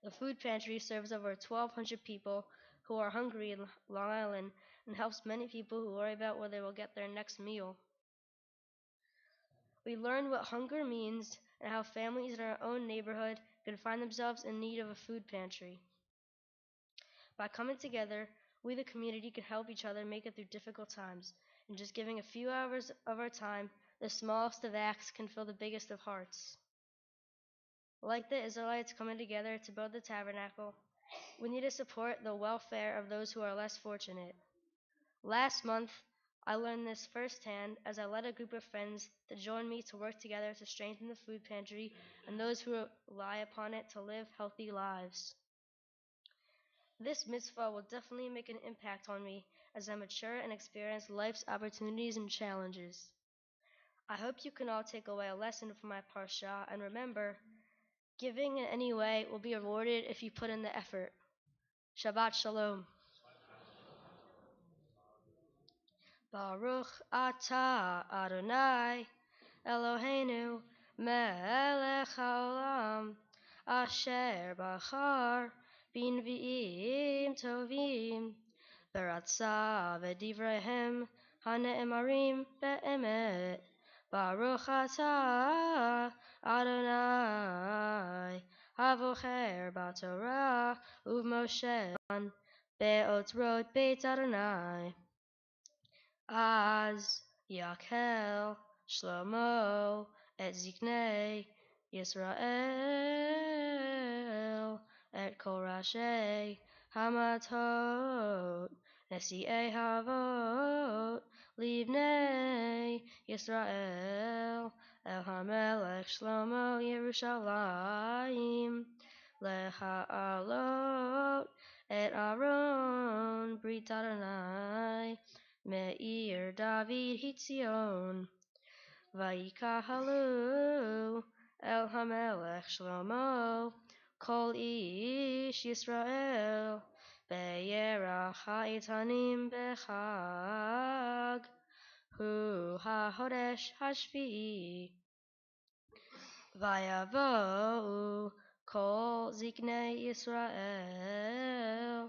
The food pantry serves over 1,200 people who are hungry in Long Island and helps many people who worry about where they will get their next meal. We learned what hunger means and how families in our own neighborhood can find themselves in need of a food pantry. By coming together, we the community can help each other make it through difficult times, and just giving a few hours of our time, the smallest of acts can fill the biggest of hearts. Like the Israelites coming together to build the tabernacle, we need to support the welfare of those who are less fortunate. Last month, I learned this firsthand as I led a group of friends to join me to work together to strengthen the food pantry and those who rely upon it to live healthy lives. This mitzvah will definitely make an impact on me as I mature and experience life's opportunities and challenges. I hope you can all take away a lesson from my parsha and remember, giving in any way will be rewarded if you put in the effort. Shabbat Shalom. Baruch atah Adonai Eloheinu melech haolam asher bachar בנביאים טובים, ורצה ודבריהם הנאמרים באמת. ברוך אתה, אדוני, הבוחר בתורה ובמשה באוצרות בית אדוני. אז יקל שלמה את זקני ישראל, את כל ראשי המטות, נשיאי האבות, לבני ישראל, אל המלך שלמה ירושלים, להעלות את ארון ברית אדוני, מעיר דוד הציון. ויקהלו אל המלך שלמה כל איש ישראל בירח האיתנים בחג, הוא החודש השביעי. ויבואו כל זקני ישראל,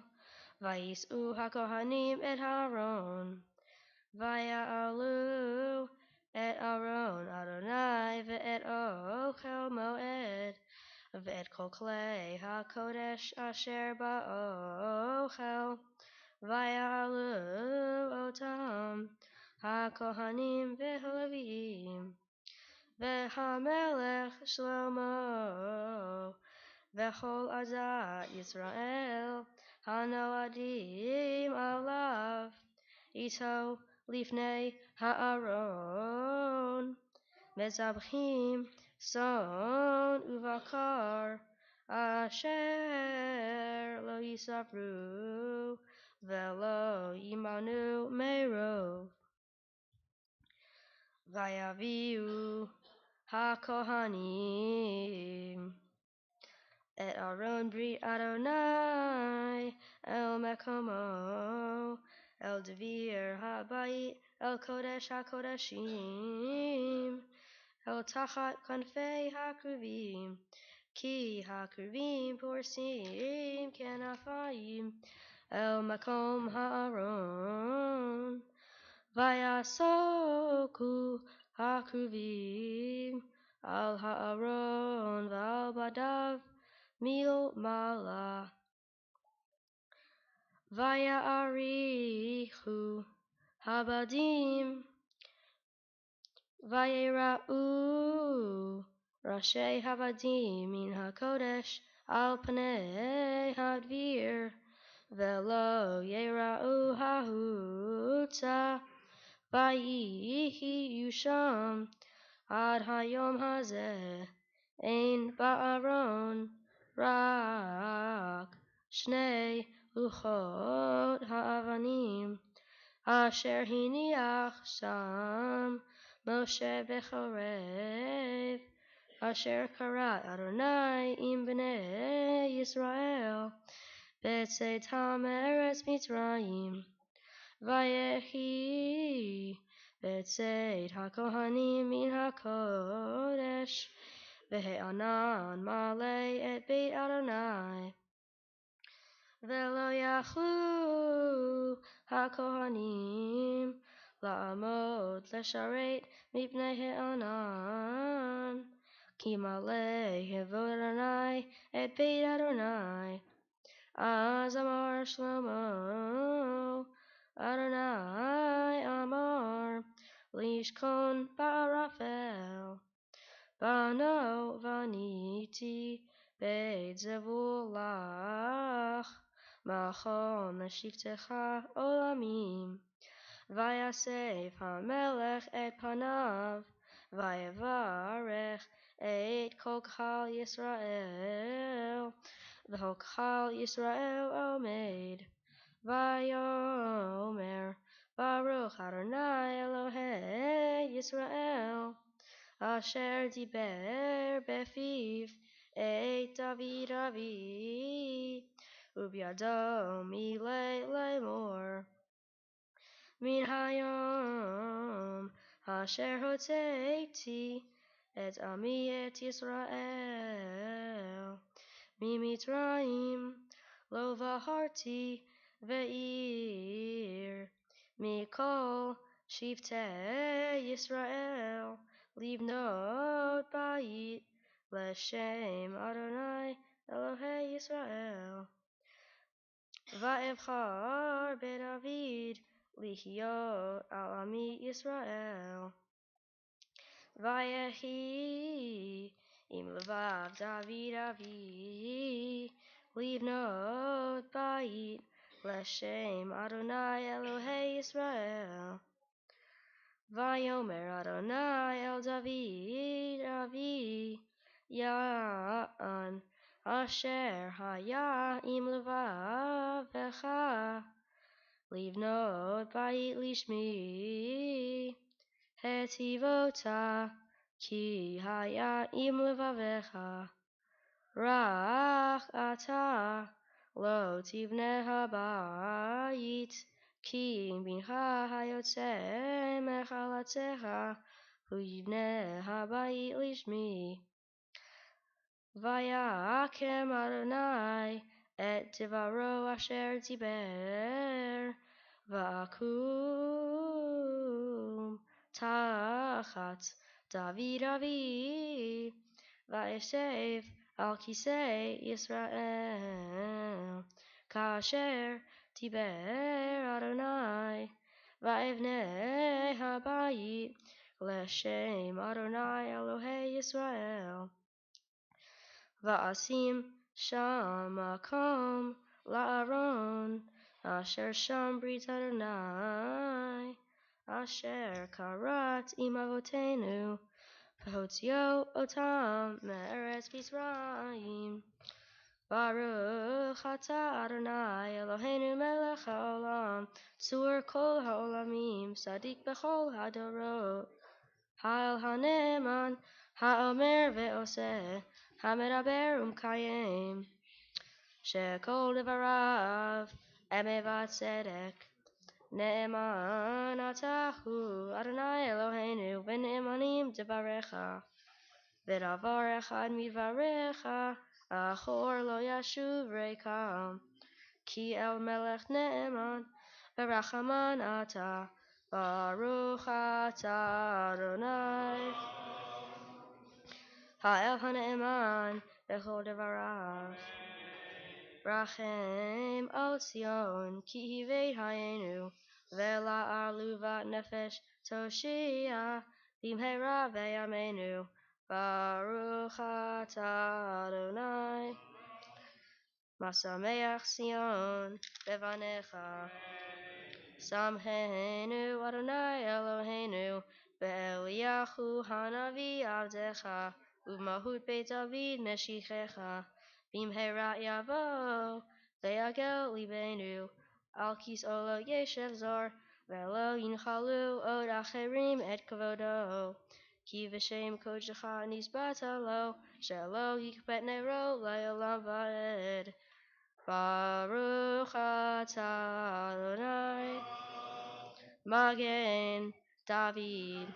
ויישאו הכהנים את הארון, ויעלו את ארון אדוני ואת אוכל מועד, ואת כל כלי הקודש אשר באוכל, ויעלו אותם הכהנים והלוויים, והמלך שלמה, וכל עדת ישראל הנועדים עליו, איתו לפני הארון, מזבחים צאן ובקר, אשר לא יספרו ולא יימנו מרוב. ויביאו הכהנים את ארון ברית אדוני אל מקומו, אל דביר הבית, אל קודש הקודשים, אל תחת כנפי הקרובים, כי הקרובים פורסים כנפיים אל מקום הארון. ויסוקו הקרובים על הארון ועל בדיו מלמעלה. ויעריכו הבדים, ויראו ראשי הבדים מן הקודש על פני הדביר, ולא יראו החוצה, ויהיו שם עד היום הזה. אין בארון רק שני לוחות האבנים, אשר הניח שם משה בחורב, אשר כרת אדוני עם בני ישראל בצאתם מארץ מצרים. ויהי בצאת הכהנים מן הקודש, והענן מלא את בית אדוני, ולא יכלו הכהנים לעמוד לשרת מפני הענן, כי מלא כבוד אדוני את בית אדוני. אז אמר שלמה, אדוני אמר לשכון בערפל, בנו בניתי בית זבול לך, מכון לשבטך עולמים. ויסף המלך את פניו, ויברך את כל קהל ישראל, וכל קהל ישראל עומד, ויאמר, ברוך אדוני אלוהי ישראל, אשר דיבר בפיו את דוד אבי, ובידו מילי לאמור, מן היום אשר הוצאתי את עמי את ישראל ממצרים, lo vaharti ve'ir mikol shivtei Yisrael livnot bayit l'shem Adonai Elohei Yisrael va'evchar beDavid lihyot al ami Yisrael Vayehi im levav David avi livnot bayit l'shem Adonai Elohei Yisrael Vayomer Adonai el David avi Ya'an asher haya im levavecha livnot bayit lishmi Hetivota ki haya im levavecha rach ata lo tivne habayit ki bincha hayotze mechalatzecha hu yivne habayit lishmi vayakem Adonai et divaro asher diber va'akum tachat David avi va'eshev al kisei Yisrael kasher diber Adonai va'evne habayit l'shem Adonai Elohei Yisrael va'asim sham makom la'aron asher sham brit Adonai asher karat im avotenu v'hotzio otam me'eretz Mitzrayim Baruch atah Adonai Eloheinu melech haolam tzur kol haolamim sadik bechol hadorot ha'el hane'eman ha'omer ve'oseh ha'medaber u'mkayem shekol devarav emet v'tzedek Ne'eman atahu Adonai Eloheinu v'ne'emanim devarecha v'davar echad midvarecha achor lo yashuv reikam ki el melech ne'eman v'rachaman ata Baruch atah Adonai ha'el hane'eman b'chol devarav Rachem al Zion ki hivei hayenu Vela arluvat nefesh toshia bimhera veyamenu Baruch atah Adonai Masameach Zion bevanecha Samhenu Adonai Eloheinu Be'eliyahu hanavi avdecha U'mahut Beit David meshichecha Bimhera yavo ve'yagel libenu Al kis olo yeshev zor Ve'lo yinchalu od acherim et kavodo Ki v'shem kodecha nizbata lo Shelo yikbet nero le'olam va'ed Baruch atah Adonai Magen David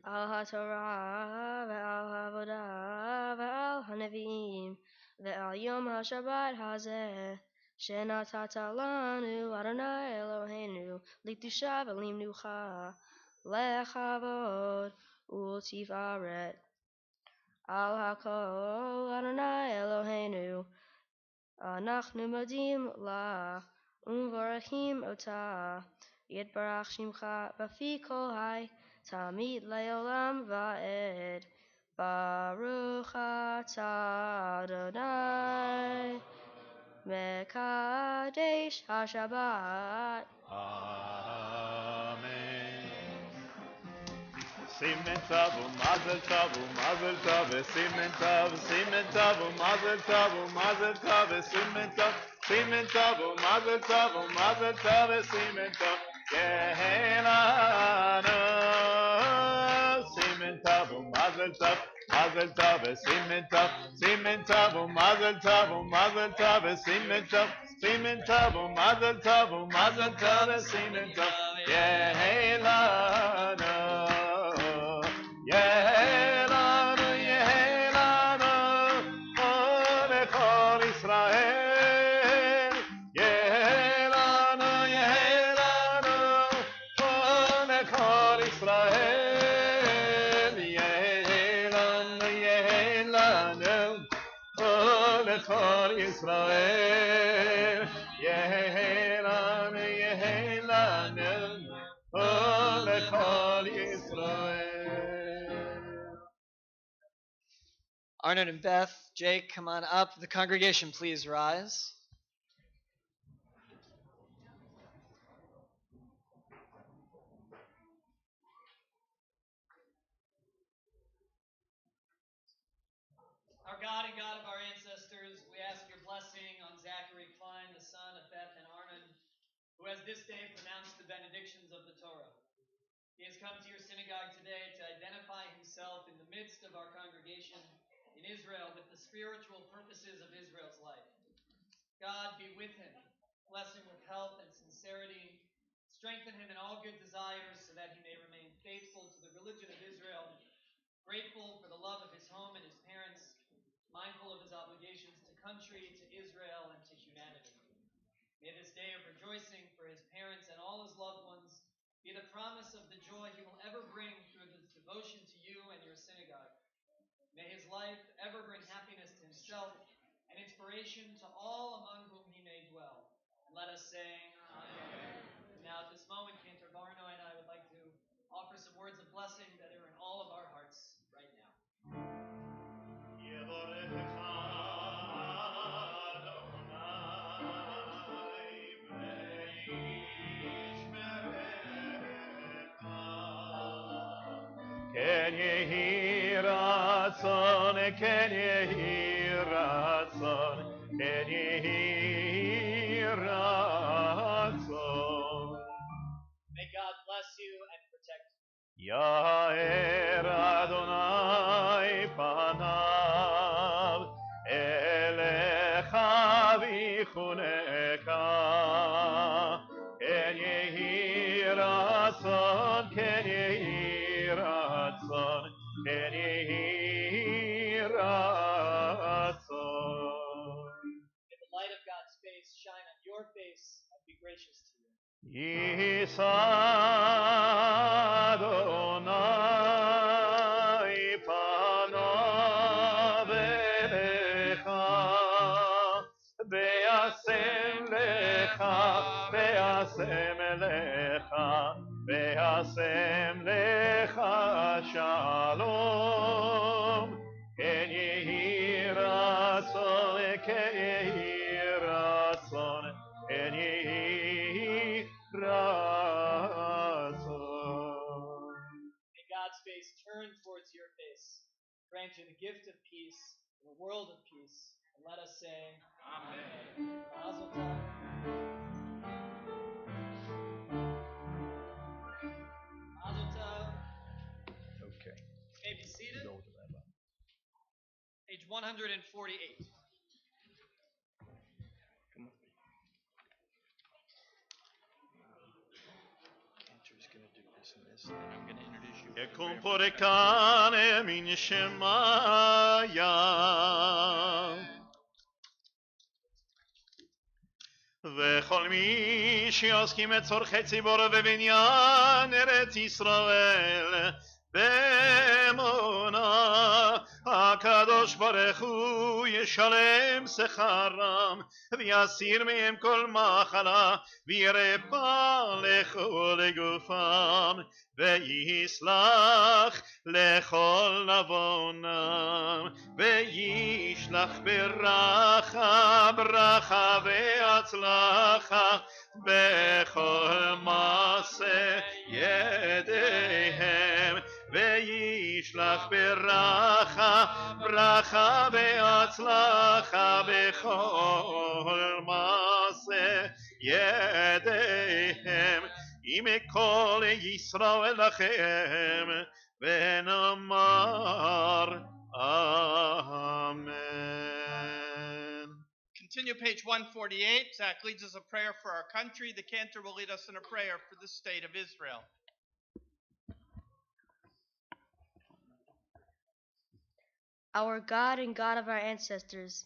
Al haTorah ve'al havodah ve'al haneviim ve'al yom haShabbat hazeh shenatata lanu Adonai Eloheinu likdusha v'limnucha lechavod u'tifaret al hakol Adonai Eloheinu Anachnu modim la umvarachim ota Yitbarach shimcha b'fi kol hai Tamid le'olam va'ed Baruch atah Adonai Mekadesh HaShabbat Amen. Simen tov u'mazel tov u'mazel tov simen tov u'mazel tov u'mazel tov simen tov u'mazel tov u'mazel tov simen tov Yehelanu simen tov u'mazel tov mazel tov simen tov u'mazel tov simen tov u'mazel tov simen tov Yehelanu Yehelanu, Olechol Israel ישראל, יהי לנו, יהי לנו, ולכל ישראל. Arnold and Beth, Jake, come on up. The congregation, please rise. Our God and God of our ancestors, we ask your blessing on Zachary Klein, the son of Beth and Arnon, who has this day pronounced the benedictions of the Torah. He has come to your synagogue today to identify himself in the midst of our congregation in Israel with the spiritual purposes of Israel's life. God be with him, bless him with health and sincerity, strengthen him in all good desires so that he may remain faithful to the religion of Israel, grateful for the love of his home and his parents, mindful of his obligations to country, to Israel, and to humanity. May this day of rejoicing for his parents and all his loved ones be the promise of the joy he will ever bring through his devotion to you and your synagogue. May his life ever bring happiness to himself and inspiration to all among whom he may dwell. And let us say, Amen. And now at this moment, Cantor Barno and I would like to offer some words of blessing that are in all of our hearts right now. Ken yehi ratzon, ken yehi ratzon, ken yehi ratzon. May God bless you and protect you. Ya'er Adonai panav elecha vichunecha. Ken yehi ratzon, ken yehi ratzon, ken yehi ratzon. May the light of God's face shine on your face and be gracious to you. Yisa Adonai panav elecha, ve'asem lecha, ve'asem lecha, ve'asem lecha shalom. Ken yehi ratzon, ken yehi ratzon, ken yehi ratzon. May God's face turn towards your face, grant you the gift of peace and a world of peace. And let us say, Amen. Mazel tov. Mazel tov. Okay. May be seated. Page 148. Cantor's going to do this and this, and I'm going to introduce you. יקום פורקן מן שמיה וכל מי שעוסקים את צורכי ציבור ובבניין ארץ ישראל באמונה הקדוש ברוך הוא ישלם שכרם ויסיר מהם כל מחלה וירפא לכל גופם ויסלח לכל נבונם וישלח ברכה ברכה והצלחה בכל מעשה ידיהם וישלח ברכה ברכה והצלחה בכל מעשה ידיהם עם כל ישראל לכם ונאמר אמן. Continue page 148. Zach leads us a prayer for our country. The cantor will lead us in a prayer for the state of Israel. Our God and God of our ancestors,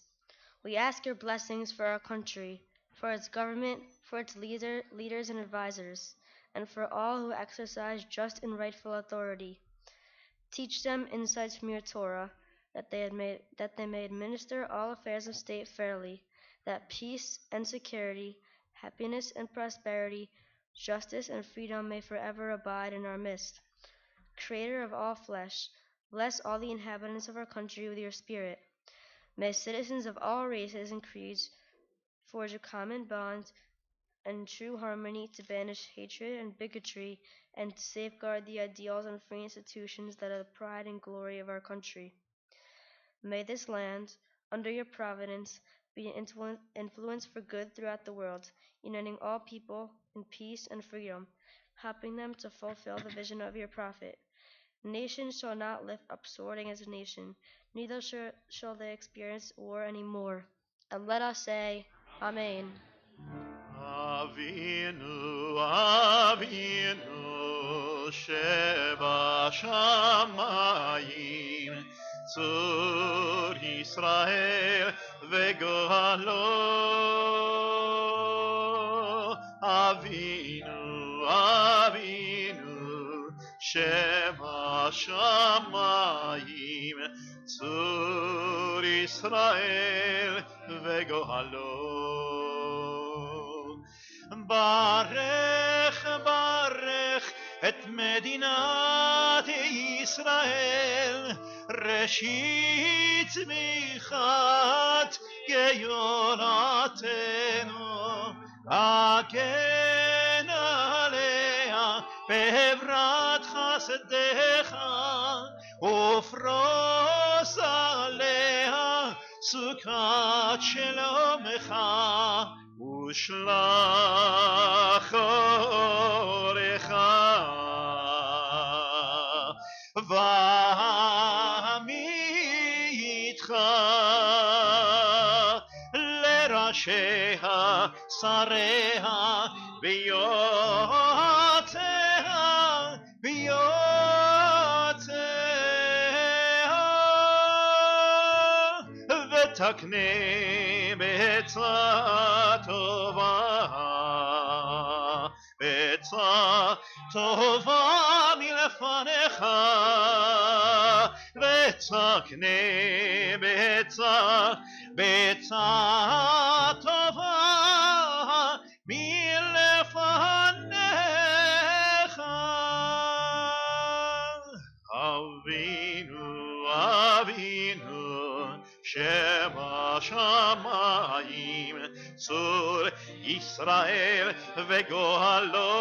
we ask your blessings for our country, for its government, for its leaders and advisors, and for all who exercise just and rightful authority. Teach them insights from your Torah, that they may administer all affairs of state fairly, that peace and security, happiness and prosperity, justice and freedom may forever abide in our midst. Creator of all flesh, bless all the inhabitants of our country with your spirit. May citizens of all races and creeds forge a common bond and true harmony to banish hatred and bigotry and to safeguard the ideals and free institutions that are the pride and glory of our country. May this land, under your providence, be an influence for good throughout the world, uniting all people in peace and freedom, helping them to fulfill the vision of your prophet. Nation shall not lift up sword against nation, neither shall they experience war any more. And let us say, Amen. Avinu, Avinu, Sheba Shamayim, Tzur Yisrael v'Gohalo. Avinu, Avinu, Sheba Shamayim, Tzur Yisrael v'Gohalo. Barech, barech et medinat Yisrael, reshit michat geyolatenu, agen alea bevrat chasedecha, ufros alea sukat shelomecha, ושלח אורך ועמיתך לראשיה שריה ביועציה ותקנה בעצה טובה, בעצה טובה מלפניך, ותקנה בעצה טובה מלפניך. אבינו, אבינו, Sheba Shamayim, Tzur Yisrael v'Gohalo.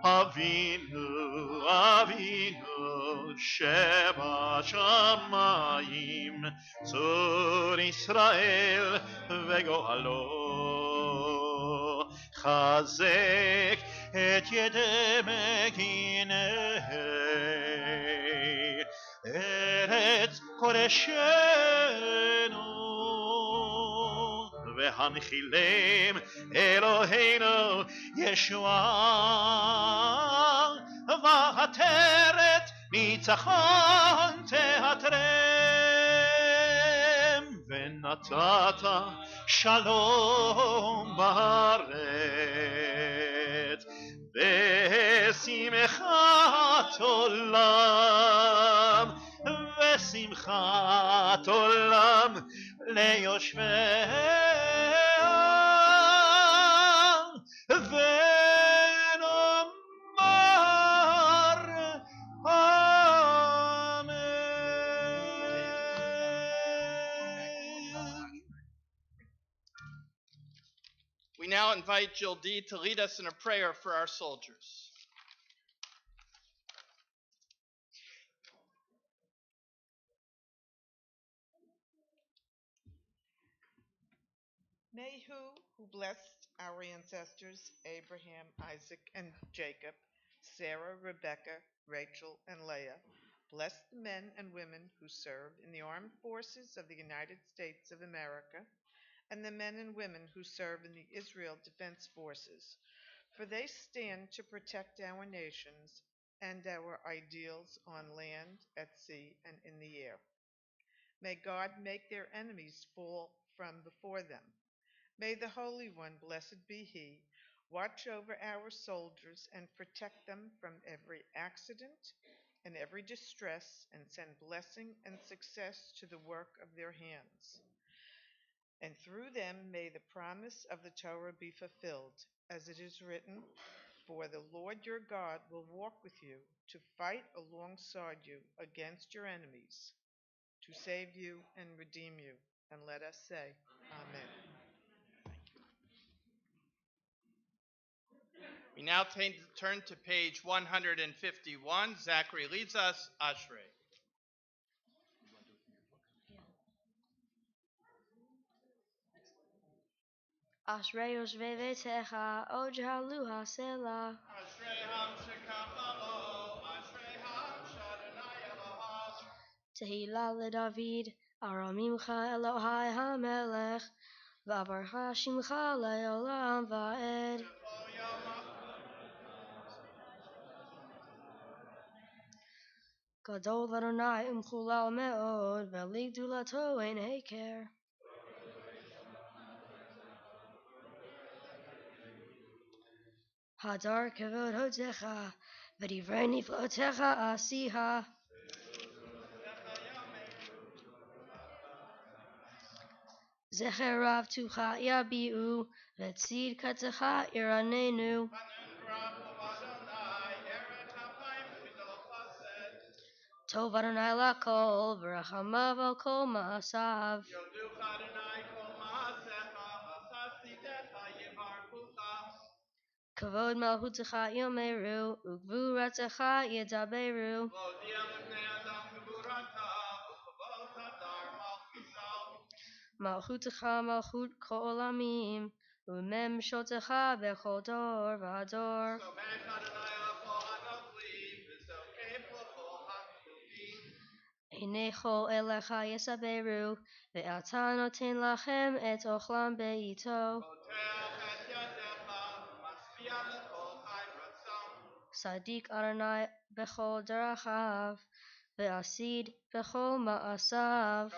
Avinu, Avinu, Sheba Shamayim, Tzur Yisrael v'Gohalo. Chazek et yedei meginei ארץ קודשנו והנחילם אלוהינו ישועה ועטרת ניצחון תעטרם ונתת שלום בארץ ושמחת עולם ושמחת עולם ליושביה ונאמר אמן. We now invite Jill D. to lead us in a prayer for our soldiers. May who blessed our ancestors, Abraham, Isaac, and Jacob, Sarah, Rebecca, Rachel, and Leah, bless the men and women who serve in the armed forces of the United States of America, and the men and women who serve in the Israel Defense Forces, for they stand to protect our nations and our ideals on land, at sea, and in the air. May God make their enemies fall from before them. May the Holy One, blessed be He, watch over our soldiers and protect them from every accident and every distress, and send blessing and success to the work of their hands. and through them may the promise of the Torah be fulfilled, as it is written, "For the Lord your God will walk with you to fight alongside you against your enemies, to save you and redeem you." And let us say, Amen. We now turn to page 151. Zachary leads us, Ashrei. Ashrei Yoshvei Veitecha, Ojalu HaSelah. Ashrei Ham Shekachalo, Ashrei Ham Shadonai Elohav. Tehillah LeDavid, Aramimcha Elohai HaMelech, V'avarcha Shimcha Le'olam Va'ed. Gadol Adonai Umchulal Me'od, Ve'ligdulato Ein Heker. Hadar Kevod Hotecha, V'divrei Niflotecha Asiha. Zecher Rav Tucha Yabi'u, V'tzid Katecha Iranenu. Tov Adonai Lakol, V'rachamav Al Kol Ma'asav. Kavod Malhutecha Yomeru, Ugvu Ratecha Yedaberu. Malhutecha Malchut Kol Olamim, Umem Shotecha Bechol Dor V'Ador. Einei Chol Elecha Yesaberu, Ve'ata Noten Lachem Et Ochlam Be'ito. Sadiq Adonai Bechol Derachav, Ve'asid Bechol Ma'asav.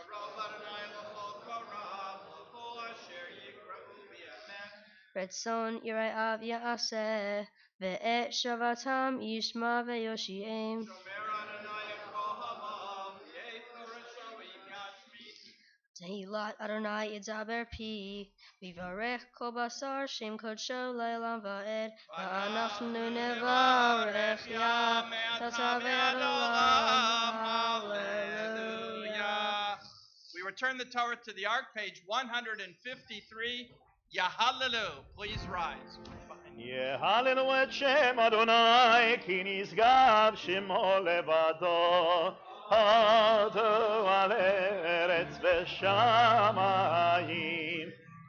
Retzon Yira'av Ya'aseh, Ve'et Shavatam Yishma Ve'yoshi'em. Tehillat Adonai Yidzaber Pi, Vivarech Kol Basar Shem Kodsho Le'olam Va'ed, Va'anachnu Nevarech Yam Tatavei Olam. Hallelujah. We return the Torah to the Ark, page 153. Yahallelu. Please rise. יהללו את שם אדוני כי נשגב שמו לבדו הודו על ארץ ושמיים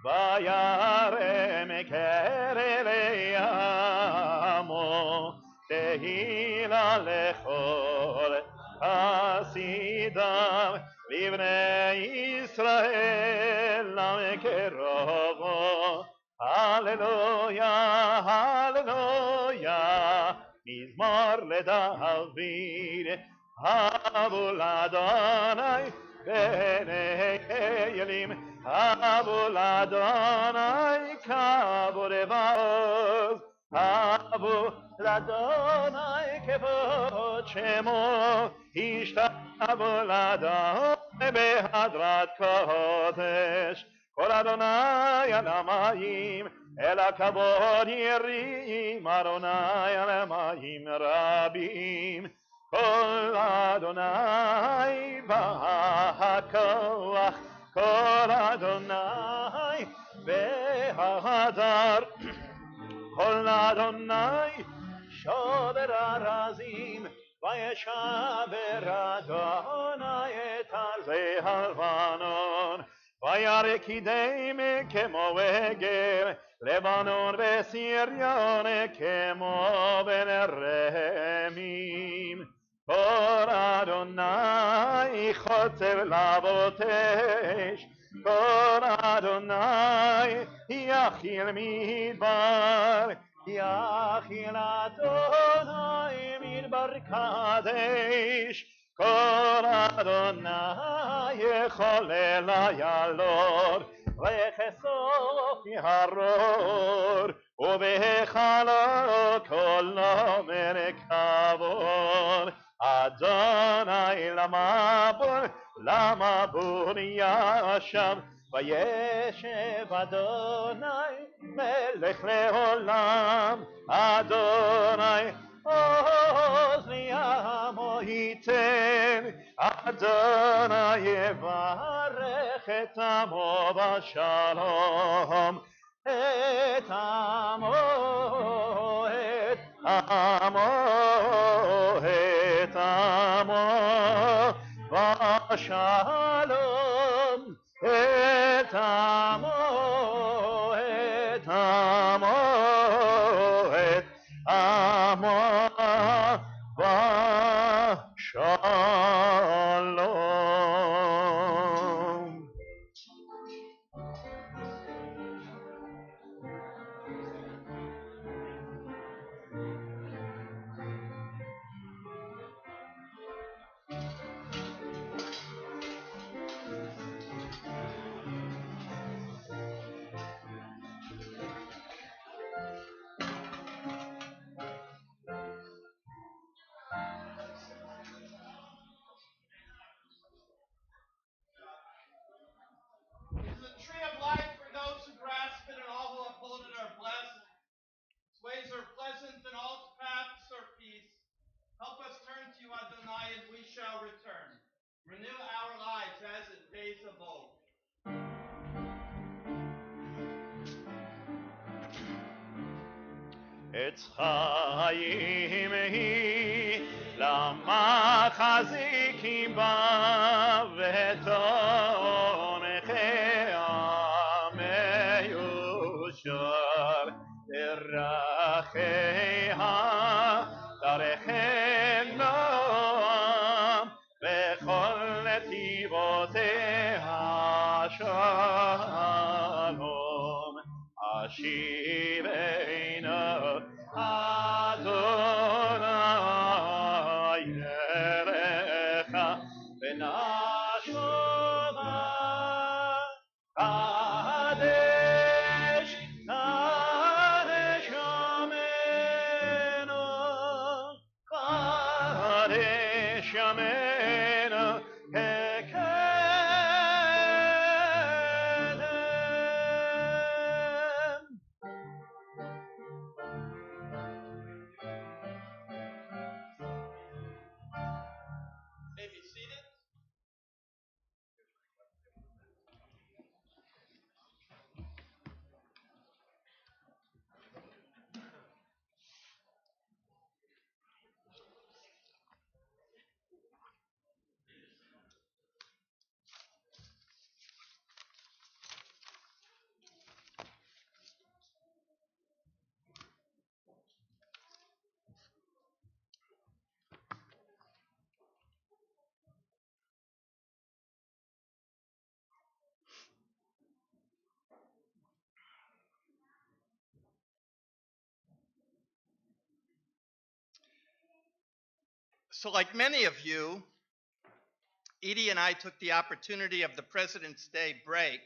וירם קרלי עמו תהילה לכל חסידיו לבני ישראל למקרבו Hallelujah, hallelujah, Mizmor LeDavid, Havul Adonai, Bnei Elim, Havul Adonai, Kavod Evaoz, Havul Adonai, Kavod Shemo, Ishtabul Adonai, Behadrat Kodesh, Kol Adonai al hamayim, el hakavod yirim, Adonai al hamayim rabim. Kol Adonai b'hakoach, Kol Adonai behadar, Kol Adonai shober arazim, vayeshaber Adonai et arzei halvanon. וירא קידם כמו עגל, לבנון וסיריון כמו בן רמים. קול אדוני חוצב להבות אש, קול אדוני יכיל מדבר, יכיל אדוני מדבר קדש. Kol Adonai yecholel hayalor, v'chesof yaharor, uvechalo kol nomen kavod. Adonai lamabur yashav, וישב אדוני מלך לעולם, אדוני עוז לי עמו ייתן, אדוני יברך את עמו בשלום, את עמו, את עמו, את עמו בשלום, את עמו, את עמו, את עמו בשלום. Is a tree of life for those who grasp it, and all who uphold it are blessed. Its ways are pleasant, and all its paths are peace. Help us turn to you, Adonai, and we shall return. Renew our lives as in days of old. עץ חיים היא למחזיקים בה ותומכיה מיושר דרכיה דרכי נועם וכל נתיבותיה שלום השיבנו אדוני אליך ונשובה קדש קדש ימינו קדש ימינו כקדם. May be seated. So, like many of you, Edie and I took the opportunity of the President's Day break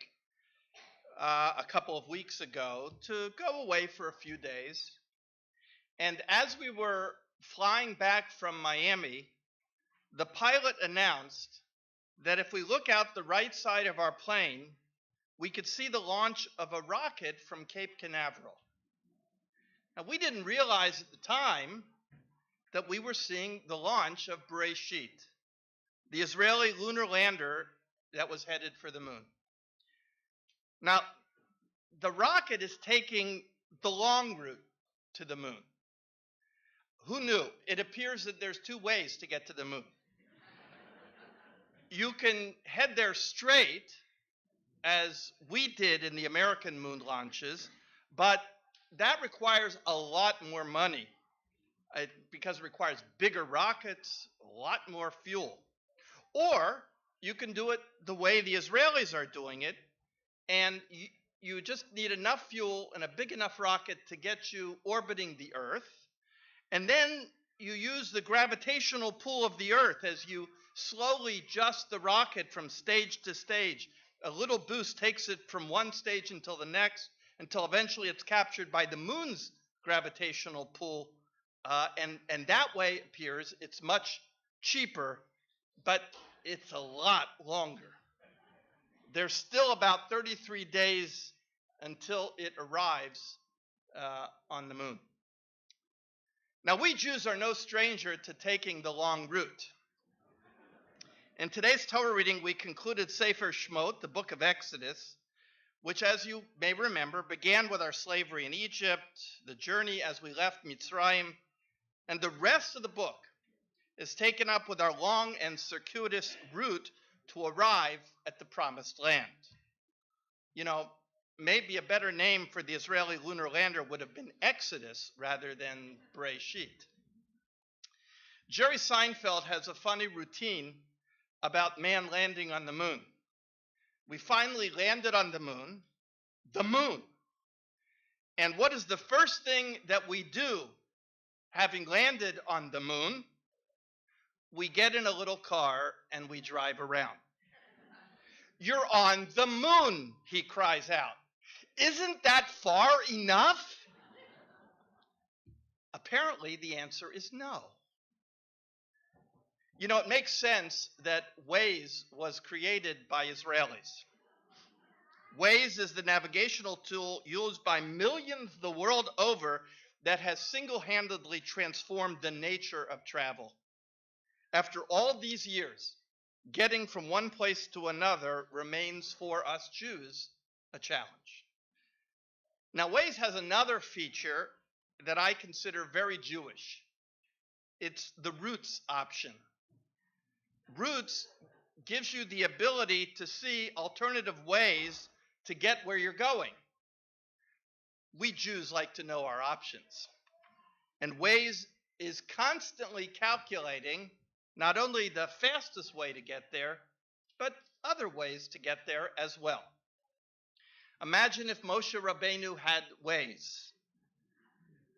a couple of weeks ago to go away for a few days. And as we were flying back from Miami, the pilot announced that if we look out the right side of our plane, we could see the launch of a rocket from Cape Canaveral. Now, we didn't realize at the time that we were seeing the launch of Bereshit, the Israeli lunar lander that was headed for the moon. Now, the rocket is taking the long route to the moon. Who knew? It appears that there's two ways to get to the moon. You can head there straight, as we did in the American moon launches, but that requires a lot more money because it requires bigger rockets, a lot more fuel. Or you can do it the way the Israelis are doing it, and you just need enough fuel and a big enough rocket to get you orbiting the Earth, and then you use the gravitational pull of the Earth as you slowly adjust the rocket from stage to stage. A little boost takes it from one stage until the next, until eventually it's captured by the moon's gravitational pull, and that way it appears it's much cheaper, but it's a lot longer. there's still about 33 days until it arrives on the moon. Now, we Jews are no stranger to taking the long route. In today's Torah reading, we concluded Sefer Shemot, the book of Exodus, which, as you may remember, began with our slavery in Egypt, the journey as we left Mitzrayim, and the rest of the book is taken up with our long and circuitous route to arrive at the Promised Land. You know, maybe a better name for the Israeli lunar lander would have been Exodus rather than Bereshit. Jerry Seinfeld has a funny routine about man landing on the moon. We finally landed on the moon. And what is the first thing that we do having landed on the moon? We get in a little car and we drive around. You're on the moon, he cries out. Isn't that far enough? Apparently, the answer is no. You know, it makes sense that Waze was created by Israelis. Waze is the navigational tool used by millions the world over that has single-handedly transformed the nature of travel. After all these years, getting from one place to another remains for us Jews a challenge. Now, Waze has another feature that I consider very Jewish. It's the routes option. Routes gives you the ability to see alternative ways to get where you're going. We Jews like to know our options. And Waze is constantly calculating not only the fastest way to get there, but other ways to get there as well. Imagine if Moshe Rabbeinu had Waze.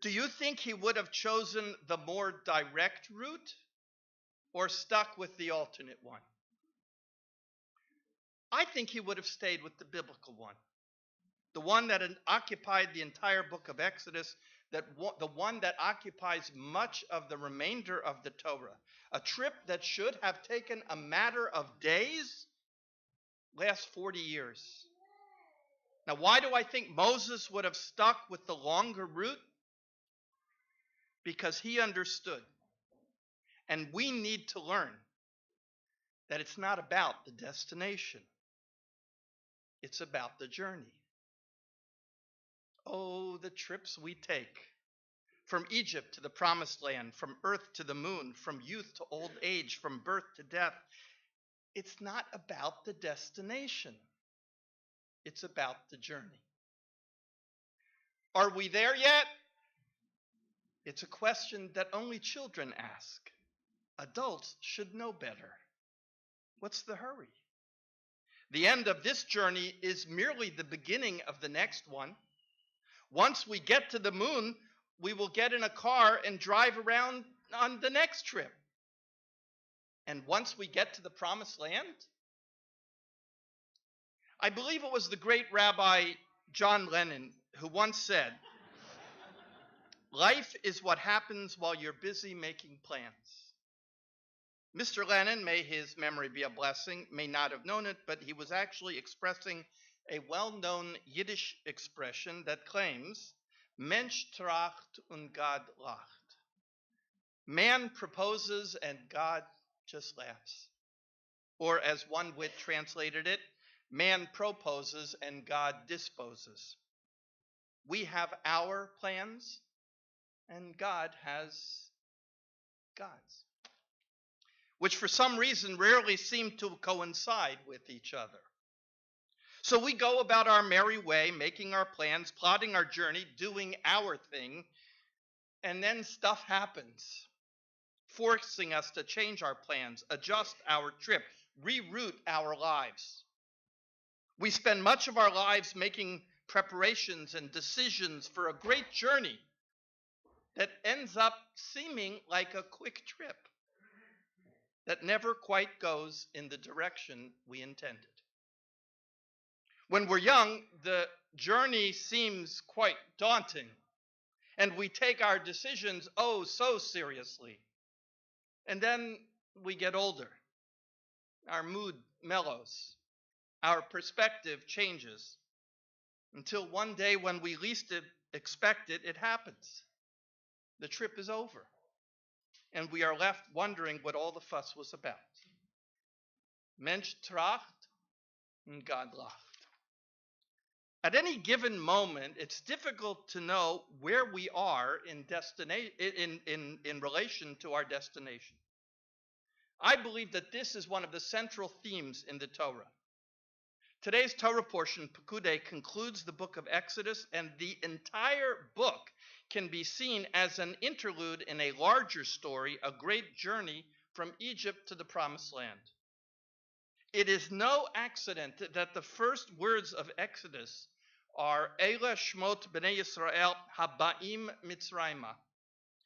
Do you think he would have chosen the more direct route or stuck with the alternate one? I think he would have stayed with the biblical one, the one that occupied the entire book of Exodus, the one that occupies much of the remainder of the Torah. A trip that should have taken a matter of days lasts 40 years. Now, why do I think Moses would have stuck with the longer route? Because he understood, and we need to learn, that it's not about the destination. It's about the journey. Oh, the trips we take. From Egypt to the Promised Land, from earth to the moon, from youth to old age, from birth to death. It's not about the destination. It's about the journey. Are we there yet? It's a question that only children ask. Adults should know better. What's the hurry? The end of this journey is merely the beginning of the next one. Once we get to the moon, we will get in a car and drive around on the next trip. And once we get to the Promised Land, I believe it was the great Rabbi John Lennon who once said, "Life is what happens while you're busy making plans." Mr. Lennon, may his memory be a blessing, may not have known it, but he was actually expressing a well-known Yiddish expression that claims, Mensch tracht und Gott lacht. Man proposes and God just laughs. Or as one wit translated it, man proposes and God disposes. We have our plans and God has God's, which for some reason rarely seem to coincide with each other. So we go about our merry way, making our plans, plotting our journey, doing our thing, and then stuff happens, forcing us to change our plans, adjust our trip, reroute our lives. We spend much of our lives making preparations and decisions for a great journey that ends up seeming like a quick trip that never quite goes in the direction we intended. When we're young, the journey seems quite daunting, and we take our decisions oh so seriously. And then we get older. Our mood mellows. our perspective changes until one day when we least expect it, it happens. The trip is over, and we are left wondering what all the fuss was about. Mensch tracht und Gott lacht. At any given moment, it's difficult to know where we are in relation to our destination. I believe that this is one of the central themes in the Torah. Today's Torah portion, Pekudei, concludes the book of Exodus, and the entire book can be seen as an interlude in a larger story, a great journey from Egypt to the Promised Land. It is no accident that the first words of Exodus are Eila Shmot Bnei Yisrael Habaim Mitzrayma.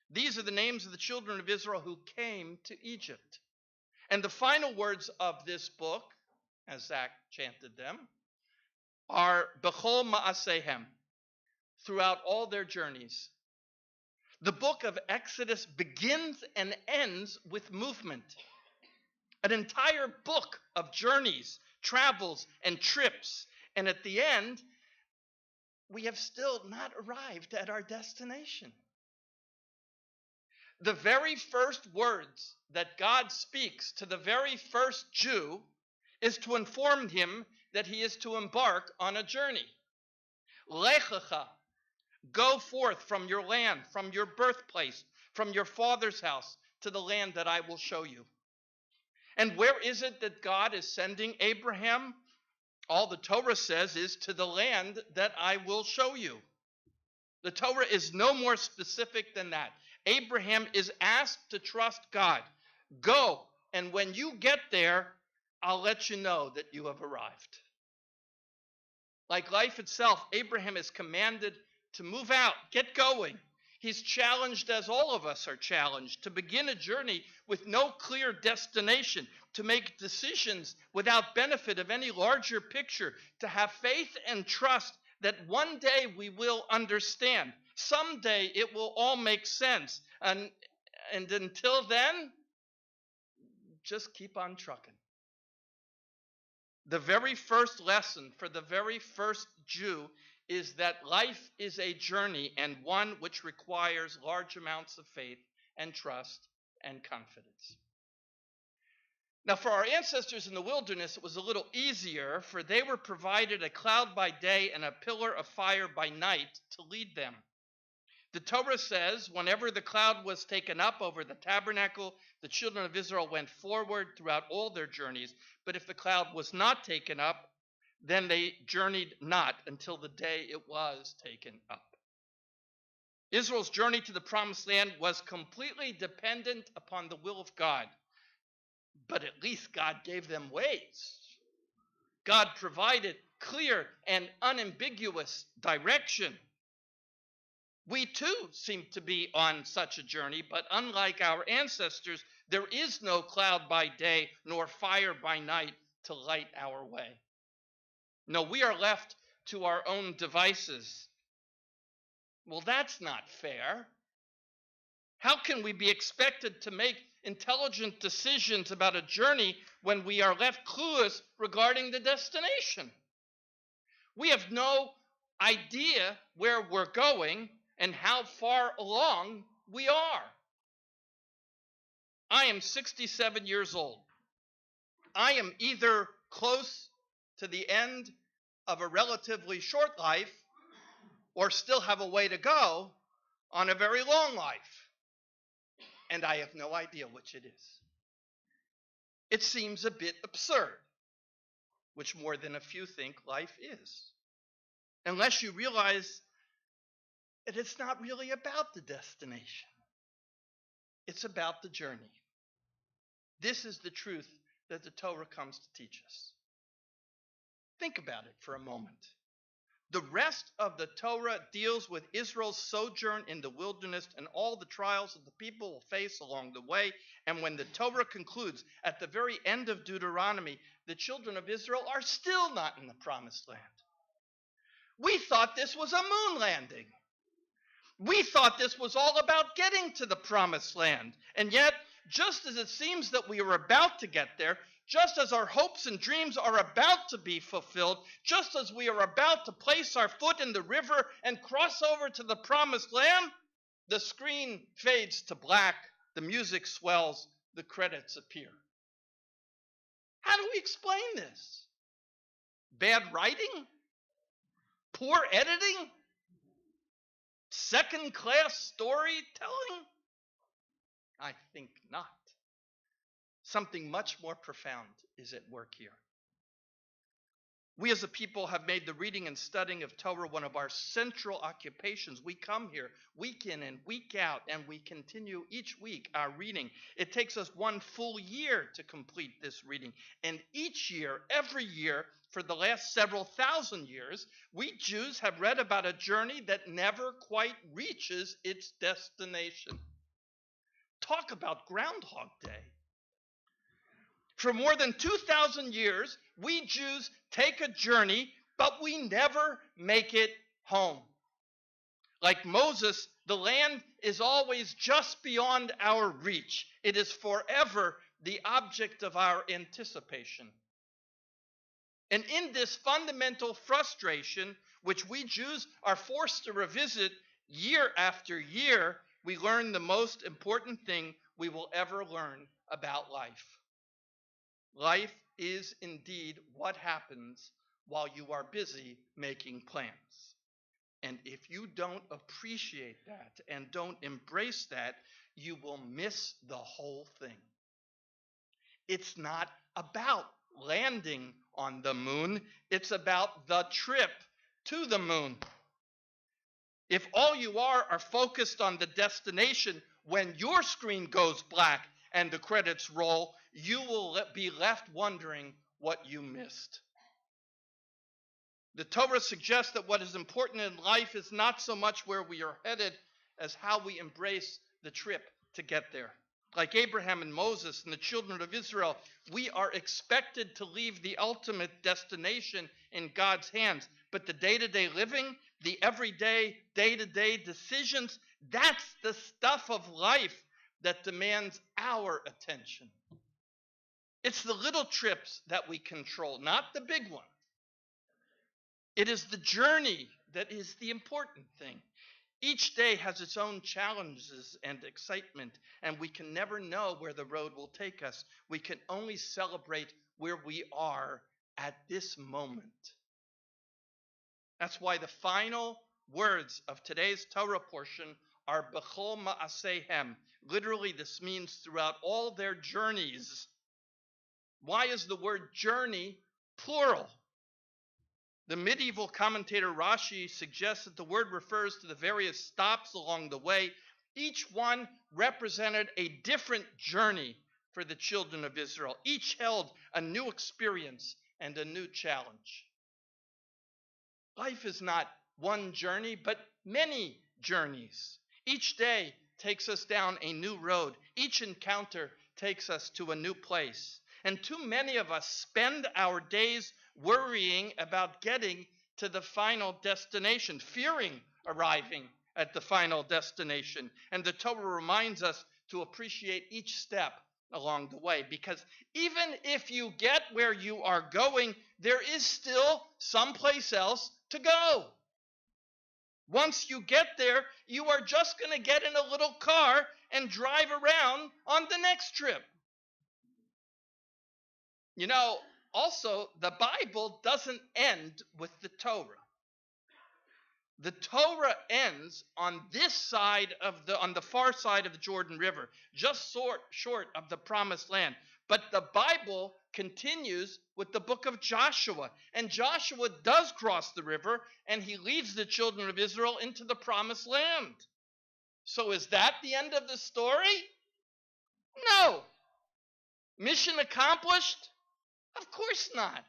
These are the names of the children of Israel who came to Egypt. And the final words of this book, as Zach chanted them, are Bechol Ma'asehem, throughout all their journeys. The book of Exodus begins and ends with movement. An entire book of journeys, travels, and trips. And at the end, we have still not arrived at our destination. The very first words that God speaks to the very first Jew is to inform him that he is to embark on a journey. Lechecha, go forth from your land, from your birthplace, from your father's house, to the land that I will show you. And where is it that God is sending Abraham? All the Torah says is to the land that I will show you. The Torah is no more specific than that. Abraham is asked to trust God. Go, and when you get there, I'll let you know that you have arrived. Like life itself, Abraham is commanded to move out, get going. He's challenged, as all of us are challenged, to begin a journey with no clear destination, to make decisions without benefit of any larger picture, to have faith and trust that one day we will understand. Someday it will all make sense. And until then, just keep on trucking. The very first lesson for the very first Jew is that life is a journey, and one which requires large amounts of faith and trust and confidence. Now, for our ancestors in the wilderness, it was a little easier, for they were provided a cloud by day and a pillar of fire by night to lead them. The Torah says, whenever the cloud was taken up over the tabernacle, the children of Israel went forward throughout all their journeys. But if the cloud was not taken up, then they journeyed not until the day it was taken up. Israel's journey to the Promised Land was completely dependent upon the will of God. But at least God gave them ways. God provided clear and unambiguous direction. We too seem to be on such a journey, but unlike our ancestors, there is no cloud by day nor fire by night to light our way. No, we are left to our own devices. Well, that's not fair. How can we be expected to make intelligent decisions about a journey when we are left clueless regarding the destination? We have no idea where we're going and how far along we are. I am 67 years old. I am either close to the end of a relatively short life or still have a way to go on a very long life. And I have no idea which it is. It seems a bit absurd, which more than a few think life is. Unless you realize that it's not really about the destination. It's about the journey. This is the truth that the Torah comes to teach us. Think about it for a moment. The rest of the Torah deals with Israel's sojourn in the wilderness and all the trials that the people will face along the way. And when the Torah concludes at the very end of Deuteronomy, the children of Israel are still not in the Promised Land. We thought this was a moon landing. We thought this was all about getting to the Promised Land. And yet, just as it seems that we are about to get there, just as our hopes and dreams are about to be fulfilled, just as we are about to place our foot in the river and cross over to the promised land, the screen fades to black, the music swells, the credits appear. How do we explain this? Bad writing? Poor editing? Second-class storytelling? I think not. Something much more profound is at work here. We as a people have made the reading and studying of Torah one of our central occupations. We come here week in and week out, and we continue each week our reading. It takes us one full year to complete this reading. And each year, every year, for the last several thousand years, we Jews have read about a journey that never quite reaches its destination. Talk about Groundhog Day. For more than 2,000 years, we Jews take a journey, but we never make it home. Like Moses, the land is always just beyond our reach. It is forever the object of our anticipation. And in this fundamental frustration, which we Jews are forced to revisit year after year, we learn the most important thing we will ever learn about life. Life is indeed what happens while you are busy making plans. And if you don't appreciate that and don't embrace that, you will miss the whole thing. It's not about landing on the moon. It's about the trip to the moon. If all you are focused on the destination, when your screen goes black and the credits roll, you will be left wondering what you missed. The Torah suggests that what is important in life is not so much where we are headed as how we embrace the trip to get there. Like Abraham and Moses and the children of Israel, we are expected to leave the ultimate destination in God's hands. But the day-to-day living, the everyday, day-to-day decisions, that's the stuff of life that demands our attention. It's the little trips that we control, not the big one. It is the journey that is the important thing. Each day has its own challenges and excitement, and we can never know where the road will take us. We can only celebrate where we are at this moment. That's why the final words of today's Torah portion are B'chol Ma'asehem. Literally, this means throughout all their journeys. Why is the word journey plural? The medieval commentator Rashi suggests that the word refers to the various stops along the way. Each one represented a different journey for the children of Israel. Each held a new experience and a new challenge. Life is not one journey, but many journeys. Each day takes us down a new road. Each encounter takes us to a new place. And too many of us spend our days worrying about getting to the final destination, fearing arriving at the final destination. And the Torah reminds us to appreciate each step along the way, because even if you get where you are going, there is still someplace else to go. Once you get there, you are just going to get in a little car and drive around on the next trip. You know, also, the Bible doesn't end with the Torah. The Torah ends on this side of on the far side of the Jordan River, just short of the Promised Land. But the Bible continues with the book of Joshua. And Joshua does cross the river, and he leads the children of Israel into the Promised Land. So is that the end of the story? No. Mission accomplished? Of course not.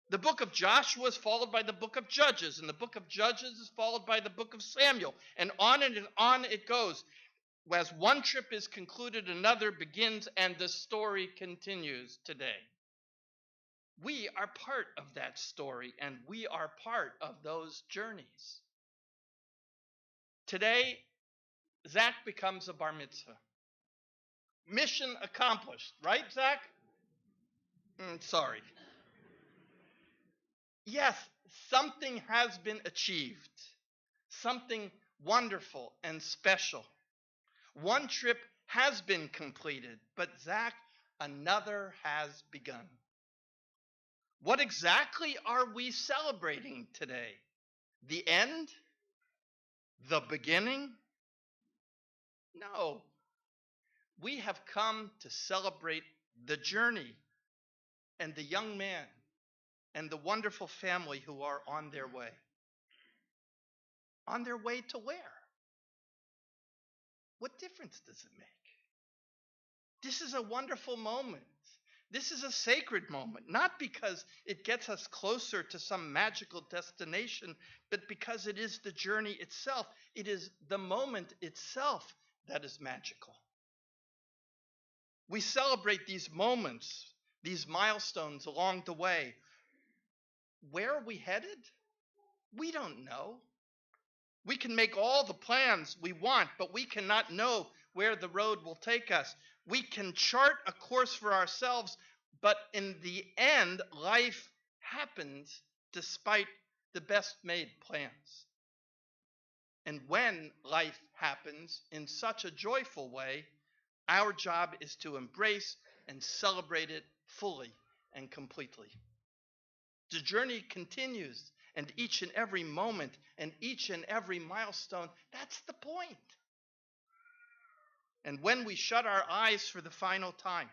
The book of Joshua is followed by the book of Judges, and the book of Judges is followed by the book of Samuel, and on it goes. As one trip is concluded, another begins, and the story continues today. We are part of that story, and we are part of those journeys. Today, Zach becomes a bar mitzvah. Mission accomplished, right, Zach? Sorry. Yes, something has been achieved, something wonderful and special. One trip has been completed, but Zach, another has begun. What exactly are we celebrating today? The end? The beginning? No. We have come to celebrate the journey and the young man and the wonderful family who are on their way. On their way to where? What difference does it make? This is a wonderful moment. This is a sacred moment, not because it gets us closer to some magical destination, but because it is the journey itself. It is the moment itself that is magical. We celebrate these moments, these milestones along the way. Where are we headed? We don't know. We can make all the plans we want, but we cannot know where the road will take us. We can chart a course for ourselves, but in the end, life happens despite the best made plans. And when life happens in such a joyful way, our job is to embrace and celebrate it fully and completely. The journey continues, and each and every moment and each and every milestone, that's the point. And when we shut our eyes for the final time,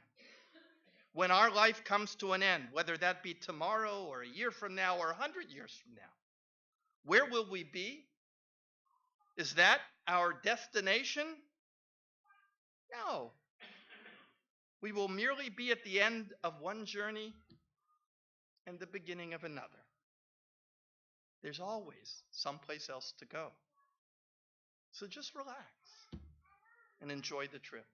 when our life comes to an end, whether that be tomorrow or a year from now or 100 years from now, where will we be? Is that our destination? No. We will merely be at the end of one journey and the beginning of another. There's always someplace else to go. So just relax and enjoy the trip.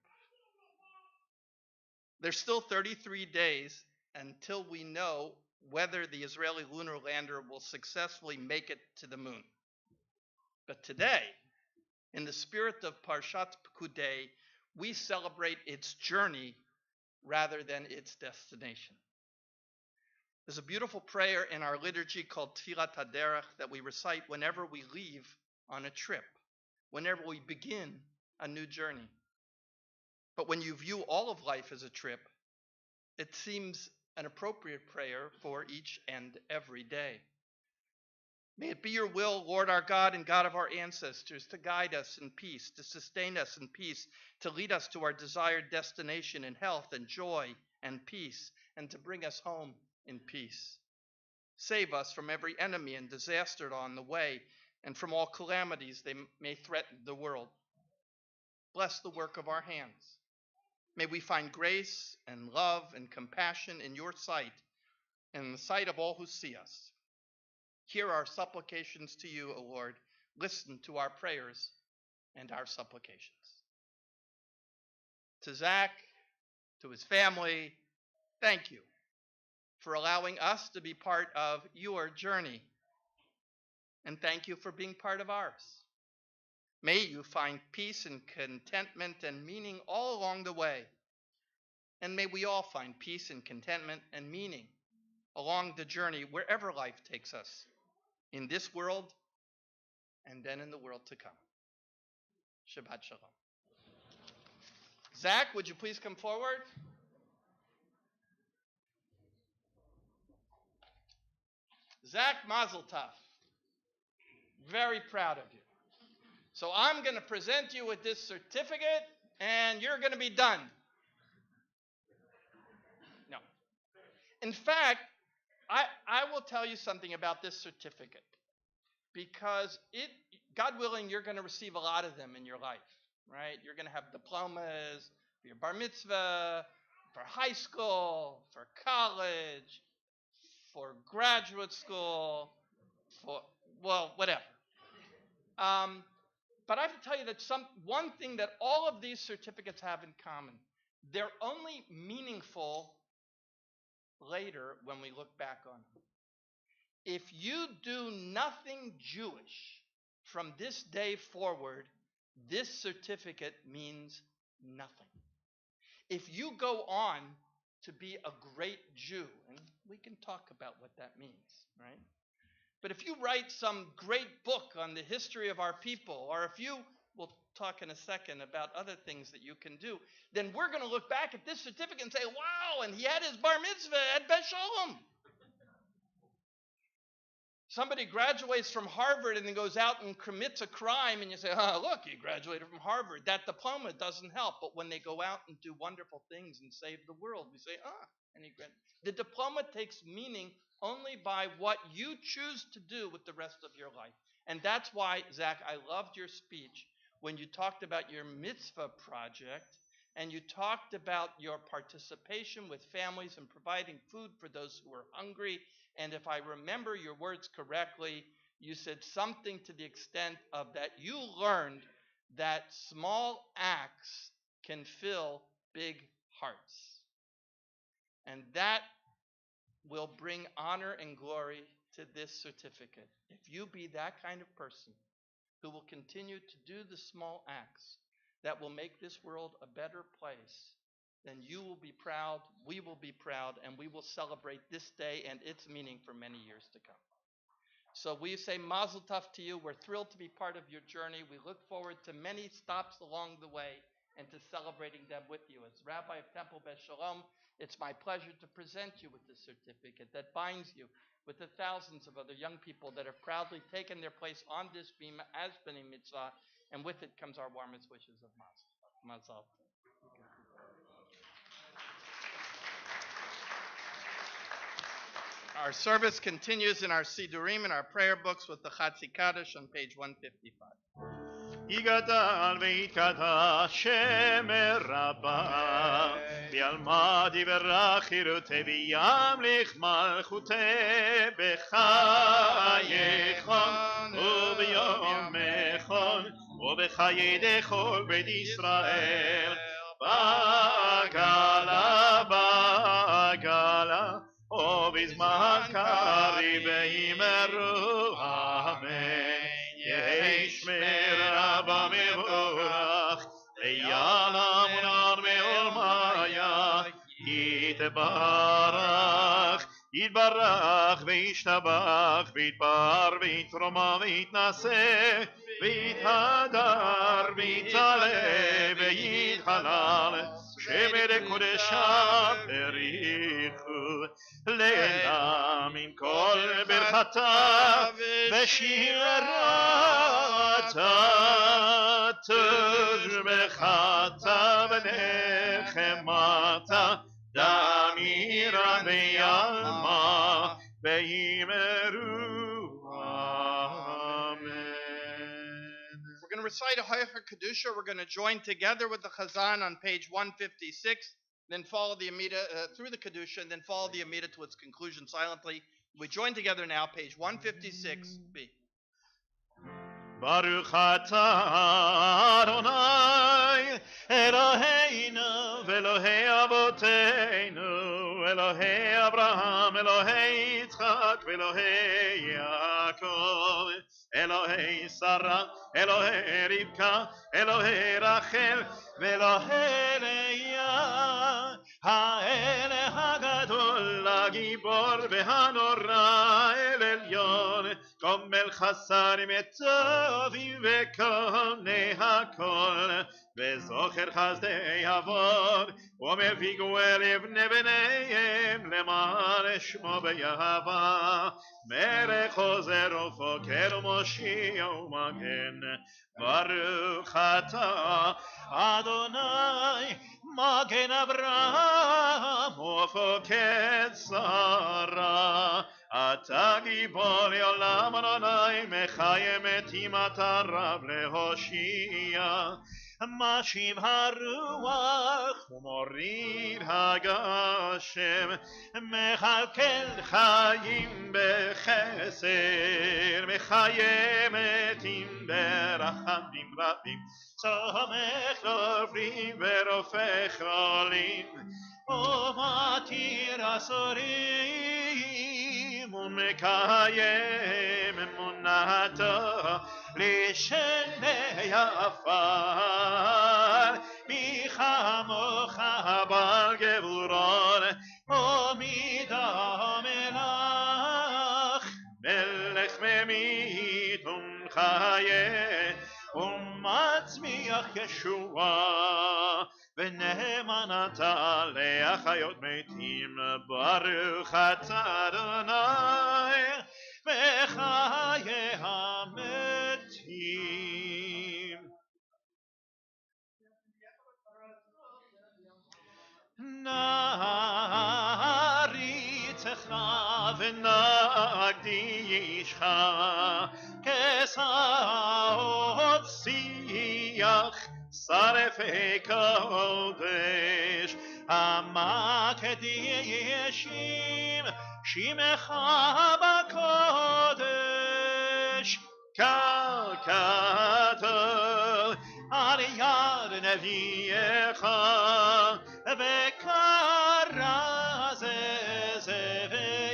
There's still 33 days until we know whether the Israeli lunar lander will successfully make it to the moon. But today, in the spirit of Parshat Pekudei, we celebrate its journey rather than its destination. There's a beautiful prayer in our liturgy called Tfilat HaDerech that we recite whenever we leave on a trip, whenever we begin a new journey. But when you view all of life as a trip, it seems an appropriate prayer for each and every day. May it be your will, Lord our God and God of our ancestors, to guide us in peace, to sustain us in peace, to lead us to our desired destination in health and joy and peace, and to bring us home in peace. Save us from every enemy and disaster on the way, and from all calamities they may threaten the world. Bless the work of our hands. May we find grace and love and compassion in your sight and in the sight of all who see us. Hear our supplications to you, O Lord. Listen to our prayers and our supplications. To Zach, to his family, thank you for allowing us to be part of your journey. And thank you for being part of ours. May you find peace and contentment and meaning all along the way. And may we all find peace and contentment and meaning along the journey wherever life takes us, in this world and then in the world to come. Shabbat Shalom. Zach, would you please come forward? Zach Mazel Tov. Very proud of you. So I'm going to present you with this certificate, and you're going to be done. No. In fact, I will tell you something about this certificate, because God willing, you're going to receive a lot of them in your life, right? You're going to have diplomas for your bar mitzvah, for high school, for college, for graduate school, whatever. But I have to tell you that one thing that all of these certificates have in common, they're only meaningful later when we look back on them. If you do nothing Jewish from this day forward, this certificate means nothing. If you go on to be a great Jew, and we can talk about what that means, right? But if you write some great book on the history of our people, or if you, we'll talk in a second about other things that you can do, then we're going to look back at this certificate and say, wow, and he had his bar mitzvah at Bet Shalom. Somebody graduates from Harvard and then goes out and commits a crime, and you say, oh, look, he graduated from Harvard. That diploma doesn't help. But when they go out and do wonderful things and save the world, we say, and he graduated. The diploma takes meaning only by what you choose to do with the rest of your life. And that's why, Zach, I loved your speech when you talked about your mitzvah project and you talked about your participation with families and providing food for those who are hungry. And if I remember your words correctly, you said something to the extent of that you learned that small acts can fill big hearts. And that will bring honor and glory to this certificate. If you be that kind of person who will continue to do the small acts that will make this world a better place, then you will be proud, we will be proud, and we will celebrate this day and its meaning for many years to come. So we say mazel tov to you. We're thrilled to be part of your journey. We look forward to many stops along the way and to celebrating them with you. As Rabbi of Temple Bet Shalom, it's my pleasure to present you with this certificate that binds you with the thousands of other young people that have proudly taken their place on this beam as B'nai Mitzvah, and with it comes our warmest wishes of Mazel Tov. Our service continues in our Sidurim and our prayer books with the Chatzi Kaddish on page 155. יגדל ויתקדש שם רבה וילמד יברך חירותי וימליך מלכותי בחייכון וביומכון ובחיי דכל בית ישראל בגלה ובזמן קריב וימרו אמן יהי שמי רבה מבורך ויעלם ונער מעולמיה יתברך וישתבח ויתפאר ויתרומם ויתנשא ויתהדר ויתעלה ויתהלל שמי קודשה בריחו לעילם עם כל ברכתה ושירתה תשבחתה ונחמתה דמירה ביעלמה ויאמרו We're going to recite a Haycha Kedusha. We're going to join together with the Chazan on page 156, then follow the Amida through the Kedusha, and then follow the Amida to its conclusion silently. We join together now, page 156b. Baruch atah Adonai Eloheinu v'Elohei Avoteinu Elohei Abraham Elohei Yitzchak v'Elohei Yaakov Elohei Sarah Elohei Rivka Elohei Rachel v'Elohei Leah Ha'eleh HaGadol HaGibor v'Hanora El Elyon Gomel Chasarim Etovim v'Konei HaKol וזוכר חסדי אבות ומביא גואל לבני בניהם למען שמו ביהבה מלך עוזר ופוקר ומושיע ומגן ברוך אתה אדוני מגן אברהם ופוקד שרה אתה גיבור לעולם אדוני מחיים את אימת הרב להושיע משיב הרוח ומוריד הגשם מכלכל חיים בחסר מחיים מתים ברחמים רבים סומך לעוברים ורופא חולים ומתיר אסורים ומקיים אמונתו לשני עפר מי כמוך בעל גבורון מחיה ומצמיח ישועה ונאמנתה להחיות מתים ברוך אתה אדוני מחיי המתים. נריצך ונקדישך כסאות שיח שרפי קודש המקדישים שמך בקודש ככתוב על יד נביאך וכרז זה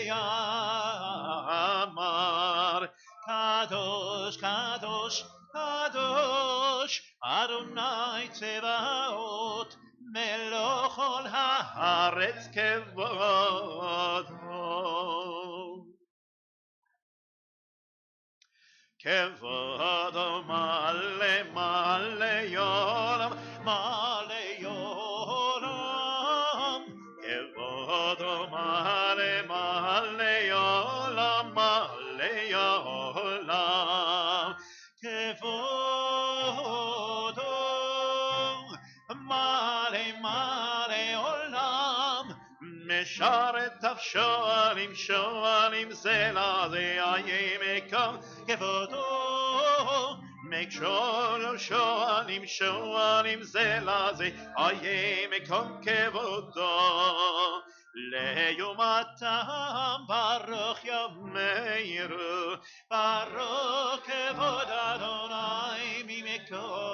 ויאמר קדוש קדוש קדוש אדוני צבאות מלוך כל הארץ כבודו כבודו מלא מלא יולם מלא יולם כבודו מלא מלא יולם מלא יולם כבודו מלא מלא עולם משרת אף שואלים שואלים זה לזה מקום כבודו make שואלים שואלים זה לזה מקום כבודו ליומתם ברוך ימירו ברוך כבוד אדוני ממקומו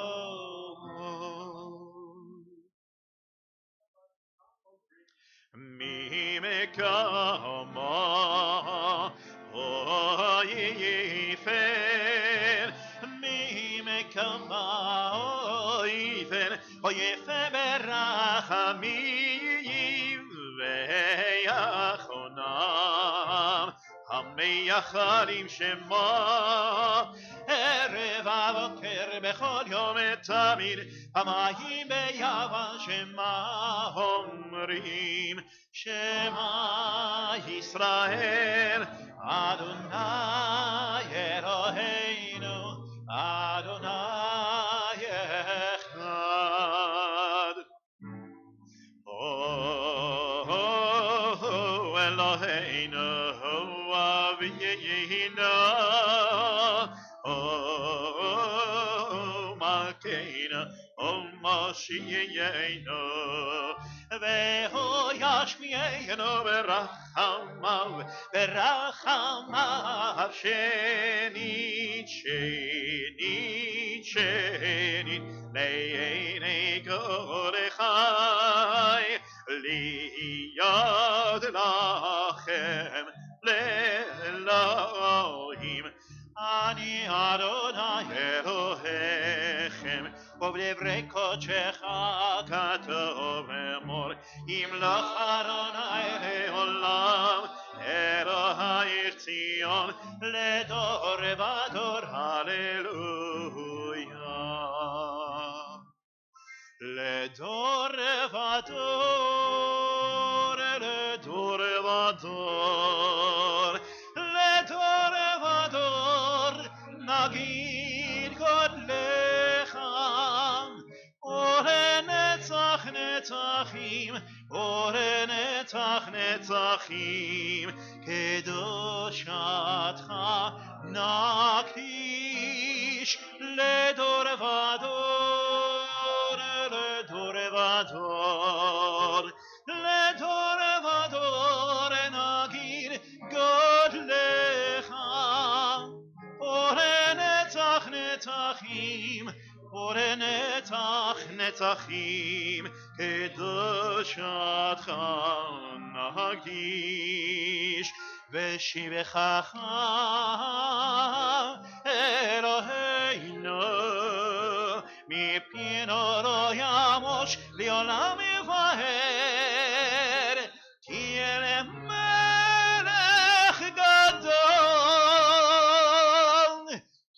ממקומו אויפן ממקומו אויפן ברחמים ויחונם המייחדים שמו ערב הבוקר בכל יום תמיד פעמיים ביוון שמה אומרים שמה ישראל אדוני אלוהינו אדוני אחד אלוהינו אבינו מלכנו מושיענו והוא ישמיענו ברחמיו ברחמיו שנית שנית שנית לעיני כל חי להיות לכם לאלוהים אני אדוני אלוהיכם ובדברי קודשך כתוב אמור ימלוך אדוני לעולם אלוהי ציון לדור ודור הללויה לדור ודור לדור ודור לדור ודור נגיד גודלך ולנצח נצחים ולנצח נצחים קדושתך נקדיש לדור ודור לדור ודור לדור ודור נגיד גודלך ולנצח נצחים ולנצח נצחים קדושתך נקדיש ושיבחך אלוהינו מפינו לא ימוש לעולם יבהר תהיה למלך גדול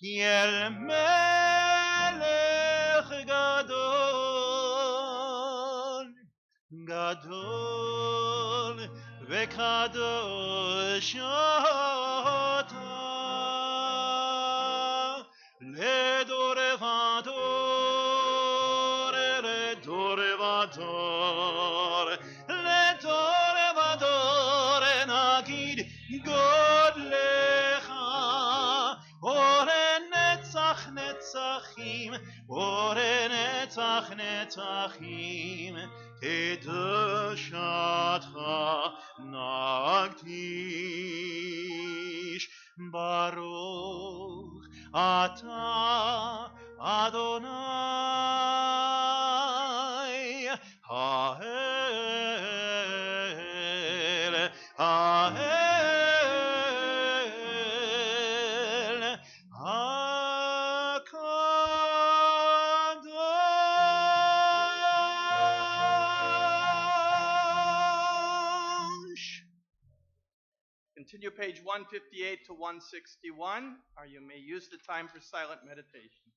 כי אל מלך גדול, גדול וקדוש אתה לדור ודור, לדור ודור, לדור ודור נגיד גודלך, אור נצח נצחים, אור נצח נצחים, קדושתך נקדיש. ברוך אתה אדוני האל, האל הקדוש. Continue page 158 to 161, or you may use the time for silent meditation.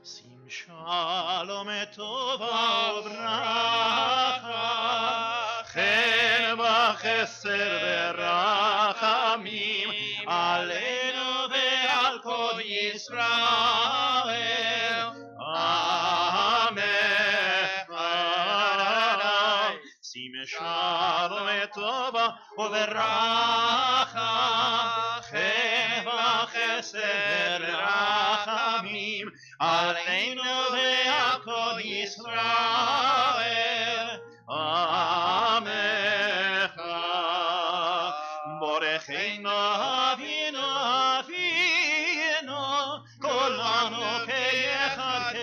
שים שלום טובה וברכה, חן וחסד ורחמים עלינו ועל כל ישראל, אמן. שים שלום טובה וברכה, חן וחסד ורחמים עלינו ועל כל ישראל, עמך. בורכנו אבינו אבינו, כולנו כאחד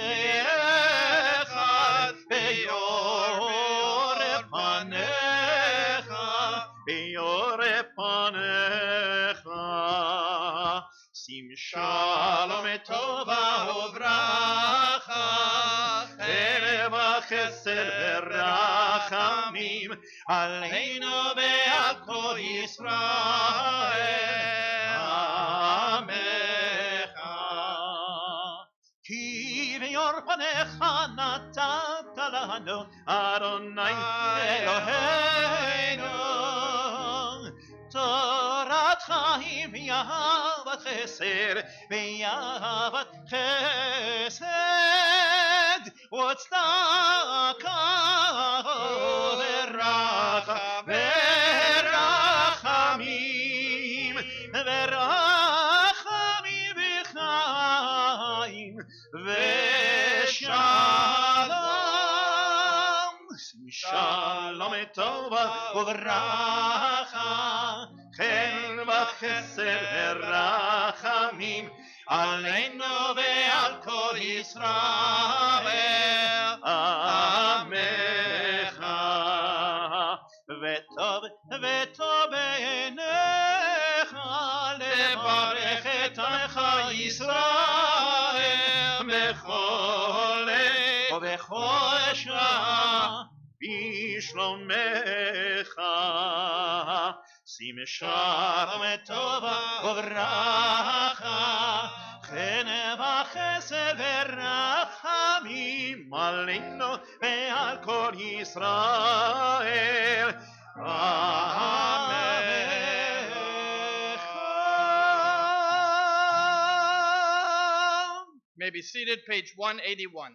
כאחד, ביורא פניך, ביורא פניך. שים שלום טובה וברכה, חן וחסד ורחמים עלינו ועל כל ישראל, עמך. כי ביור פניך נתת לנו אדוני אלוהינו תורת חיים ויהבת חסד, ויהבת חסד וצדקה ורחמים, ורחמים וחיים ושלום. שלום טובה וברכה, חן וחסד ורחמים עלינו ועל כל ישראל, עמך. וטוב בעיניך לברך את עמך ישראל בכל ובכל שעה בשלומך. שים שלום וטובה וברכה, חן וחסד ורחמים עלינו ועל כל ישראל. אמן. May be seated, page 181.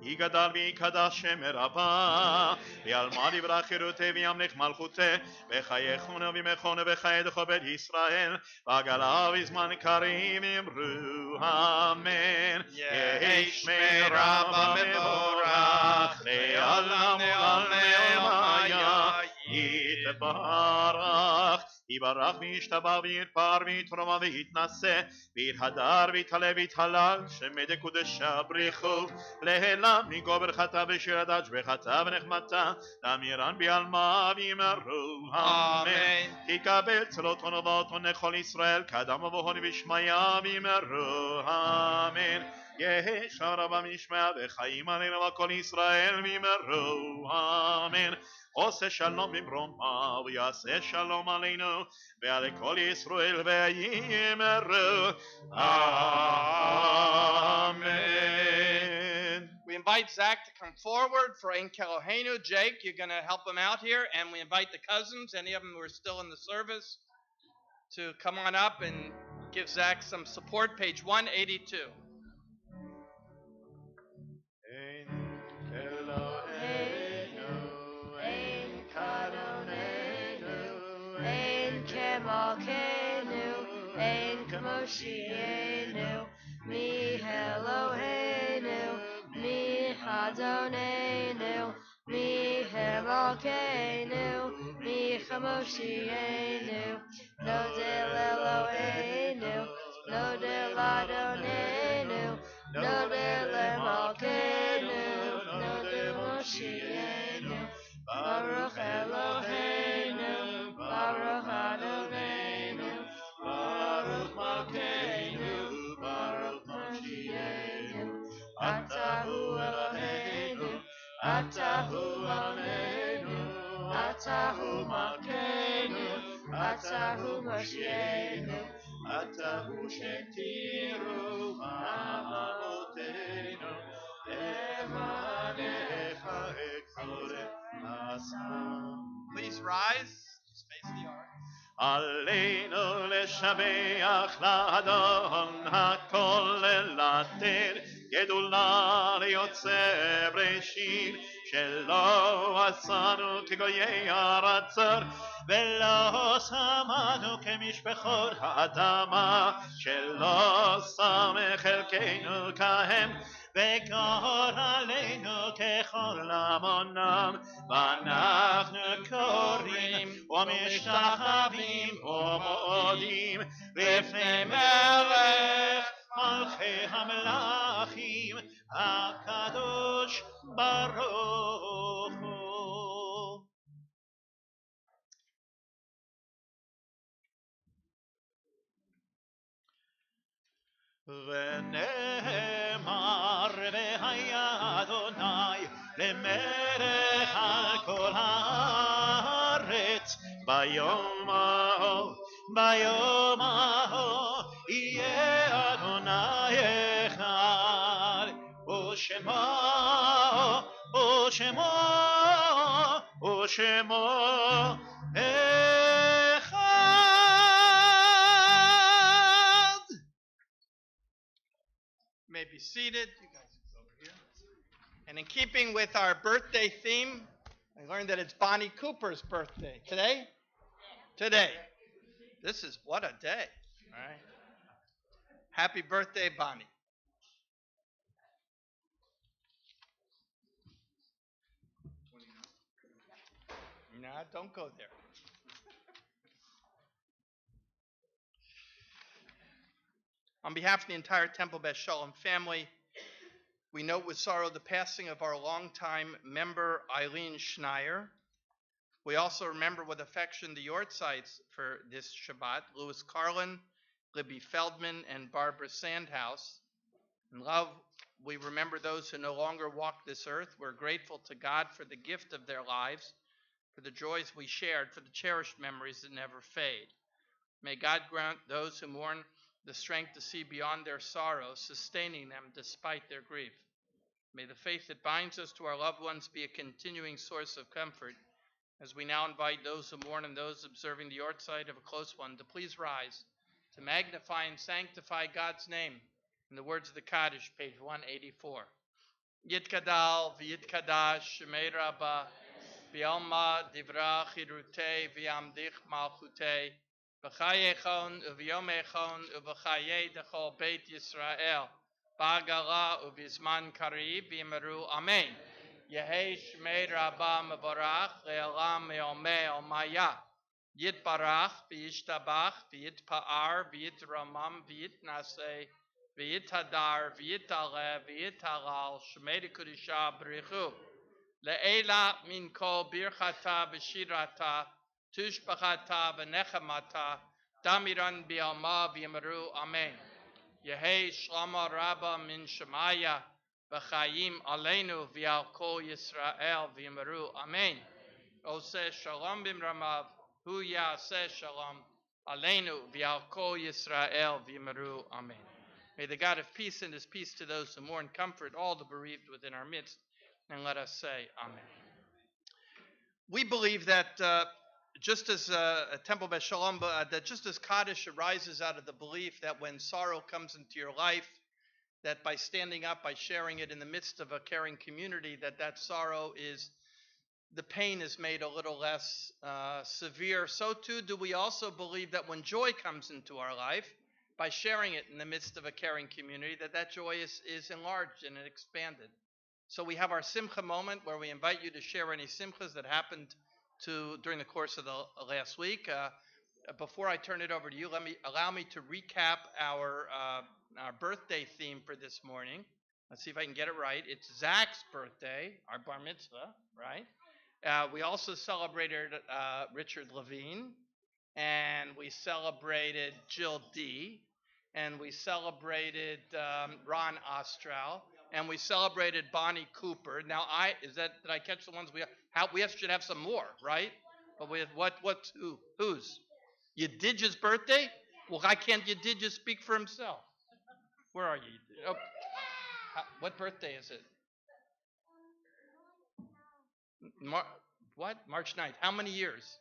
יגדל ויקדש שם רבה, ויעלמד יברך חירותי וימליך מלכותי, וחייכונו וימכונו וחיידך בית ישראל, ועגלה בזמן קריב אמרו אמן. יהי שמי רבה מבורך, לעולם ולעלמיה יתברך. יברך וישתבח ויתפאר ויתרומם ויתנשא ויתהדר ויתעלה ויתהלל, שמי קודשה בריחו להילה מגובר חטא ושיר הדת שבחטא ונחמתה, לאמירן בעלמה ויאמרו אמן. תקבל צלות ונבואות ונכל ישראל כאדם ובהון ושמיה ויאמרו אמן. יהי שם רבה משמע וחיים עלינו וכל ישראל ויאמרו אמן. עושה שלום במרומה ויעשה שלום עלינו ועל כל ישראל ויאמרו amen. We invite Zach to come forward for Ein Kelohenu. Jake, you're going to help him out here, and we invite the cousins, any of them who are still in the service, to come on up and give Zach some support. Page 182. Malkeinu, Ein Kamoshienu, Mi Eloheinu, Mi Adonenu, Mi Malkeinu, Mi Kamoshienu, Nodel Eloheinu, Nodel Adonenu, Nodel Malkeinu, Nodel Moshienu, Baruch Eloheinu, Baruch Adonenu, Baruch Malkeinu, Baruch Moshienu, Atahu Eloheinu, Atahu Adonenu, Atahu Malkeinu, Atahu Moshienu, Atahu Shetiru Ma'amotenu, Evanecha Ekore Asam. Please rise. Face the ark. עלינו לשבח לאדון הכל לתת גדולה ליוצא בראשית, שלא עשנו כגויי ארצות ולא שמנו כמשפחות האדמה, שלא שם חלקנו כהם וגורלנו ככל עמונם, ואנחנו קוראים ומשתחווים ומודים לפני מלך מלכי המלכים הקדוש ברוך הוא. ונאמר והיה אדוני למלך על כל הארץ, ביום ההוא יהיה אדוני אחד, ושמו אחד. May be seated. And in keeping with our birthday theme, I learned that it's Bonnie Cooper's birthday. Today? Today. This is what a day. All right. Happy birthday, Bonnie. Nah, don't go there. On behalf of the entire Temple Beth Shalom family, we note with sorrow the passing of our longtime member Eileen Schneier. We also remember with affection the Yortzites for this Shabbat, Louis Carlin, Libby Feldman, and Barbara Sandhouse. In love we remember those who no longer walk this earth. We're grateful to God for the gift of their lives, for the joys we shared, for the cherished memories that never fade. May God grant those who mourn the strength to see beyond their sorrow, sustaining them despite their grief. May the faith that binds us to our loved ones be a continuing source of comfort, as we now invite those who mourn and those observing the yortzeit of a close one to please rise to magnify and sanctify God's name. In the words of the Kaddish, page 184. Yitkadal v'yitkadash shemei rabbah v'yalma divra chirutei v'yamdich malchutei v'chayechon u'v'yomechon u'v'chayei dechol beit Yisrael ba'agala u'v'zman kariv v'yimeru amen. Yehei shemei rabbah mevorach le'olam me'omei omaya Yitbarach v'yishtabach v'yitpa'ar v'yitramam v'yitnaseh v'yitadar v'yitale v'yitalal shmei dekudisha b'richu le'ela min kol birchata v'shirata tushbachata v'nechamata damiran bi'alma v'yimeru amen. Yehei shlama rabba min shemaya v'chayim aleinu v'al kol Yisrael v'yimeru amen. Oseh shalom b'mramav Hu yaseh shalom aleinu v'al kol Yisrael v'yimeru amen. May the God of peace send his peace to those who mourn, comfort all the bereaved within our midst, and let us say amen. We believe that just as Temple Beth Shalom, that just as Kaddish arises out of the belief that when sorrow comes into your life, that by standing up, by sharing it in the midst of a caring community, that sorrow is, the pain is made a little less severe. So too do we also believe that when joy comes into our life, by sharing it in the midst of a caring community, that joy is enlarged and expanded. So we have our Simcha moment where we invite you to share any Simchas that happened during the course of the last week. Before I turn it over to you, allow me to recap our birthday theme for this morning. Let's see if I can get it right. It's Zach's birthday, our bar mitzvah, right? We also celebrated Richard Levine, and we celebrated Jill D, and we celebrated Ron Ostral, and we celebrated Bonnie Cooper. Now, did I catch the ones we should have some more, right? But we have whose? Yedidja's birthday? Well, why can't Yedidja speak for himself? Where are you? Oh, what birthday is it? March 9th. How many years?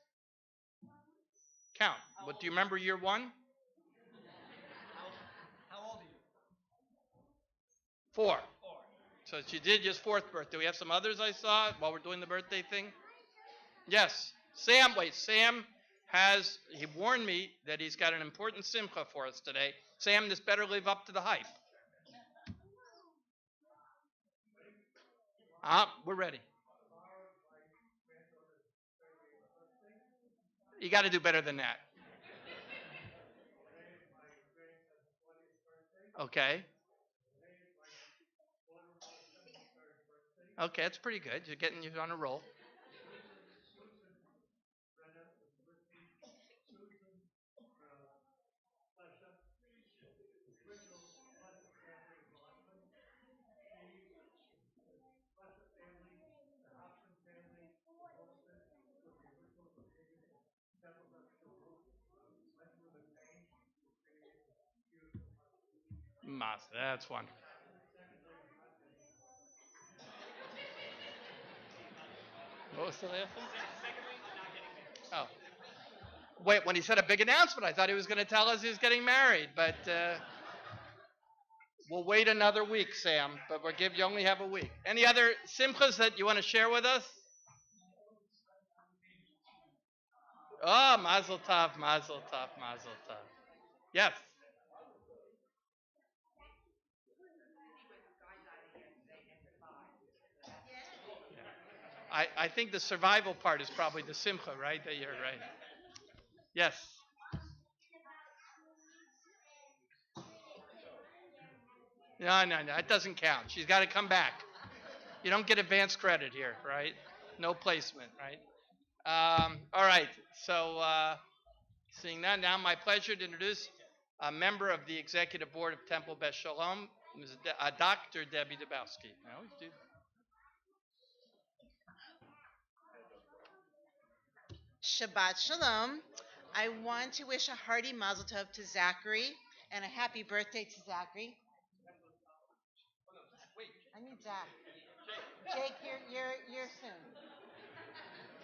Count. What do you remember year one? How old are you? 4. So she did just 4th birthday. We have some others I saw while we're doing the birthday thing. Yes. Sam he warned me that he's got an important simcha for us today. Sam, this better live up to the hype. We're ready. You got to do better than that. Okay. Okay, that's pretty good. You're getting you on a roll. That's wonderful. What was the last one? Oh. Wait, when he said a big announcement, I thought he was going to tell us he was getting married, but we'll wait another week, Sam, but you only have a week. Any other simchas that you want to share with us? Oh, mazel tov, mazel tov, mazel tov. Yes. I think the survival part is probably the simcha, right? That you're right. Yes. No, it doesn't count. She's got to come back. You don't get advance credit here, right? No placement, right? All right. So, seeing that, now my pleasure to introduce a member of the executive board of Temple Beth Shalom, Dr. Debbie Dabowski. I always do. Shabbat Shalom. I want to wish a hearty mazel tov to Zachary and a happy birthday to Zachary. I need Zach. Jake, you're soon.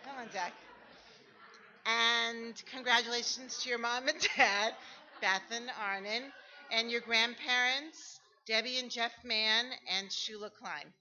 Come on, Zach. And congratulations to your mom and dad, Beth and Arnon, and your grandparents, Debbie and Jeff Mann, and Shula Klein.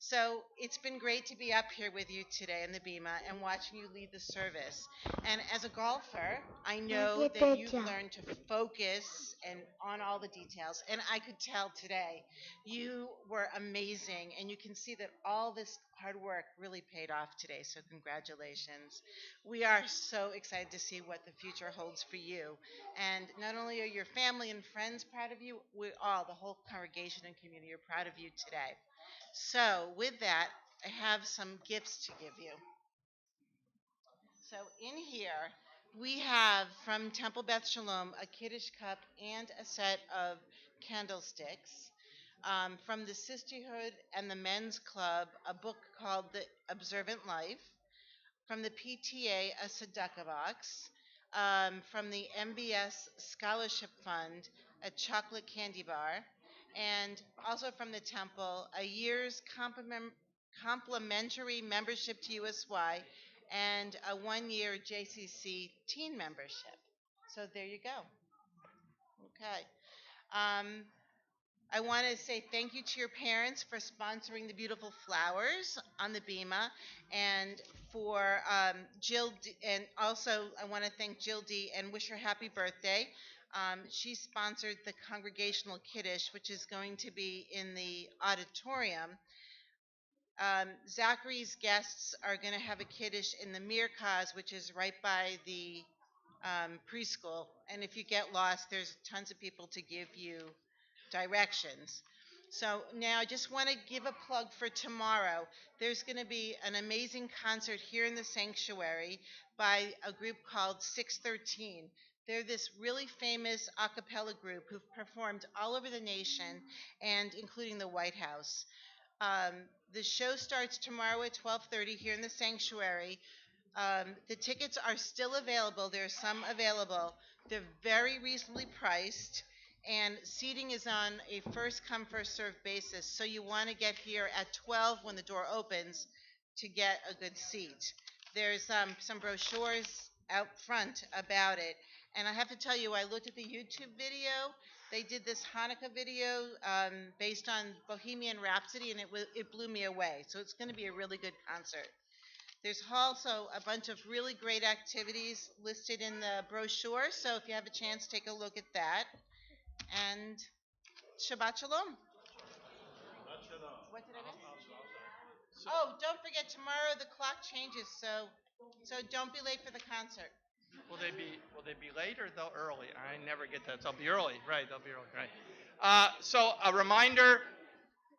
So it's been great to be up here with you today in the Bima and watching you lead the service. And as a golfer, I know that you've learned to focus and on all the details. And I could tell today you were amazing, and you can see that all this hard work really paid off today. So congratulations. We are so excited to see what the future holds for you. And not only are your family and friends proud of you, we all, the whole congregation and community, are proud of you today. So, with that, I have some gifts to give you. So, in here, we have from Temple Beth Shalom a Kiddush cup and a set of candlesticks. From the Sisterhood and the Men's Club, a book called The Observant Life. From the PTA, a tzedakah box. From the MBS Scholarship Fund, a chocolate candy bar. And also from the temple, a year's complimentary membership to USY and a one-year JCC teen membership. So there you go. Okay. I want to say thank you to your parents for sponsoring the beautiful flowers on the Bima, and for Jill, and also I want to thank Jill D. and wish her happy birthday. She sponsored the Congregational Kiddush, which is going to be in the auditorium. Zachary's guests are going to have a Kiddush in the Mirkaz, which is right by the preschool. And if you get lost, there's tons of people to give you directions. So now I just want to give a plug for tomorrow. There's going to be an amazing concert here in the sanctuary by a group called 613. They're this really famous a cappella group who've performed all over the nation, and including the White House. The show starts tomorrow at 12:30 here in the sanctuary. The tickets are still available. There are some available. They're very reasonably priced, and seating is on a first-come, first-served basis. So you want to get here at 12 when the door opens to get a good seat. There's some brochures out front about it. And I have to tell you, I looked at the YouTube video. They did this Hanukkah video based on Bohemian Rhapsody, and it blew me away. So it's going to be a really good concert. There's also a bunch of really great activities listed in the brochure, so if you have a chance, take a look at that. And Shabbat Shalom. What did I miss? Oh, don't forget, tomorrow the clock changes, so don't be late for the concert. Will they be late or they'll early? I never get that. They'll be early, right? They'll be early, right? So a reminder: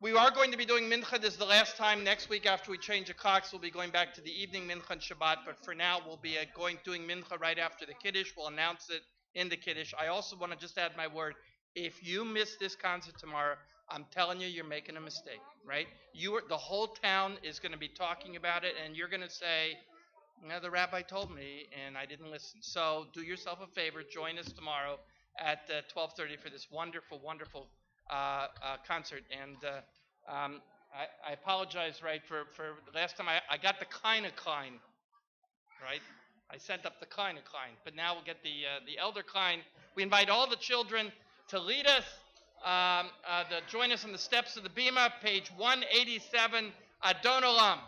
we are going to be doing mincha. This is the last time. Next week, after we change the clocks, we'll be going back to the evening mincha and Shabbat. But for now, we'll be doing mincha right after the kiddush. We'll announce it in the kiddush. I also want to just add my word: if you miss this concert tomorrow, I'm telling you, you're making a mistake, right? The whole town is going to be talking about it, and you're going to say, the rabbi told me, and I didn't listen. So do yourself a favor. Join us tomorrow at 12:30 for this wonderful, wonderful concert. And I apologize, right, for the last time I got the kind of Klein, right? I sent up the kind of Klein, but now we'll get the elder Klein. We invite all the children to lead us, to join us on the steps of the Bima, page 187, Adon Olam.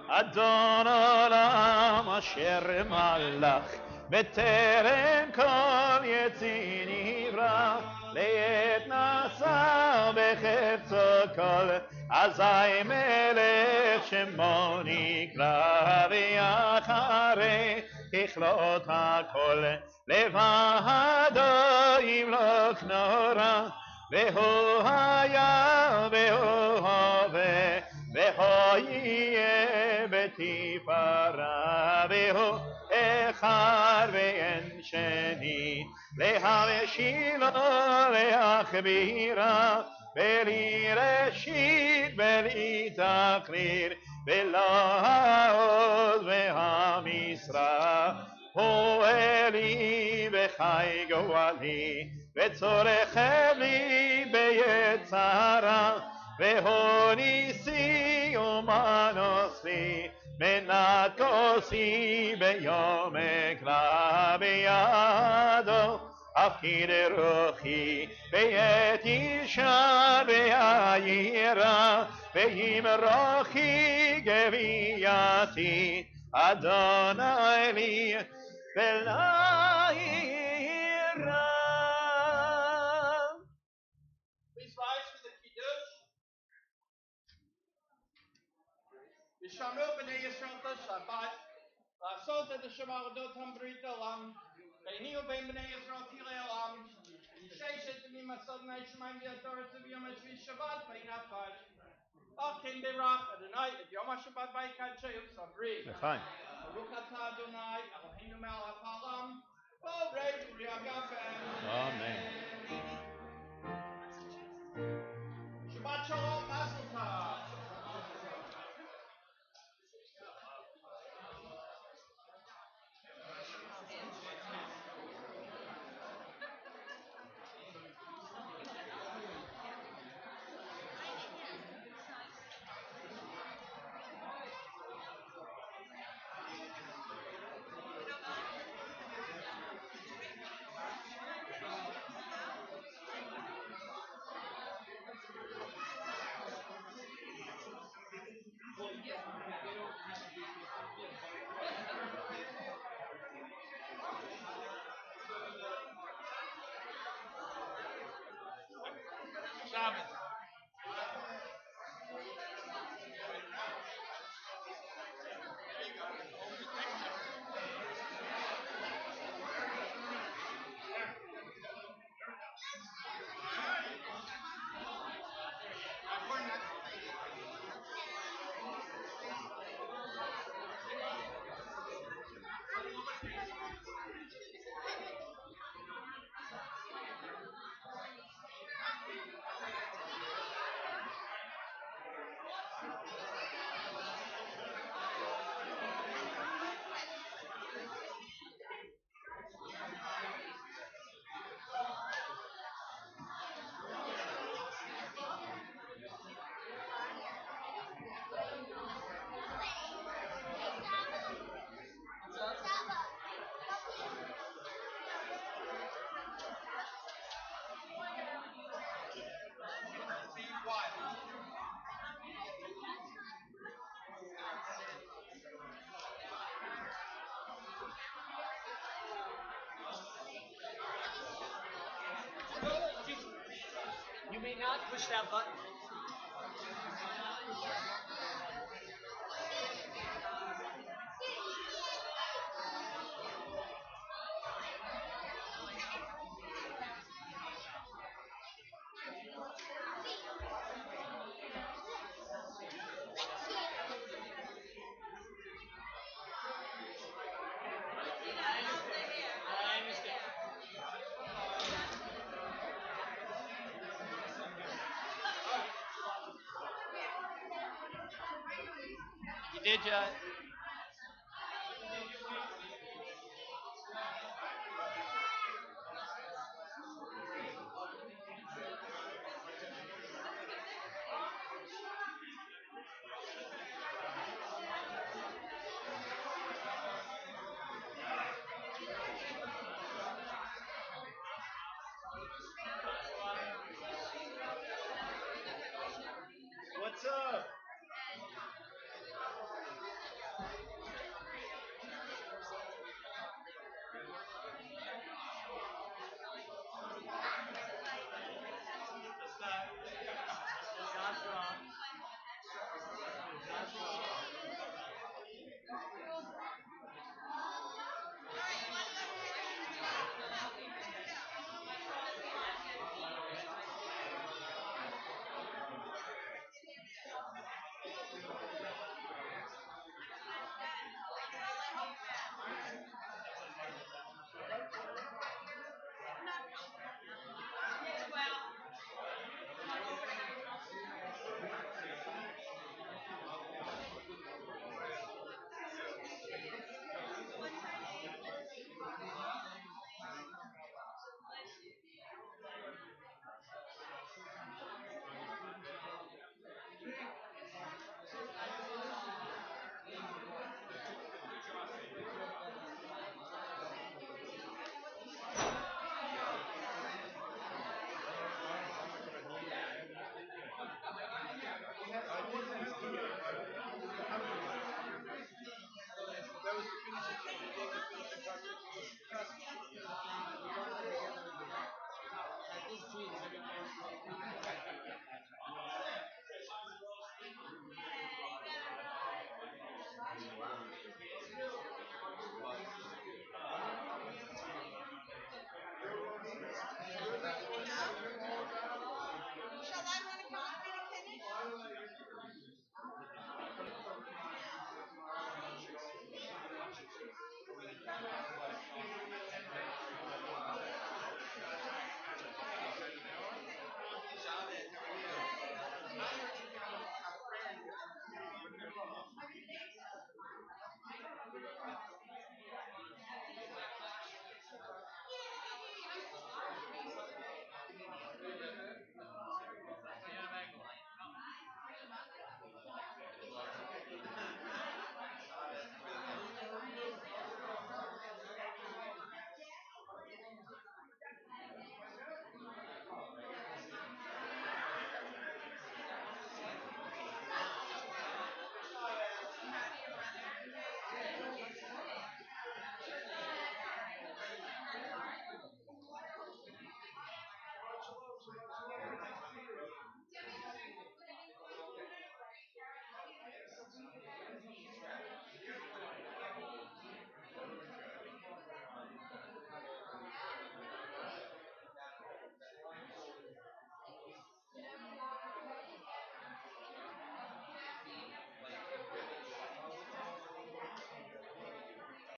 אדון עולם אשר מלך בטרם כל יציר נברא לעת נשא בחפצו כל אזי מלך שמו נקרא ואחרי ככלות הכל לבדו ימלוך נורא והוא היה והוא הווה והוא יהיה בתפארה והוא אחד ואין שני להבשילה להכבירה בלי ראשית בלי תקריר ולא העוז והמשרה פועלי וחי גואלי וצורך לי ביצרה והוניסי ומנוסי מנת כוסי ביום אקרא בידו אפקיד רוחי בעת אישה וירא וימרחי גווייתי אדוני לי ולא יירא. Please rise for the Kiddush. V'shamru b'nei Yisrael Shabbat. La'asot et ha'shamarot ha'brit olam. Ve'ni u'bein b'nei Yisrael tilei olam. Sheishet b'nim asod nai shemayim v'yatorah v'yom ha'shvi Shabbat ve'in ha'fash. Akin berach Adonai et yom ha'Shabbat v'yikadshehu sabri. לחיים. Baruch atah Adonai Eloheinu melech ha'olam. Borei v'yagafen. Amen. Shabbat shalom, mazel tov. Shabbat. You may not push that button. You did,